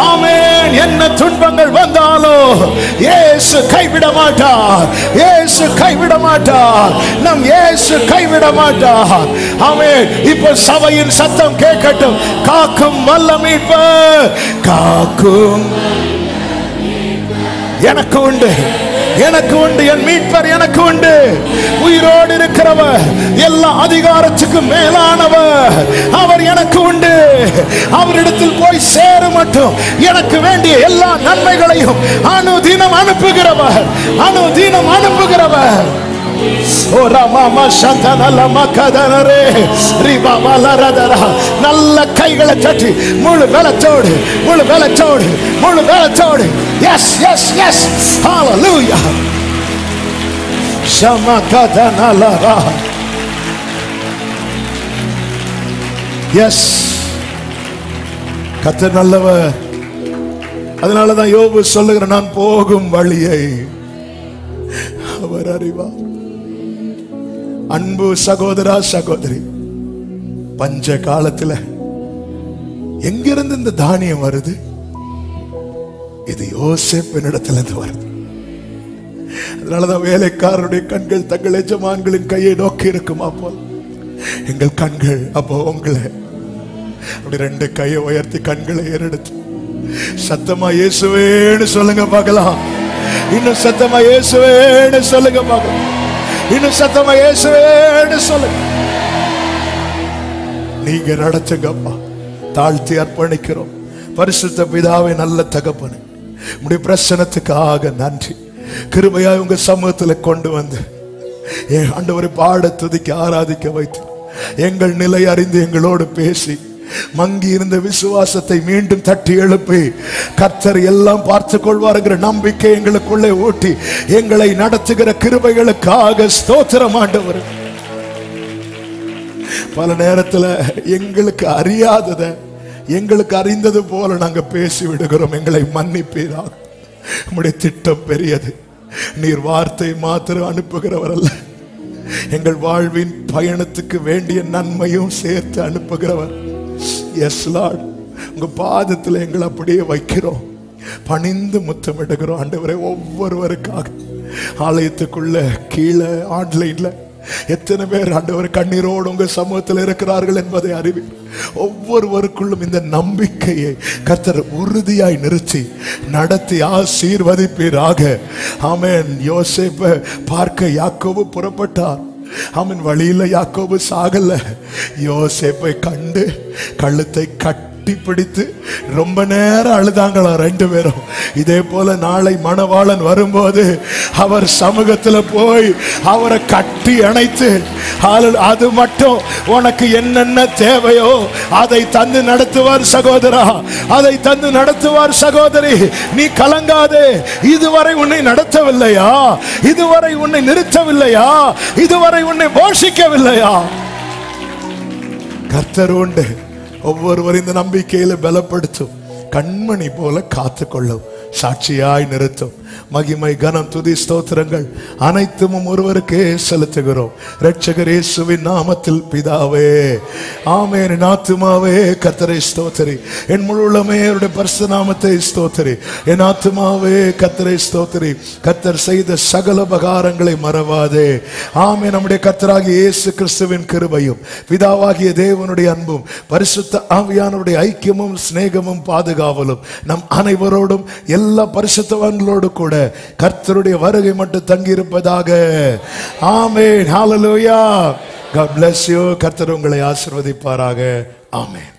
S1: ஆமென். என்ன துன்பங்கள் வந்தாலும் இயேசு கைவிட மாட்டார், இயேசு கைவிட மாட்டார், நம் இயேசு கைவிட மாட்டார். ஆமென். இப்போ சபையின் சத்தம் கேட்கட்டும். காக்கும் வல்ல மீட்பர், காக்கும் எனக்கு உண்டு, எனக்கு உண்டு, என் மீட்பர் எனக்கு உண்டு. உயிரோடு இருக்கிறவர், எல்லா அதிகாரத்துக்கும் மேலானவர், அவர் எனக்கு உண்டு. அவரிடத்தில் போய் சேர மட்டும் எனக்கு வேண்டிய எல்லா நன்மைகளையும் அனுதினம் அனுப்புகிறவர், அனுதினம் அனுப்புகிறவர். நல்ல கைகளை தட்டி முழு பலத்தோடு, முழு பலத்தோடு, முழு பலத்தோடு. Yes yes yes. ஹல்லேலூயா. ஷமகதனலரா. எஸ், கர்த்தர் நல்லவர். அதனாலதான் யோபு சொல்லுகிற, நான் போகும் வழியை அவர் அறிவார். அன்பு சகோதரா சகோதரி, பஞ்ச காலத்துல எங்கிருந்து இந்த தானியம் வருது? இது யோசேப்பினிடத்துல இருந்து வருது. அதனாலதான் வேலைக்காரருடைய கண்கள் தங்கள் எஜமான்களின் கையை நோக்கி இருக்குமா போல் எங்கள் கண்கள் அப்போ உங்களை அப்படி ரெண்டு கையை உயர்த்தி கண்களை ஏறெடுத்து சத்தமா இயேசுவேன்னு சொல்லுங்க பார்க்கலாம். இன்னும் சத்தமா இயேசுவேன்னு சொல்லுங்க பார்க்கலாம். இன்னும் சத்தமா இயேசுவேன்னு சொல்லுங்க. நீங்க நடத்துங்கப்பா, தாழ்த்தி அர்ப்பணிக்கிறோம். பரிசுத்த பிதாவே, நல்ல தகப்பனே, உம்முடைய பிரசன்னத்துக்காக நன்றி. கிருபையா உங்க சமூகத்துல கொண்டு வந்து ஆண்டவரை பாட துதிக்க ஆராதிக்க வைத்து எங்கள் நிலை அறிந்து எங்களோடு பேசி மங்கி இருந்த விசுவாசத்தை மீண்டும் தட்டி எழுப்பி கர்த்தர் எல்லாம் பார்த்து கொள்வாருங்கிற நம்பிக்கை எங்களுக்குள்ளே ஊட்டி எங்களை நடத்துகிற கிருபைகளுக்காக ஸ்தோத்திரம் ஆண்டவர். பல நேரத்துல எங்களுக்கு அறியாதத எங்களுக்கு அறிந்தது போல நாங்க பேசி விடுகிறோம். எங்களை மன்னிப்பீராக. உம்முடைய திட்டம் பெரியது. நீர் வார்த்தை மாத்திரம் அனுப்புகிறவர் அல்ல, எங்கள் வாழ்வின் பயணத்துக்கு வேண்டிய நன்மையும் சேர்த்து அனுப்புகிறவர். எஸ் லார்ட், உங்க பாதத்தில் எங்களை அப்படியே வைக்கிறோம், பணிந்து முத்தமிடுகிறோம். ஆண்டவரே, ஒவ்வொருவருக்காக ஆலயத்துக்குள்ள கீழே ஆன்லைன்ல எத்தனை பேர் ஆண்டவர் கண்ணீரோடு உங்க சமூகத்தில் இருக்கிறார்கள் என்பதை அறிவி. ஒவ்வொருவருக்குள்ளும் இந்த நம்பிக்கையை கர்த்தர் உறுதியாய் நிறுத்தி நடத்தி ஆசீர்வதிப்பீராக. ஆமென். யோசேப்பை பார்க்க யாக்கோபு புறப்பட்டார். அவன் வழியில யாக்கோபு சாகல. யோசேப்பை கண்டு கழுத்தை கட்டி பிடித்து ரொம்ப நேரம் அழுதாங்களா ரெண்டு பேரும். இதே போல நாளை மணவாளன் வரும்போது அவர் சமூகத்துல போய் அவரை கட்டி அணைத்து, அது மட்டும் உனக்கு என்னென்ன தேவையோ அதை தந்து நடத்துவார் சகோதரா, அதை தந்து நடத்துவார் சகோதரி. நீ கலங்காதே. இதுவரை உன்னை நடத்தவில்லையா? இதுவரை உன்னை நிறுத்தவில்லையா? இதுவரை உன்னை போஷிக்கவில்லையா? கர்த்தர் உண்டு. ஒவ்வொருவரும் இந்த நம்பிக்கையில பலப்படுத்தும், கண்மணி போல காத்துக்கொள்ளும், சாட்சியாய் நிறுத்தும். மகிமை கனம் துதி ஸ்தோத்திரங்கள் அனைத்தும் ஒருவருக்கே செலுத்துகிறோம். இரட்சகர் இயேசுவின் நாமத்தில் பிதாவே, ஆமென். என் ஆத்துமாவே கர்த்தரை ஸ்தோத்திரி, என் முழு உள்ளமே அவருடைய பரிசுத்த நாமத்தை ஸ்தோத்திரி. என் ஆத்துமாவே கர்த்தரை ஸ்தோத்திரி, கர்த்தர் செய்த சகல உபகாரங்களை மறவாதே. ஆமென். நம்முடைய கர்த்தராகிய இயேசு கிறிஸ்துவின் கிருபையும் பிதாவாகிய தேவனுடைய அன்பும் பரிசுத்த ஆவியானவருடைய ஐக்கியமும் சிநேகமும் பாதுகாவலும் நம் அனைவரோடும் எல்லா பரிசுத்தவான்களோடு கூட கர்த்தருடைய வருகை மட்டும் தங்கி இருப்பதாக. ஆமென். ஹalleluya. God bless you. கர்த்தர் உங்களை ஆசீர்வதிப்பாராக. ஆமென்.